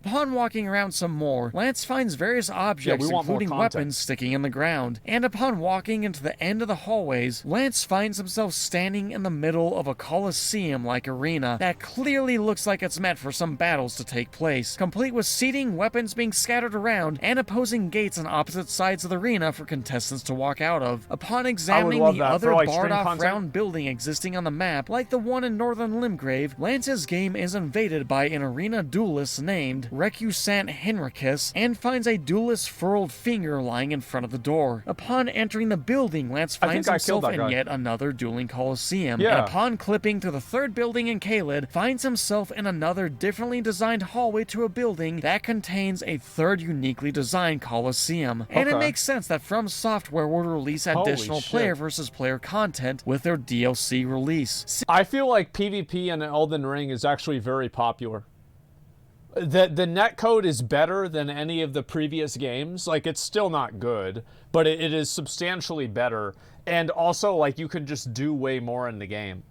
Upon walking around some more, Lance finds various objects, we want more including content. weapons, sticking in the ground. And upon walking into the end of the hallways, Lance finds himself standing in the middle of a coliseum-like arena that clearly looks like it's meant for some battles to take place, complete with seating, weapons being scattered around, and opposing gates on opposite sides of the arena for contestants to walk out of. Upon examining love the that. other For, like, stream barred-off content? round building existing on the map, like the one in Northern Limgrave, Lance's game is invaded by an arena duelist named Recusant Henricus, and finds a duelist's furled finger lying in front of the door. Upon entering the building, Lance I think finds I killed himself that in guy. yet another dueling coliseum, Yeah. and upon clipping to the third building in Caelid, finds himself in another differently designed hallway to a building that contains a third uniquely designed coliseum. And it Okay. makes sense that From Software would release Holy additional shit. player versus player content with their DLC release. I feel like PvP in Elden Ring is actually very popular. The netcode is better than any of the previous games. Like, it's still not good, but it is substantially better. And also, like, you can just do way more in the game.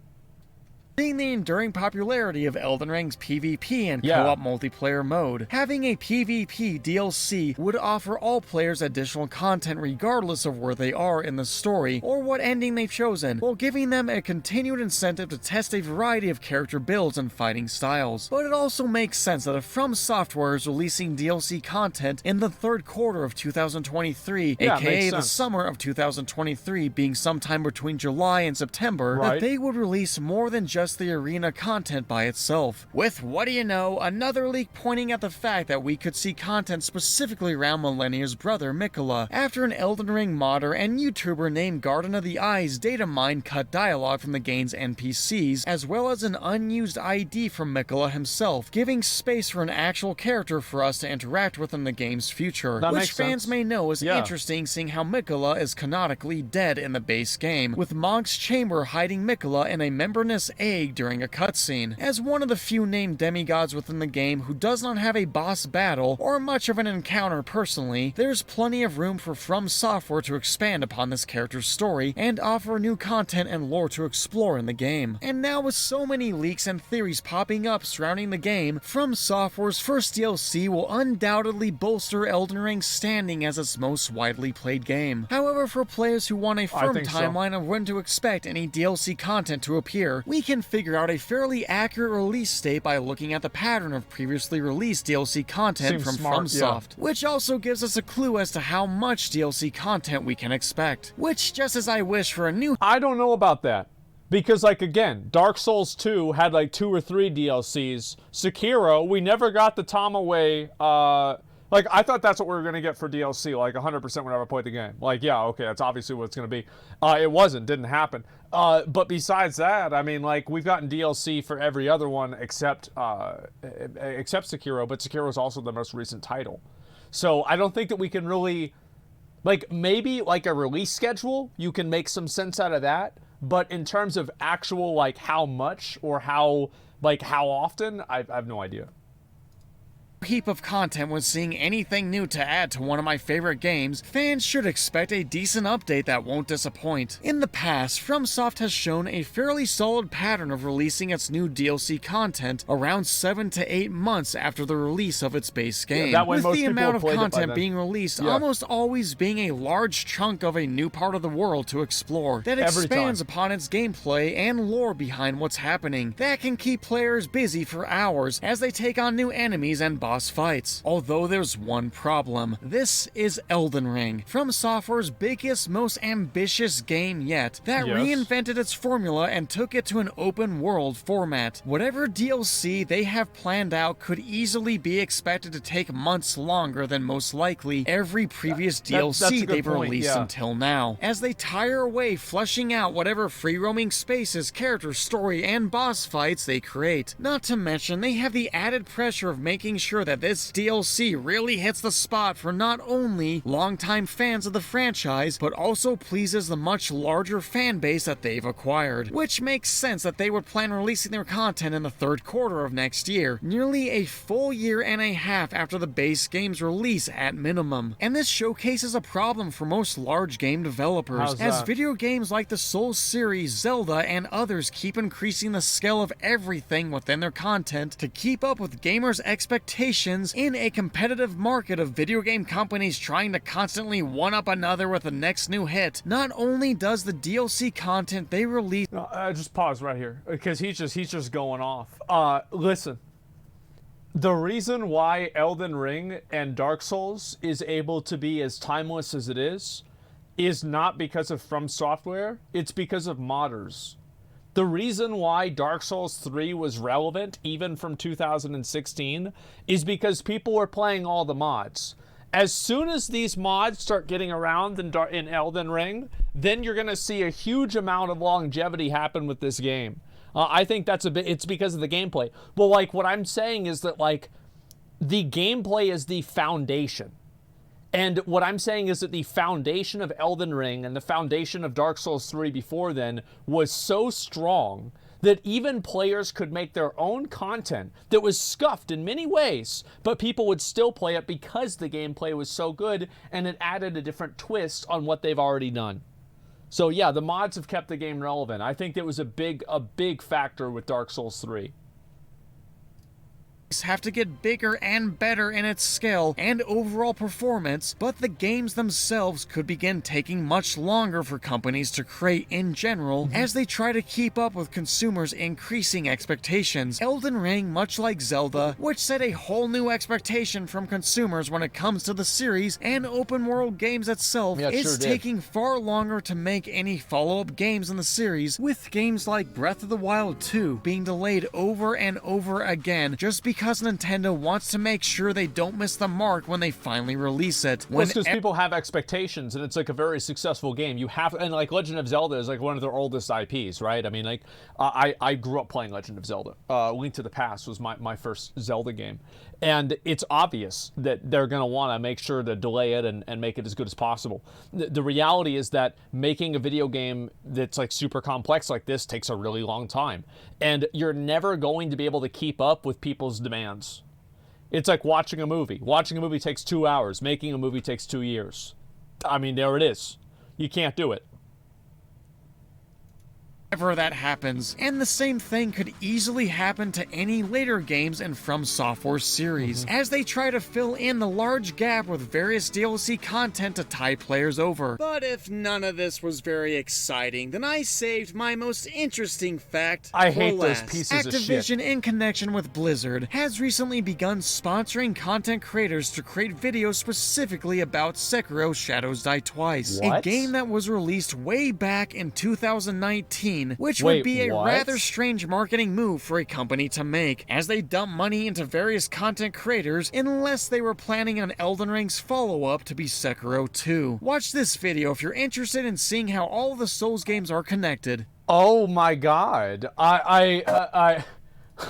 Seeing the enduring popularity of Elden Ring's PvP and co-op multiplayer mode, having a PvP DLC would offer all players additional content regardless of where they are in the story or what ending they've chosen, while giving them a continued incentive to test a variety of character builds and fighting styles. But it also makes sense that if From Software is releasing DLC content in the third quarter of 2023, Yeah, aka makes the sense. summer of 2023 being sometime between July and September, Right. that they would release more than just just the arena content by itself. With, what do you know, another leak pointing at the fact that we could see content specifically around Millennia's brother Mikola, after an Elden Ring modder and YouTuber named Garden of the Eyes data mined cut dialogue from the game's NPCs, as well as an unused ID from Mikola himself, giving space for an actual character for us to interact with in the game's future, which fans may know is interesting, seeing how Mikola is canonically dead in the base game, with Monk's chamber hiding Mikola in a membranous egg during a cutscene. As one of the few named demigods within the game who does not have a boss battle or much of an encounter personally, there's plenty of room for From Software to expand upon this character's story and offer new content and lore to explore in the game. And now with so many leaks and theories popping up surrounding the game, From Software's first DLC will undoubtedly bolster Elden Ring's standing as its most widely played game. However, for players who want a firm timeline of when to expect any DLC content to appear, we can figure out a fairly accurate release date by looking at the pattern of previously released DLC content from FromSoft, which also gives us a clue as to how much DLC content we can expect. Which, just as I wish for a new— I don't know about that. Because, like, again, Dark Souls 2 had, like, 2 or 3 DLCs. Sekiro, we never got the Tamaway, like, I thought that's what we were going to get for DLC, like, 100% whenever I played the game. Like, yeah, okay, that's obviously what it's going to be. It wasn't, didn't happen. But besides that, I mean, like, we've gotten DLC for every other one except Sekiro, but Sekiro is also the most recent title. So, I don't think that we can really, like, maybe, like, a release schedule, you can make some sense out of that. But in terms of actual, like, how much or how often, I have no idea. Heap of content when seeing anything new to add to one of my favorite games, fans should expect a decent update that won't disappoint. In the past, FromSoft has shown a fairly solid pattern of releasing its new DLC content around 7 to 8 months after the release of its base game, with the amount of content being released almost always being a large chunk of a new part of the world to explore that expands upon its gameplay and lore behind what's happening, that can keep players busy for hours as they take on new enemies and boss fights. Although there's one problem. This is Elden Ring, From Software's biggest, most ambitious game yet, that reinvented its formula and took it to an open world format. Whatever DLC they have planned out could easily be expected to take months longer than most likely every previous DLC they've released until now, as they tire away fleshing out whatever free-roaming spaces, character story, and boss fights they create. Not to mention, they have the added pressure of making sure that this DLC really hits the spot for not only longtime fans of the franchise, but also pleases the much larger fan base that they've acquired. Which makes sense that they would plan releasing their content in the third quarter of next year, nearly a full year and a half after the base game's release at minimum. And this showcases a problem for most large game developers, as video games like the Souls series, Zelda, and others keep increasing the scale of everything within their content to keep up with gamers' expectations in a competitive market of video game companies trying to constantly one-up another with the next new hit. Not only does the DLC content they release— just pause right here, because he's just going off. Listen. The reason why Elden Ring and Dark Souls is able to be as timeless as it is not because of From Software, it's because of modders. The reason why Dark Souls 3 was relevant, even from 2016, is because people were playing all the mods. As soon as these mods start getting around in Elden Ring, then you're going to see a huge amount of longevity happen with this game. I think it's because of the gameplay. Well, like, what I'm saying is that, like, the gameplay is the foundation. And what I'm saying is that the foundation of Elden Ring and the foundation of Dark Souls 3 before then was so strong that even players could make their own content that was scuffed in many ways, but people would still play it because the gameplay was so good and it added a different twist on what they've already done. So yeah, the mods have kept the game relevant. I think that was a big factor with Dark Souls 3. have to get bigger and better in its scale and overall performance, but the games themselves could begin taking much longer for companies to create in general as they try to keep up with consumers' increasing expectations. Elden Ring, much like Zelda, which set a whole new expectation from consumers when it comes to the series and open world games itself, is taking far longer to make any follow-up games in the series, with games like Breath of the Wild 2 being delayed over and over again just because Nintendo wants to make sure they don't miss the mark when they finally release it. Well, it's because people have expectations, and it's like a very successful game. You have, and like Legend of Zelda is like one of their oldest IPs, right? I mean, like I grew up playing Legend of Zelda. Link to the Past was my first Zelda game, and it's obvious that they're going to want to make sure to delay it and make it as good as possible. The reality is that making a video game that's like super complex like this takes a really long time, and you're never going to be able to keep up with people's demands. It's like watching a movie. Watching a movie takes 2 hours. Making a movie takes 2 years. I mean, there it is. You can't do it. Whenever that happens, and the same thing could easily happen to any later games in From Software series, as they try to fill in the large gap with various DLC content to tie players over. But if none of this was very exciting, then I saved my most interesting fact I for hate last. those pieces of shit. Activision, in connection with Blizzard, has recently begun sponsoring content creators to create videos specifically about Sekiro: Shadows Die Twice, a game that was released way back in 2019, which would be a rather strange marketing move for a company to make, as they dump money into various content creators unless they were planning on Elden Ring's follow-up to be Sekiro 2. Watch this video if you're interested in seeing how all the Souls games are connected. Oh my god.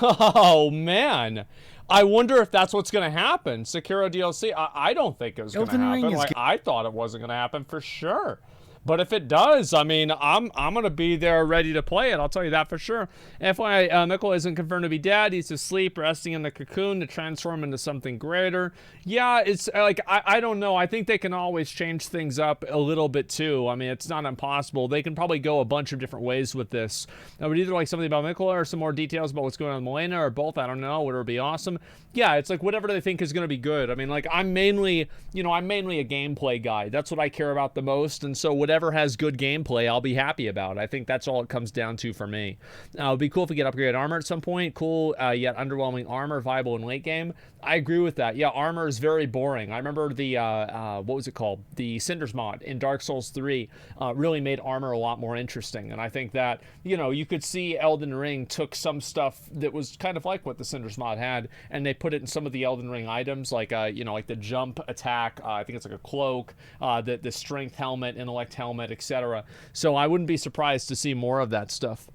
Oh man. I wonder if that's what's going to happen. Sekiro DLC, I don't think it was going to happen. Like, I thought it wasn't going to happen for sure. But if it does, I mean, I'm going to be there ready to play it. I'll tell you that for sure. FYI, Mikkel isn't confirmed to be dead. He's asleep, resting in the cocoon to transform into something greater. Yeah, it's like, I don't know. I think they can always change things up a little bit too. I mean, it's not impossible. They can probably go a bunch of different ways with this. I would either like something about Mikkel or some more details about what's going on with Milena, or both. I don't know. Would be awesome. Yeah, it's like whatever they think is going to be good. I mean, like, I'm mainly a gameplay guy. That's what I care about the most. And so whatever has good gameplay, I'll be happy about. I think that's all it comes down to for me. It'd be cool if we get upgraded armor at some point. Cool, yet underwhelming armor, viable in late game. I agree with that. Yeah, armor is very boring. I remember the, what was it called? The Cinders mod in Dark Souls 3 really made armor a lot more interesting. And I think that, you know, you could see Elden Ring took some stuff that was kind of like what the Cinders mod had, and they put it in some of the Elden Ring items, like, you know, like the jump attack, I think it's like a cloak, the strength helmet, intellect helmet, etc. So I wouldn't be surprised to see more of that stuff.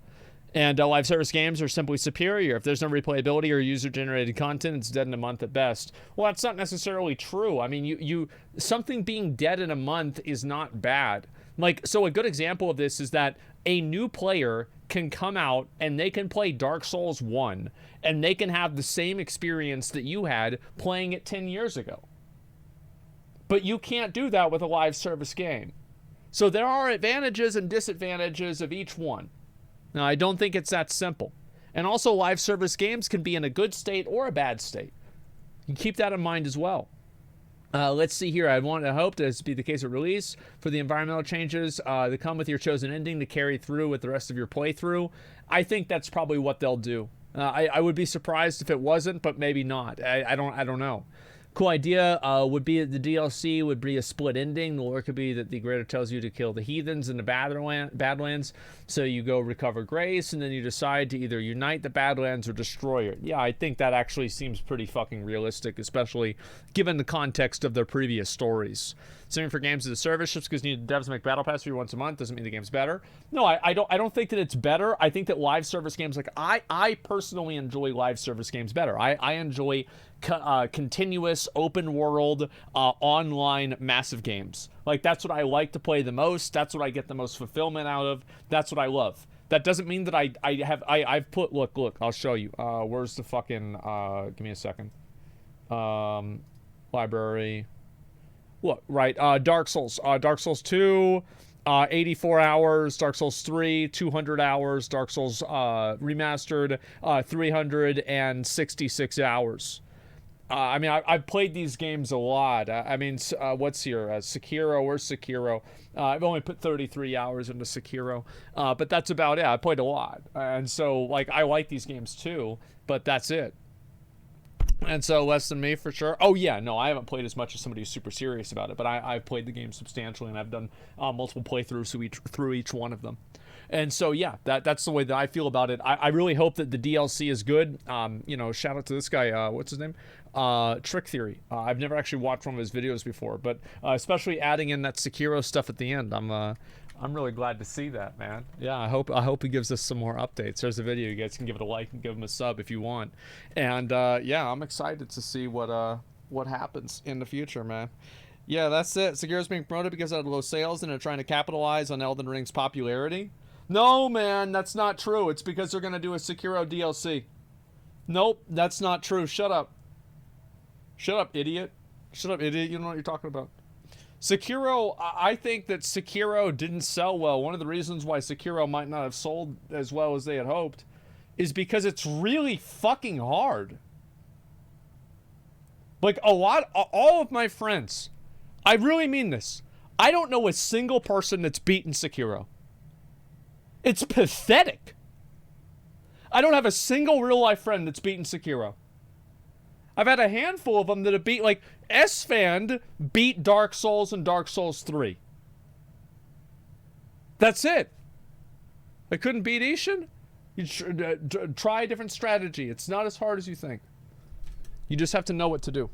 And live service games are simply superior. If there's no replayability or user-generated content, it's dead in a month at best. Well, that's not necessarily true. I mean, something being dead in a month is not bad. Like, so a good example of this is that a new player can come out and they can play Dark Souls 1, and they can have the same experience that you had playing it 10 years ago. But you can't do that with a live service game. So there are advantages and disadvantages of each one. Now, I don't think it's that simple. And also, live service games can be in a good state or a bad state. You can keep that in mind as well. Let's see here. I hope this be the case at release for the environmental changes that come with your chosen ending to carry through with the rest of your playthrough. I think that's probably what they'll do. I would be surprised if it wasn't, but maybe not. I don't know. Cool idea would be the DLC would be a split ending. The lore could be that the Greater tells you to kill the heathens in the Badlands, so you go recover grace, and then you decide to either unite the Badlands or destroy it. Yeah, I think that actually seems pretty fucking realistic, especially given the context of their previous stories. Same for games as a service, just because you need devs to make Battle Pass for you once a month doesn't mean the game's better. No, I don't think that it's better. I think that live service games, like I personally enjoy live service games better. I enjoy continuous open world online massive games. Like, that's what I like to play the most. That's what I get the most fulfillment out of. That's what I love. That doesn't mean that I've put, look, I'll show you. Where's the fucking, give me a second. Library. Look, right, Dark Souls 2, 84 hours, Dark Souls 3, 200 hours, Dark Souls Remastered, 366 hours. I mean, I've played these games a lot. I mean, what's here? Sekiro, where's Sekiro? I've only put 33 hours into Sekiro, but that's about it. I played a lot. And so, like, I like these games too, but that's it. And so, less than me for sure. Oh, yeah, no, I haven't played as much as somebody who's super serious about it, but I've played the game substantially, and I've done multiple playthroughs through each one of them. And so, yeah, that's the way that I feel about it. I really hope that the DLC is good. You know, shout out to this guy, what's his name? Trick Theory. I've never actually watched one of his videos before, but especially adding in that Sekiro stuff at the end, I'm really glad to see that, man. Yeah, I hope he gives us some more updates. There's a video. You guys can give it a like and give him a sub if you want. And yeah, I'm excited to see what happens in the future, man. Yeah, that's it. Sekiro's being promoted because of low sales and they're trying to capitalize on Elden Ring's popularity. No, man, that's not true. It's because they're gonna do a Sekiro DLC. Nope, that's not true. Shut up. Shut up, idiot. Shut up, idiot. You don't know what you're talking about. Sekiro, I think that Sekiro didn't sell well. One of the reasons why Sekiro might not have sold as well as they had hoped is because it's really fucking hard. Like, all of my friends, I really mean this, I don't know a single person that's beaten Sekiro. It's pathetic. I don't have a single real-life friend that's beaten Sekiro. I've had a handful of them that have beat, like, S-Fan beat Dark Souls and Dark Souls 3. That's it. I couldn't beat Ishin? You try a different strategy. It's not as hard as you think. You just have to know what to do.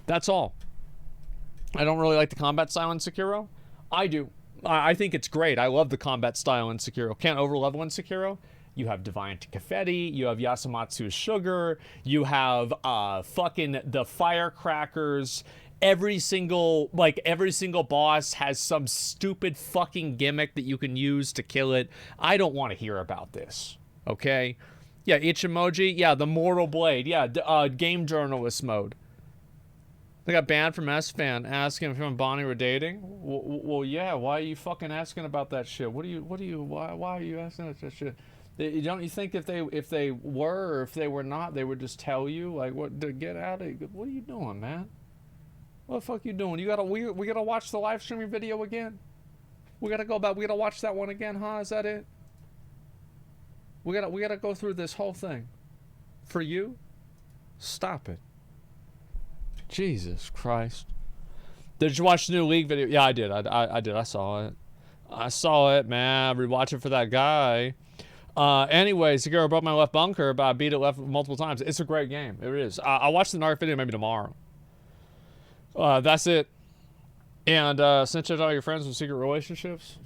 That's all. I don't really like the combat style in Sekiro. I do. I think it's great. I love the combat style in Sekiro. Can't overlevel in Sekiro. You have Divine Confetti, you have Yasumatsu's Sugar, you have fucking the Firecrackers. Every single boss has some stupid fucking gimmick that you can use to kill it. I don't want to hear about this, okay? Yeah, Ichimoji, yeah, the Mortal Blade, yeah, game journalist mode. They got banned from S-Fan asking if him and Bonnie were dating. Well, yeah, why are you fucking asking about that shit? Why are you asking that shit? Don't you think if they were or if they were not, they would just tell you, like, what, to get out of it? What are you doing, man? What the fuck you doing? We gotta watch the live streaming video again? We gotta watch that one again, huh? Is that it? We gotta go through this whole thing. For you? Stop it. Jesus Christ. Did you watch the new League video? Yeah, I did. I did. I saw it. I saw it, man. Rewatch it for that guy. Anyway, Sekiro broke my left bunker, but I beat it left multiple times. It's a great game. It is. I'll watch the Narc video maybe tomorrow. That's it. And snitch all your friends with secret relationships?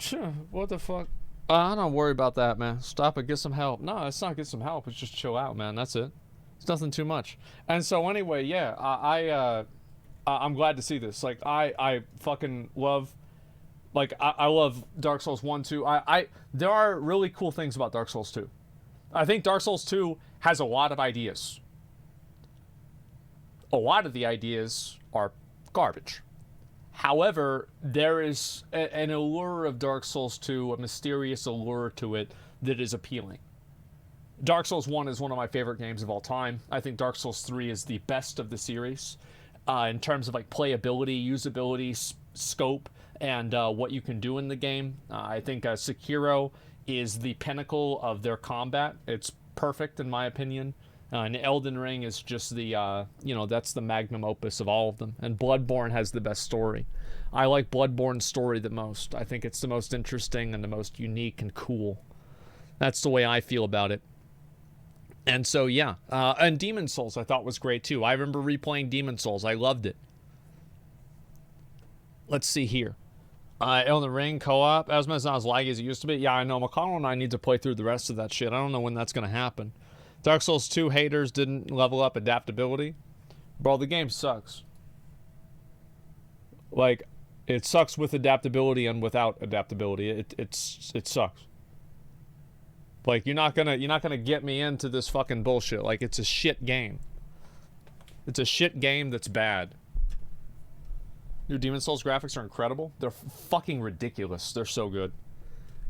What the fuck? I don't worry about that, man. Stop it. Get some help. No, it's not get some help. It's just chill out, man. That's it. It's nothing too much. And so anyway, yeah, I'm glad to see this. Like, I fucking love... Like, I love Dark Souls 1, 2. There are really cool things about Dark Souls 2. I think Dark Souls 2 has a lot of ideas. A lot of the ideas are garbage. However, there is an allure of Dark Souls 2, a mysterious allure to it that is appealing. Dark Souls 1 is one of my favorite games of all time. I think Dark Souls 3 is the best of the series in terms of, like, playability, usability, scope, and what you can do in the game. I think Sekiro is the pinnacle of their combat. It's perfect in my opinion. And Elden Ring is just the, that's the magnum opus of all of them. And Bloodborne has the best story. I like Bloodborne's story the most. I think it's the most interesting and the most unique and cool. That's the way I feel about it. And so, yeah. And Demon Souls I thought was great too. I remember replaying Demon Souls. I loved it. Let's see here. Elden Ring co-op. Asmongold's not as laggy as it used to be. Yeah, I know. McConnell and I need to play through the rest of that shit. I don't know when that's going to happen. Dark Souls 2 haters didn't level up adaptability. Bro, the game sucks. Like, it sucks with adaptability and without adaptability. It sucks. Like, you're not gonna get me into this fucking bullshit. Like, it's a shit game. It's a shit game that's bad. Your Demon Souls graphics are incredible. They're fucking ridiculous. They're so good.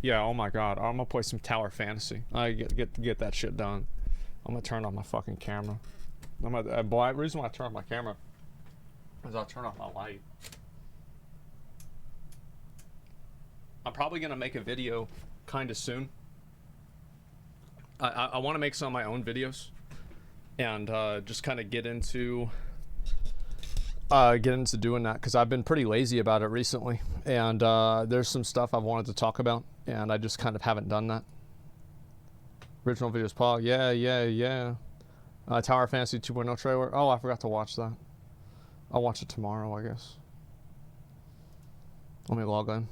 Yeah, oh my god. I'm gonna play some Tower Fantasy. I get that shit done. I'm gonna turn off my fucking camera. The reason why I turn off my camera is I'll turn off my light. I'm probably gonna make a video kind of soon. I want to make some of my own videos and just kind of get into doing that, because I've been pretty lazy about it recently, and there's some stuff I've wanted to talk about and I just kind of haven't done that. Original videos, Paul. Yeah. Tower Fantasy 2.0 trailer. Oh, I forgot to watch that. I'll watch it tomorrow, I guess. Let me log in.